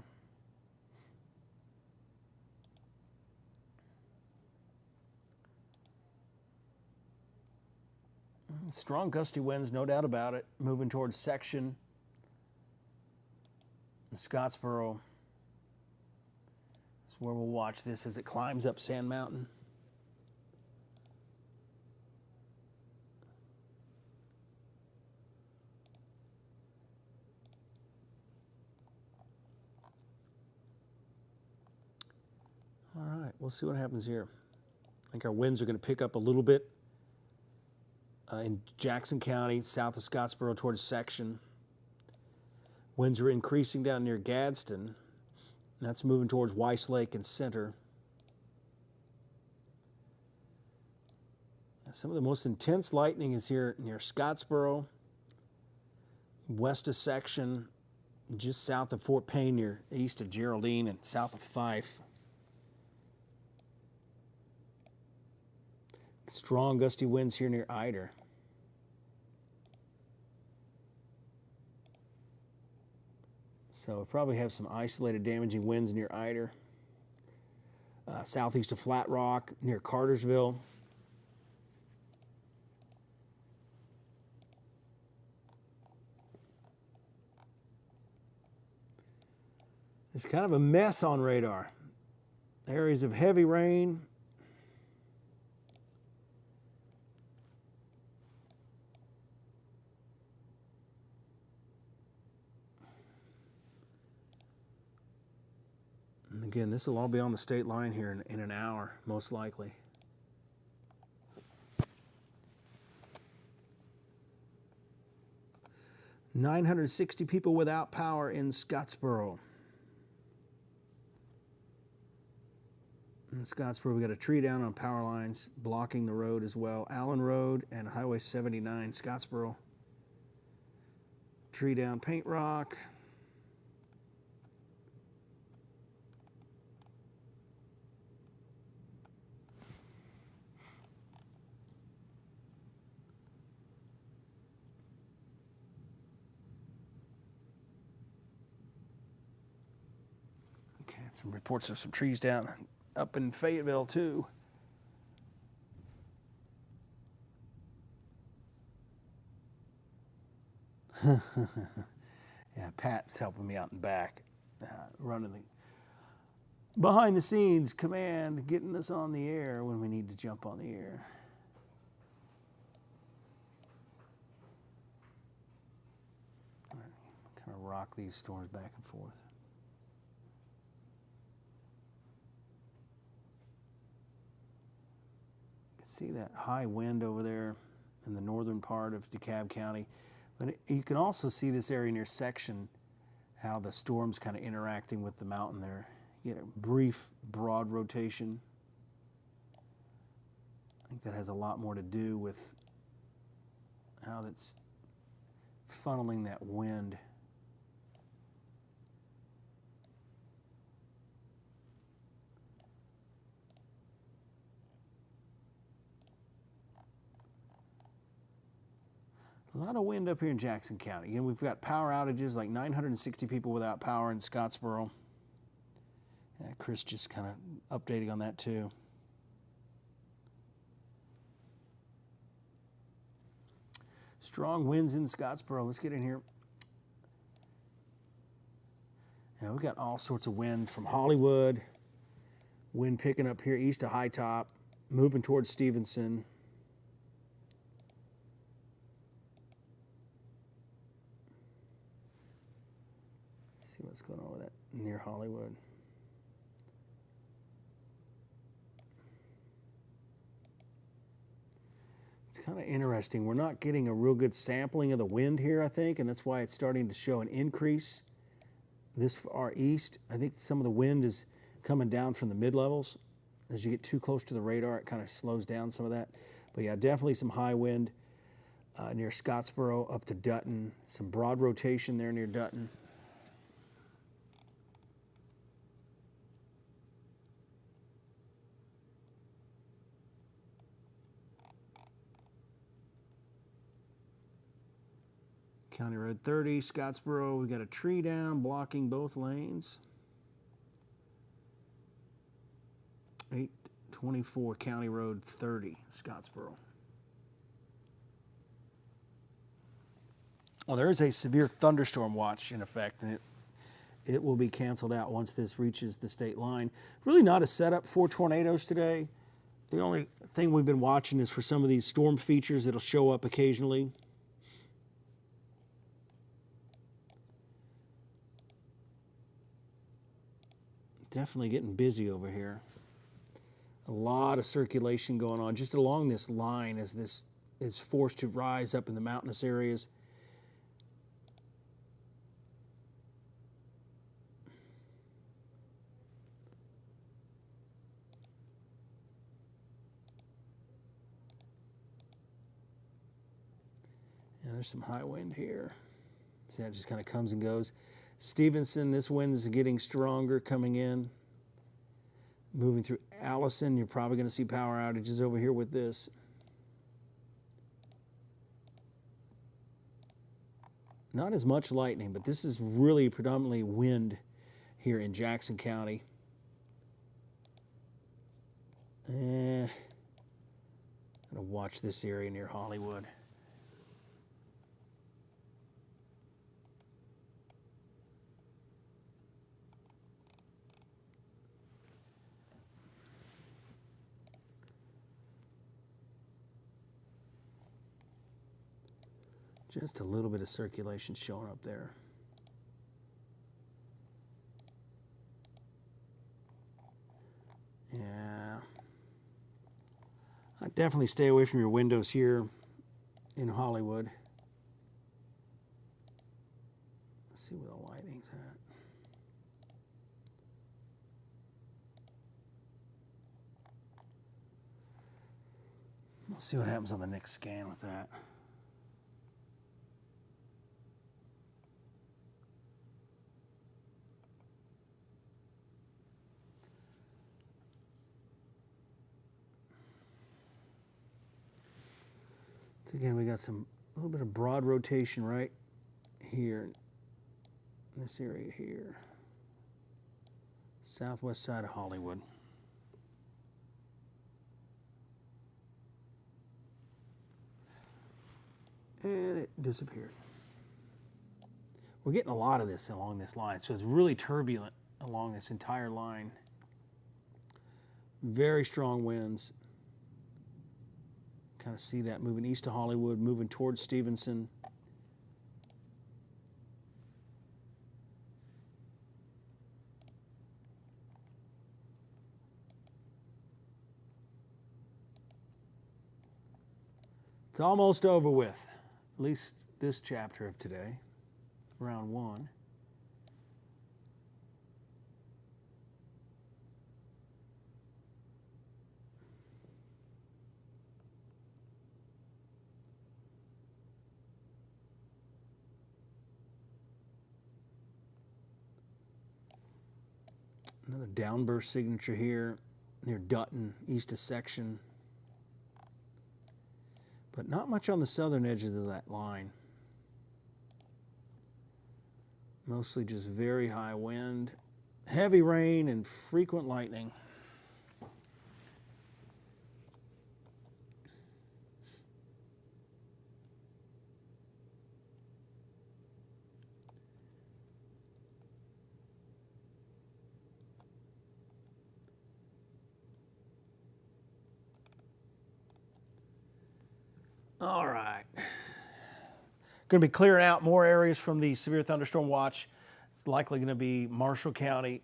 Strong gusty winds, no doubt about it, moving towards Section and Scottsboro. That's where we'll watch this as it climbs up Sand Mountain. All right, we'll see what happens here. I think our winds are going to pick up a little bit in Jackson County, south of Scottsboro towards Section. Winds are increasing down near Gadsden. That's moving towards Weiss Lake and Center. Some of the most intense lightning is here near Scottsboro, west of Section, just south of Fort Payne, near east of Geraldine, and south of Fife. Strong gusty winds here near Eider. So we'll probably have some isolated damaging winds near Eider. Southeast of Flat Rock, near Cartersville. It's kind of a mess on radar. Areas of heavy rain. And again, this will all be on the state line here in an hour, most likely. $960 people without power in Scottsboro. In Scottsboro, we got a tree down on power lines blocking the road as well. Allen Road and Highway 79, Scottsboro. Tree down Paint Rock. Okay, some reports of some trees down up in Fayetteville too. Yeah, Pat's helping me out in back, running the behind the scenes command, getting us on the air when we need to jump on the air. All right, kind of rock these storms back and forth. See that high wind over there in the northern part of DeKalb County. But you can also see this area near Section, how the storm's kind of interacting with the mountain there. You get a brief, broad rotation. I think that has a lot more to do with how that's funneling that wind. A lot of wind up here in Jackson County. Again, we've got power outages, like 960 people without power in Scottsboro. Yeah, Chris just kind of updating on that too. Strong winds in Scottsboro. Let's get in here. Yeah, we've got all sorts of wind from Hollywood. Wind picking up here east of High Top, moving towards Stevenson. Let's see what's going on with that near Hollywood. It's kind of interesting. We're not getting a real good sampling of the wind here, I think, and that's why it's starting to show an increase this far east. I think some of the wind is coming down from the mid-levels. As you get too close to the radar, it kind of slows down some of that. But yeah, definitely some high wind near Scottsboro up to Dutton. Some broad rotation there near Dutton. County Road 30, Scottsboro, we got a tree down blocking both lanes. 824 County Road 30, Scottsboro. Well, there is a severe thunderstorm watch in effect, and it will be canceled out once this reaches the state line. Really not a setup for tornadoes today. The only thing we've been watching is for some of these storm features that'll show up occasionally. Definitely getting busy over here. A lot of circulation going on just along this line as this is forced to rise up in the mountainous areas. Yeah, there's some high wind here. See how it just kind of comes and goes. Stevenson, this wind is getting stronger coming in. Moving through Allison, you're probably going to see power outages over here with this. Not as much lightning, but this is really predominantly wind here in Jackson County. I'm going to watch this area near Hollywood. Just a little bit of circulation showing up there. Yeah. I'd definitely stay away from your windows here in Hollywood. Let's see where the lighting's at. We'll see what happens on the next scan with that. So again, we got a little bit of broad rotation right here, in this area here, southwest side of Hollywood. And it disappeared. We're getting a lot of this along this line, so it's really turbulent along this entire line. Very strong winds. Kind of see that moving east of Hollywood, moving towards Stevenson. It's almost over with, at least this chapter of today, round one. Another downburst signature here near Dutton, east of Section. but not much on the southern edges of that line. Mostly just very high wind, heavy rain, and frequent lightning. All right. Going to be clearing out more areas from the severe thunderstorm watch. It's likely going to be Marshall County,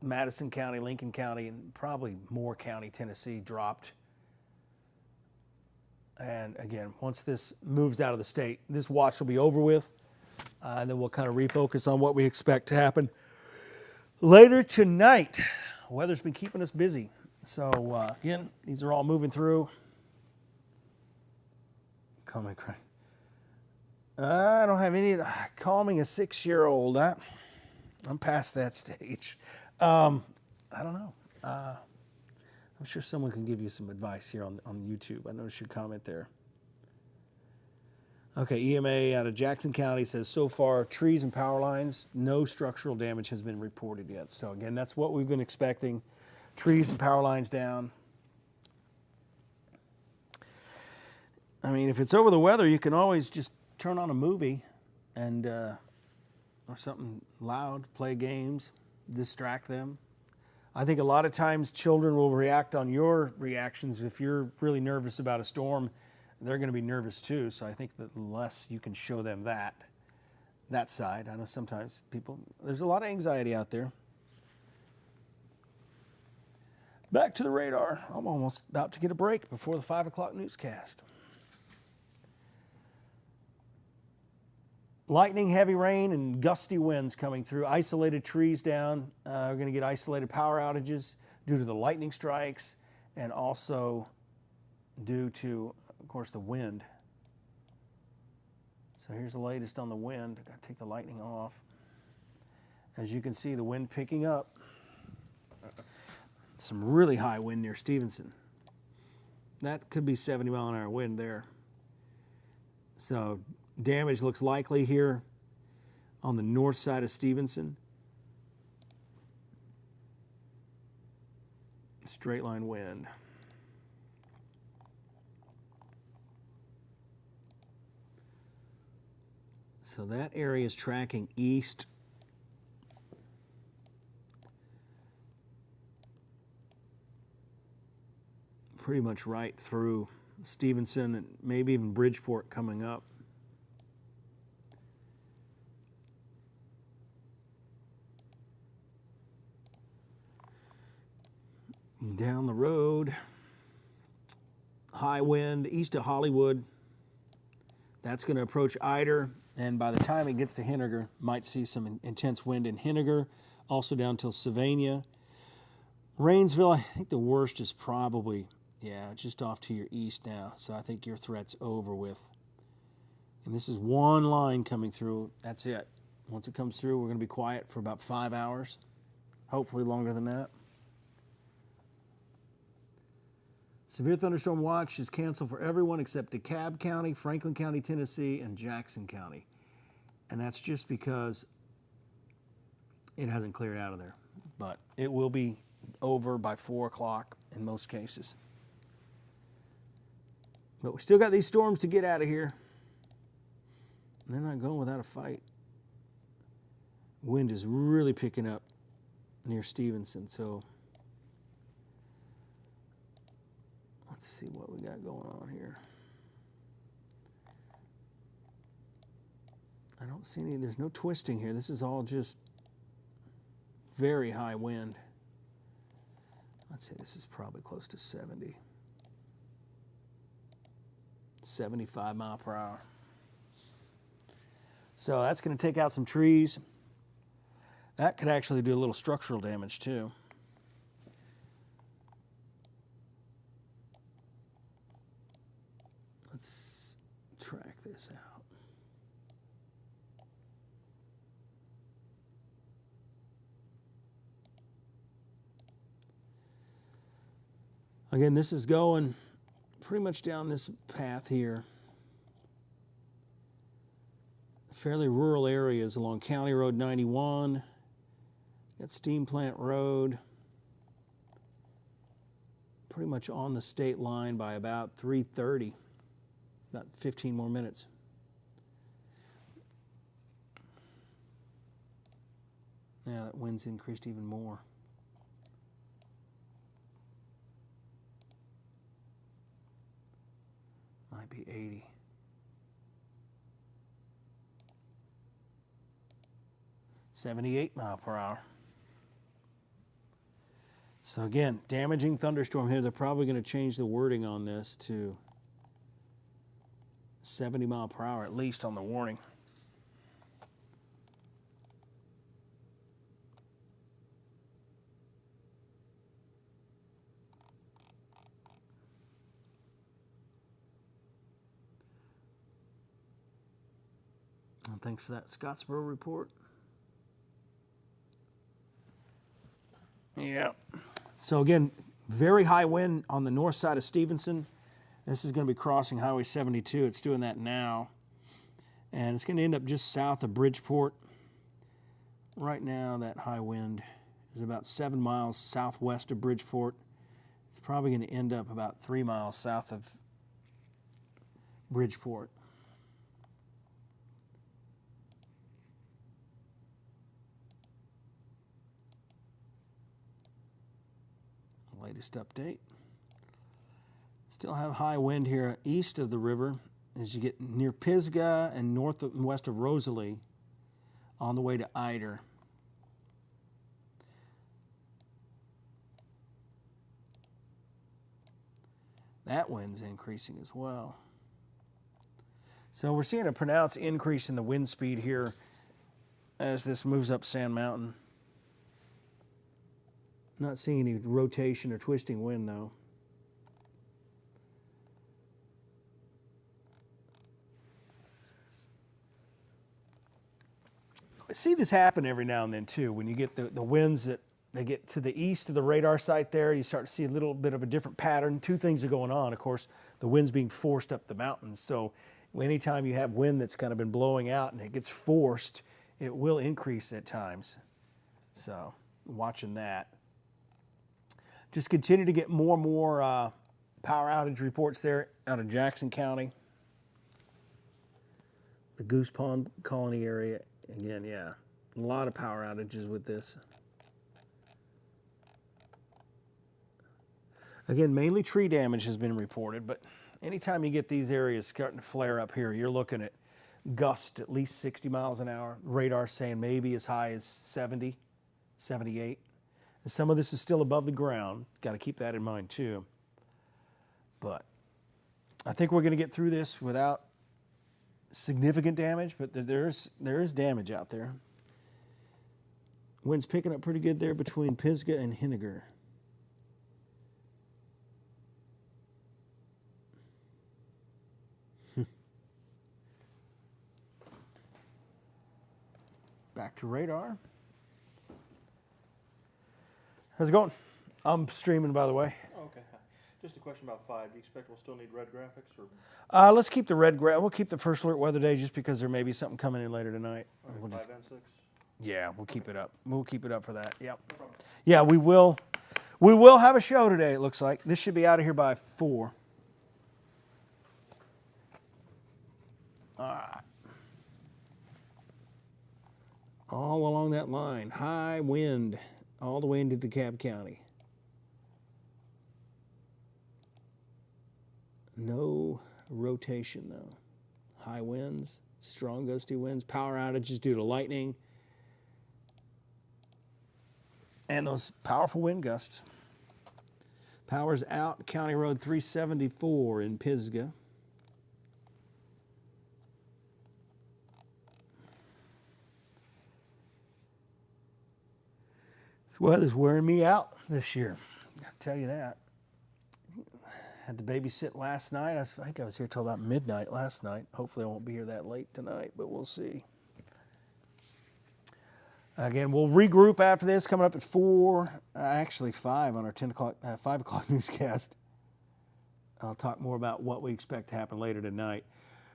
Madison County, Lincoln County, and probably Moore County, Tennessee dropped. And again, once this moves out of the state, this watch will be over with. And then we'll kind of refocus on what we expect to happen later tonight. Weather's been keeping us busy. So again, these are all moving through. Calming cry. I don't have any calming a 6-year-old. I'm past that stage. I don't know. I'm sure someone can give you some advice here on YouTube. I noticed your comment there. Okay, EMA out of Jackson County says so far trees and power lines, no structural damage has been reported yet. So again, that's what we've been expecting. Trees and power lines down. I mean, if it's over the weather, you can always just turn on a movie and or something loud, play games, distract them. I think a lot of times children will react on your reactions. If you're really nervous about a storm, they're going to be nervous too. So I think that the less you can show them that side. I know sometimes there's a lot of anxiety out there. Back to the radar. I'm almost about to get a break before the 5 o'clock newscast. Lightning, heavy rain, and gusty winds coming through. Isolated trees down. We're going to get isolated power outages due to the lightning strikes and also due to, of course, the wind. So here's the latest on the wind. I've got to take the lightning off. As you can see, the wind picking up. Some really high wind near Stevenson. That could be 70-mile-an-hour wind there. So damage looks likely here on the north side of Stevenson. Straight line wind. So that area is tracking east. Pretty much right through Stevenson and maybe even Bridgeport coming up. Down the road, high wind east of Hollywood. That's going to approach Eider, and by the time it gets to Henniger, might see some intense wind in Henniger, also down till Sylvania. Rainsville, I think the worst is probably, just off to your east now, so I think your threat's over with. And this is one line coming through. That's it. Once it comes through, we're going to be quiet for about 5 hours, hopefully longer than that. Severe thunderstorm watch is canceled for everyone except DeKalb County, Franklin County, Tennessee, and Jackson County. And that's just because it hasn't cleared out of there. But it will be over by 4 o'clock in most cases. But we still got these storms to get out of here. They're not going without a fight. Wind is really picking up near Stevenson, so let's see what we got going on here. I don't see any, there's no twisting here. This is all just very high wind. I'd say this is probably close to 70. 75 mile per hour. So that's going to take out some trees. That could actually do a little structural damage too. Let's track this out. Again, this is going pretty much down this path here. Fairly rural areas along County Road 91. Got Steam Plant Road. Pretty much on the state line by about 3:30. About 15 more minutes. Now that wind's increased even more. Might be 80. mph. So again, damaging thunderstorm here. They're probably going to change the wording on this to 70 mph at least on the warning. And thanks for that Scottsboro report. Yeah. So again, very high wind on the north side of Stevenson. This is going to be crossing Highway 72. It's doing that now. And it's going to end up just south of Bridgeport. Right now, that high wind is about 7 miles southwest of Bridgeport. It's probably going to end up about 3 miles south of Bridgeport. Latest update. Still have high wind here east of the river as you get near Pisgah and north and west of Rosalie on the way to Eider. That wind's increasing as well. So we're seeing a pronounced increase in the wind speed here as this moves up Sand Mountain. Not seeing any rotation or twisting wind though. I see this happen every now and then too. When you get the winds that they get to the east of the radar site there, you start to see a little bit of a different pattern. Two things are going on. Of course, the wind's being forced up the mountains. So anytime you have wind that's kind of been blowing out and it gets forced, it will increase at times. So watching that. Just continue to get more and more power outage reports there out of Jackson County. The Goose Pond Colony area. Again, yeah, a lot of power outages with this. Again, mainly tree damage has been reported, but anytime you get these areas starting to flare up here, you're looking at gusts at least 60 miles an hour. Radar saying maybe as high as 70, 78. And some of this is still above the ground. Got to keep that in mind too. But I think we're going to get through this without significant damage, but there is damage out there. Wind's picking up pretty good there between Pisgah and Henniger. Back to radar. How's it going? I'm streaming, by the way. Oh, okay. Just a question about 5. Do you expect we'll still need red graphics? Or? Let's keep the we'll keep the first alert weather day just because there may be something coming in later tonight. Okay, We'll 5 just, and 6? yeah, we'll keep it up. We'll keep it up for that. Yep. No problem. Yeah, we will. We will have a show today, it looks like. This should be out of here by 4. All right. All along that line. High wind all the way into DeKalb County. No rotation though. High winds, strong gusty winds, power outages due to lightning, and those powerful wind gusts. Power's out, County Road 374 in Pisgah. This weather's wearing me out this year. I'll tell you that. Had to babysit last night. I think I was here till about midnight last night. Hopefully I won't be here that late tonight, but we'll see. Again, we'll regroup after this, coming up at 4, actually 5 on our 5 o'clock newscast. I'll talk more about what we expect to happen later tonight.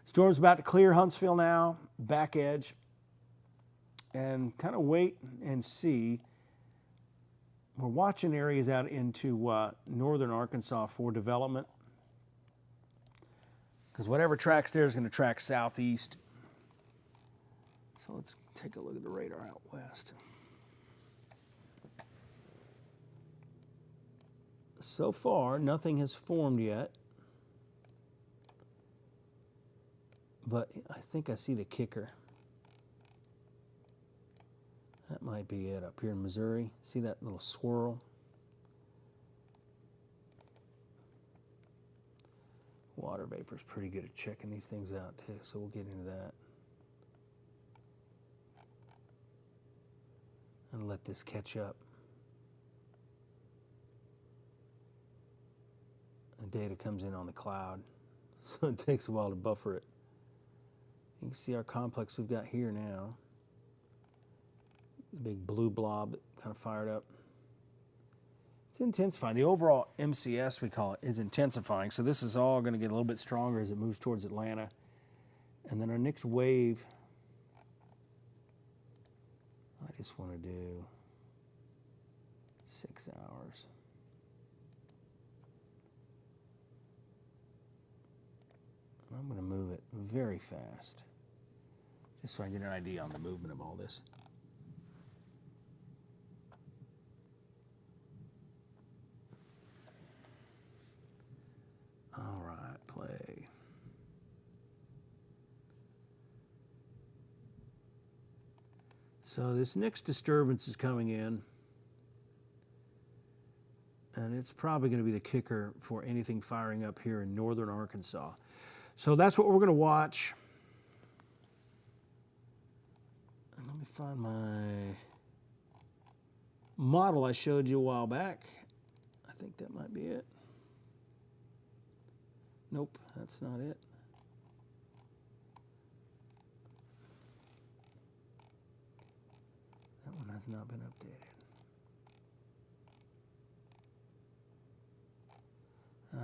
Storm's about to clear Huntsville now, back edge, and kind of wait and see. We're watching areas out into northern Arkansas for development, because whatever tracks there is going to track southeast. So let's take a look at the radar out west. So far, nothing has formed yet, but I think I see the kicker. That might be it up here in Missouri. See that little swirl? Water vapor is pretty good at checking these things out too, so we'll get into that. And let this catch up. The data comes in on the cloud, so it takes a while to buffer it. You can see our complex we've got here now. The big blue blob that kind of fired up. It's intensifying. The overall MCS, we call it, is intensifying. So this is all going to get a little bit stronger as it moves towards Atlanta. And then our next wave, I just want to do 6 hours. I'm going to move it very fast, just so I get an idea on the movement of all this. All right, play. So this next disturbance is coming in, and it's probably going to be the kicker for anything firing up here in northern Arkansas. So that's what we're going to watch. And let me find my model I showed you a while back. I think that might be it. Nope, that's not it. That one has not been updated.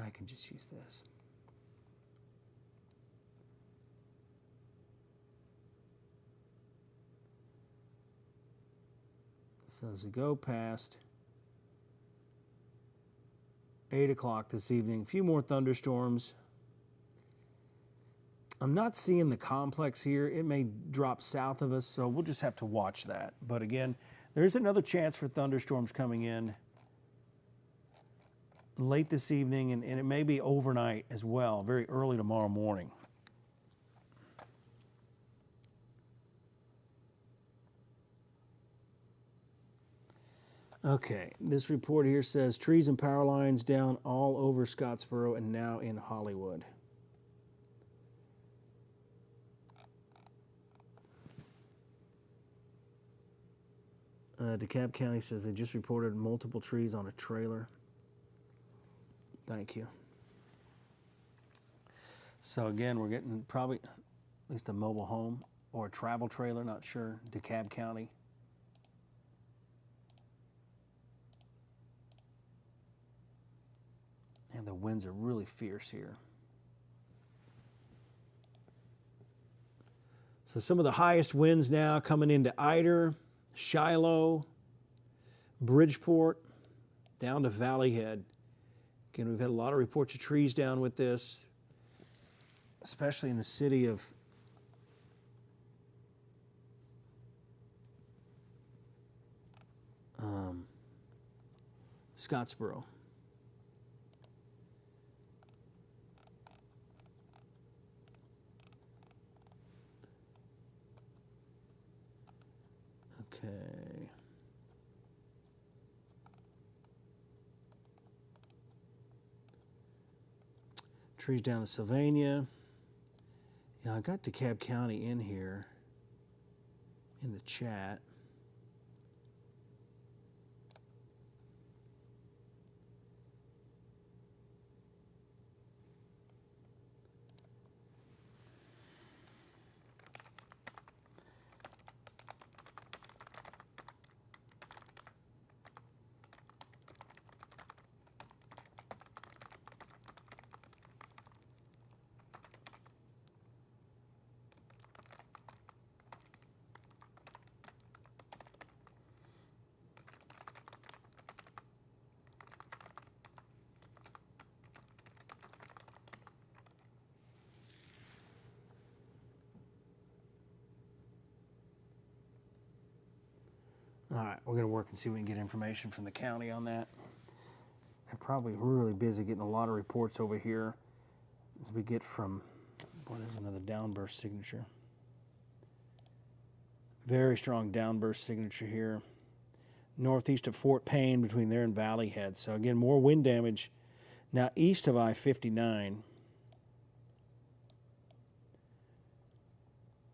I can just use this. So as we go past 8 o'clock this evening, a few more thunderstorms. I'm not seeing the complex here. It may drop south of us, so we'll just have to watch that. But again, there's another chance for thunderstorms coming in late this evening, and it may be overnight as well, very early tomorrow morning. Okay, this report here says trees and power lines down all over Scottsboro and now in Hollywood. DeKalb County says they just reported multiple trees on a trailer. Thank you. So again, we're getting probably at least a mobile home or a travel trailer, not sure, DeKalb County. And the winds are really fierce here. So some of the highest winds now coming into Eider, Shiloh, Bridgeport, down to Valley Head. Again, we've had a lot of reports of trees down with this, especially in the city of Scottsboro. Okay. Trees down to Sylvania. Yeah, I got DeKalb County in here in the chat. All right, we're going to work and see if we can get information from the county on that. They're probably really busy getting a lot of reports over here as we get from, boy, there's another downburst signature. Very strong downburst signature here. Northeast of Fort Payne between there and Valley Head. So again, more wind damage now east of I-59.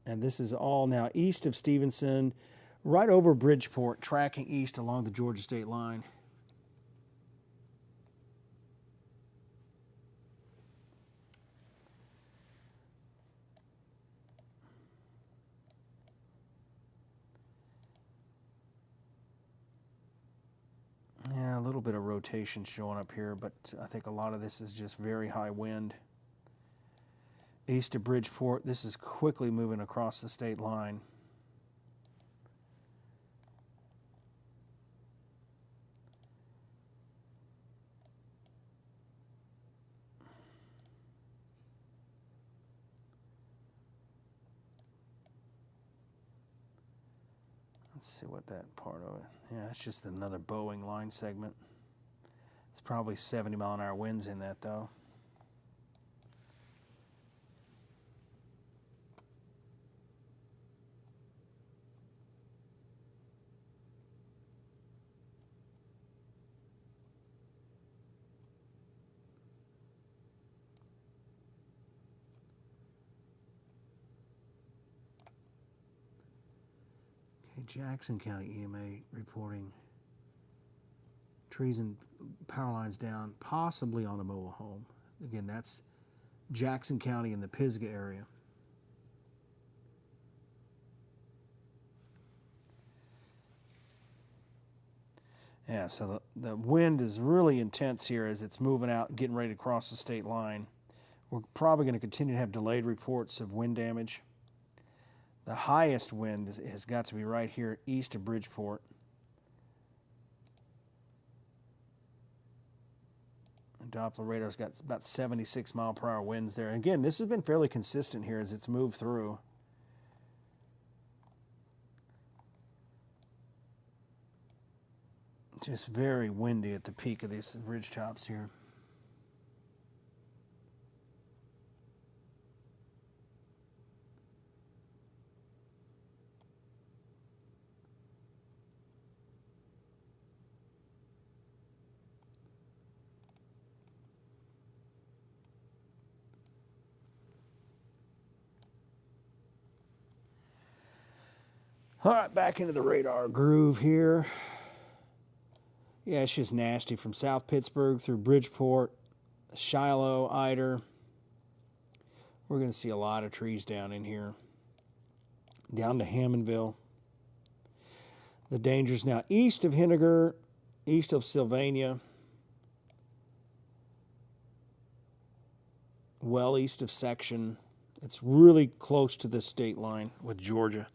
And this is all now east of Stevenson, right over Bridgeport, tracking east along the Georgia state line. Yeah, a little bit of rotation showing up here, but I think a lot of this is just very high wind. East of Bridgeport, this is quickly moving across the state line. Let's see what that part of it. Yeah, it's just another Boeing line segment. It's probably 70-mile-an-hour winds in that, though. Jackson County EMA reporting trees and power lines down, possibly on a mobile home. Again, that's Jackson County in the Pisgah area. Yeah, so the wind is really intense here as it's moving out and getting ready to cross the state line. We're probably going to continue to have delayed reports of wind damage. The highest wind has got to be right here east of Bridgeport. And Doppler radar's got about 76-mile-per-hour winds there. And again, this has been fairly consistent here as it's moved through. Just very windy at the peak of these ridge tops here. All right, back into the radar groove here. Yeah, it's just nasty from South Pittsburgh through Bridgeport, Shiloh, Eider. We're going to see a lot of trees down in here. Down to Hammondville. The danger's now east of Henniger, east of Sylvania, well east of Section. It's really close to the state line with Georgia.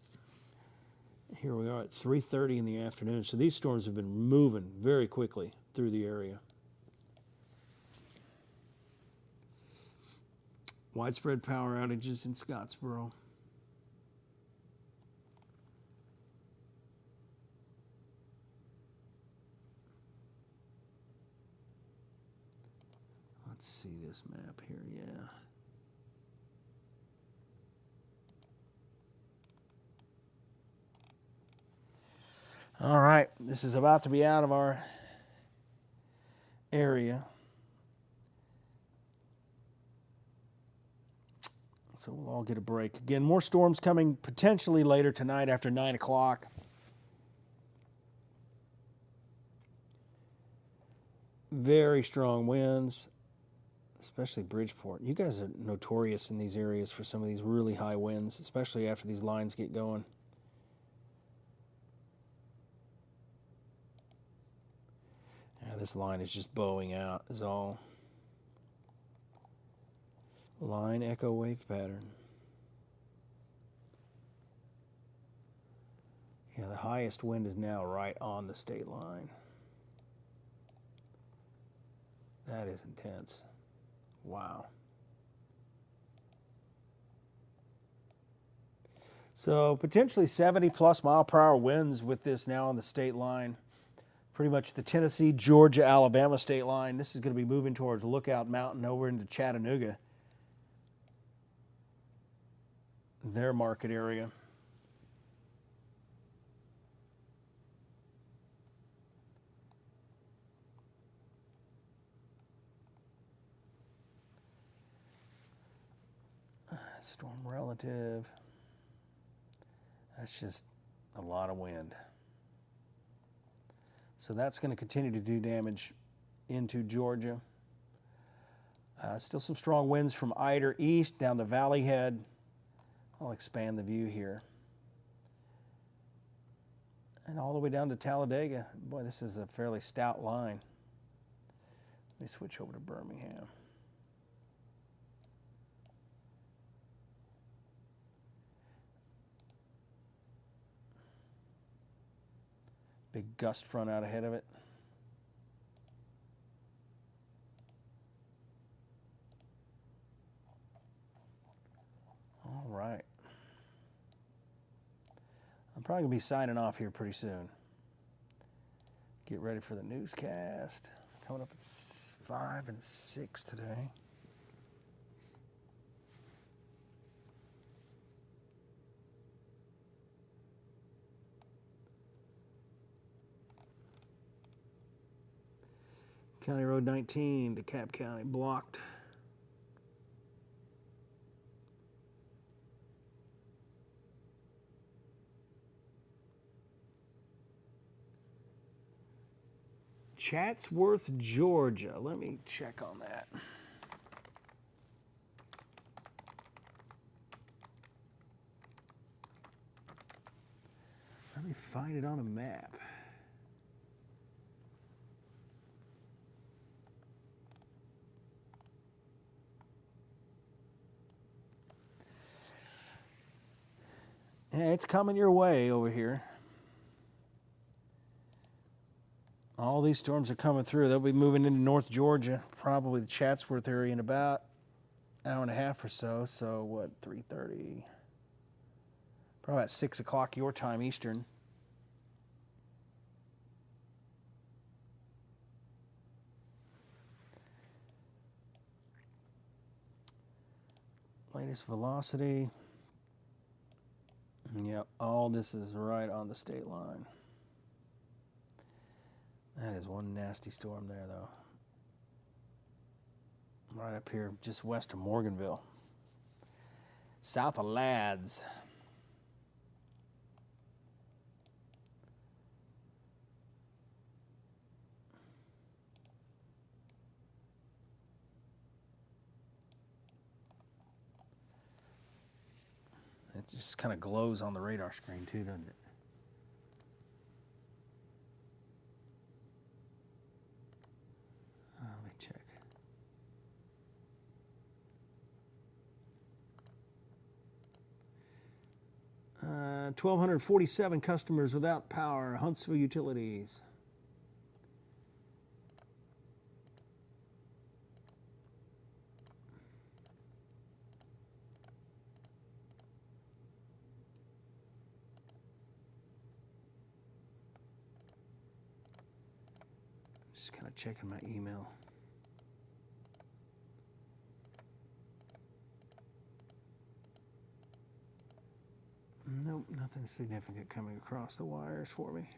Here we are at 3:30 in the afternoon. So these storms have been moving very quickly through the area. Widespread power outages in Scottsboro. Let's see this map here, yeah. All right, this is about to be out of our area. So we'll all get a break. Again, more storms coming potentially later tonight after 9 o'clock. Very strong winds, especially Bridgeport. You guys are notorious in these areas for some of these really high winds, especially after these lines get going. Yeah, this line is just bowing out is all. Line echo wave pattern. Yeah, the highest wind is now right on the state line. That is intense. Wow. So potentially 70+ mile per hour winds with this now on the state line. Pretty much the Tennessee, Georgia, Alabama state line. This is going to be moving towards Lookout Mountain over into Chattanooga, their market area. Storm relative. That's just a lot of wind. So that's going to continue to do damage into Georgia. Still some strong winds from Eider east down to Valley Head. I'll expand the view here. And all the way down to Talladega. Boy, this is a fairly stout line. Let me switch over to Birmingham. Big gust front out ahead of it. All right. I'm probably going to be signing off here pretty soon. Get ready for the newscast. Coming up at 5 and 6 today. County Road 19, DeKalb County, blocked. Chatsworth, Georgia. Let me check on that. Let me find it on a map. Yeah, it's coming your way over here. All these storms are coming through. They'll be moving into North Georgia, probably the Chatsworth area in about an hour and a half or so. So what, 3:30? Probably about 6 o'clock your time, Eastern. Latest velocity. Yep, all this is right on the state line. That is one nasty storm there, though. Right up here, just west of Morganville. South of Lads. It just kind of glows on the radar screen too, doesn't it? Let me check. Uh, 1,247 customers without power, Huntsville Utilities. Just kind of checking my email. Nope, nothing significant coming across the wires for me.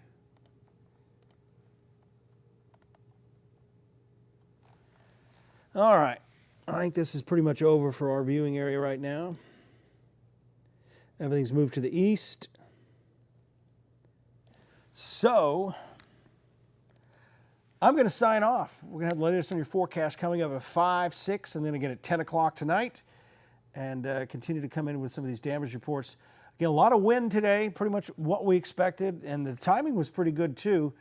All right, I think this is pretty much over for our viewing area right now. Everything's moved to the east. So I'm going to sign off. We're going to have the latest on your forecast coming up at 5, 6, and then again at 10 o'clock tonight, and continue to come in with some of these damage reports. Again, a lot of wind today, pretty much what we expected, and the timing was pretty good too.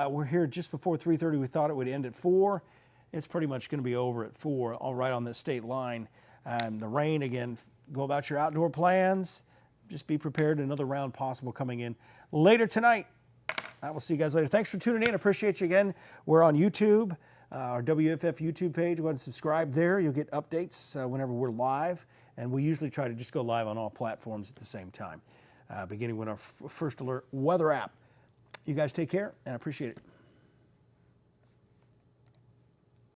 We're here just before 3:30. We thought it would end at 4. It's pretty much going to be over at 4, all right on the state line. The rain, again, go about your outdoor plans. Just be prepared. Another round possible coming in later tonight. I will see you guys later. Thanks for tuning in. Appreciate you again. We're on YouTube, our WFF YouTube page. Go ahead and subscribe there. You'll get updates whenever we're live. And we usually try to just go live on all platforms at the same time. beginning with our first alert weather app. You guys take care, and I appreciate it.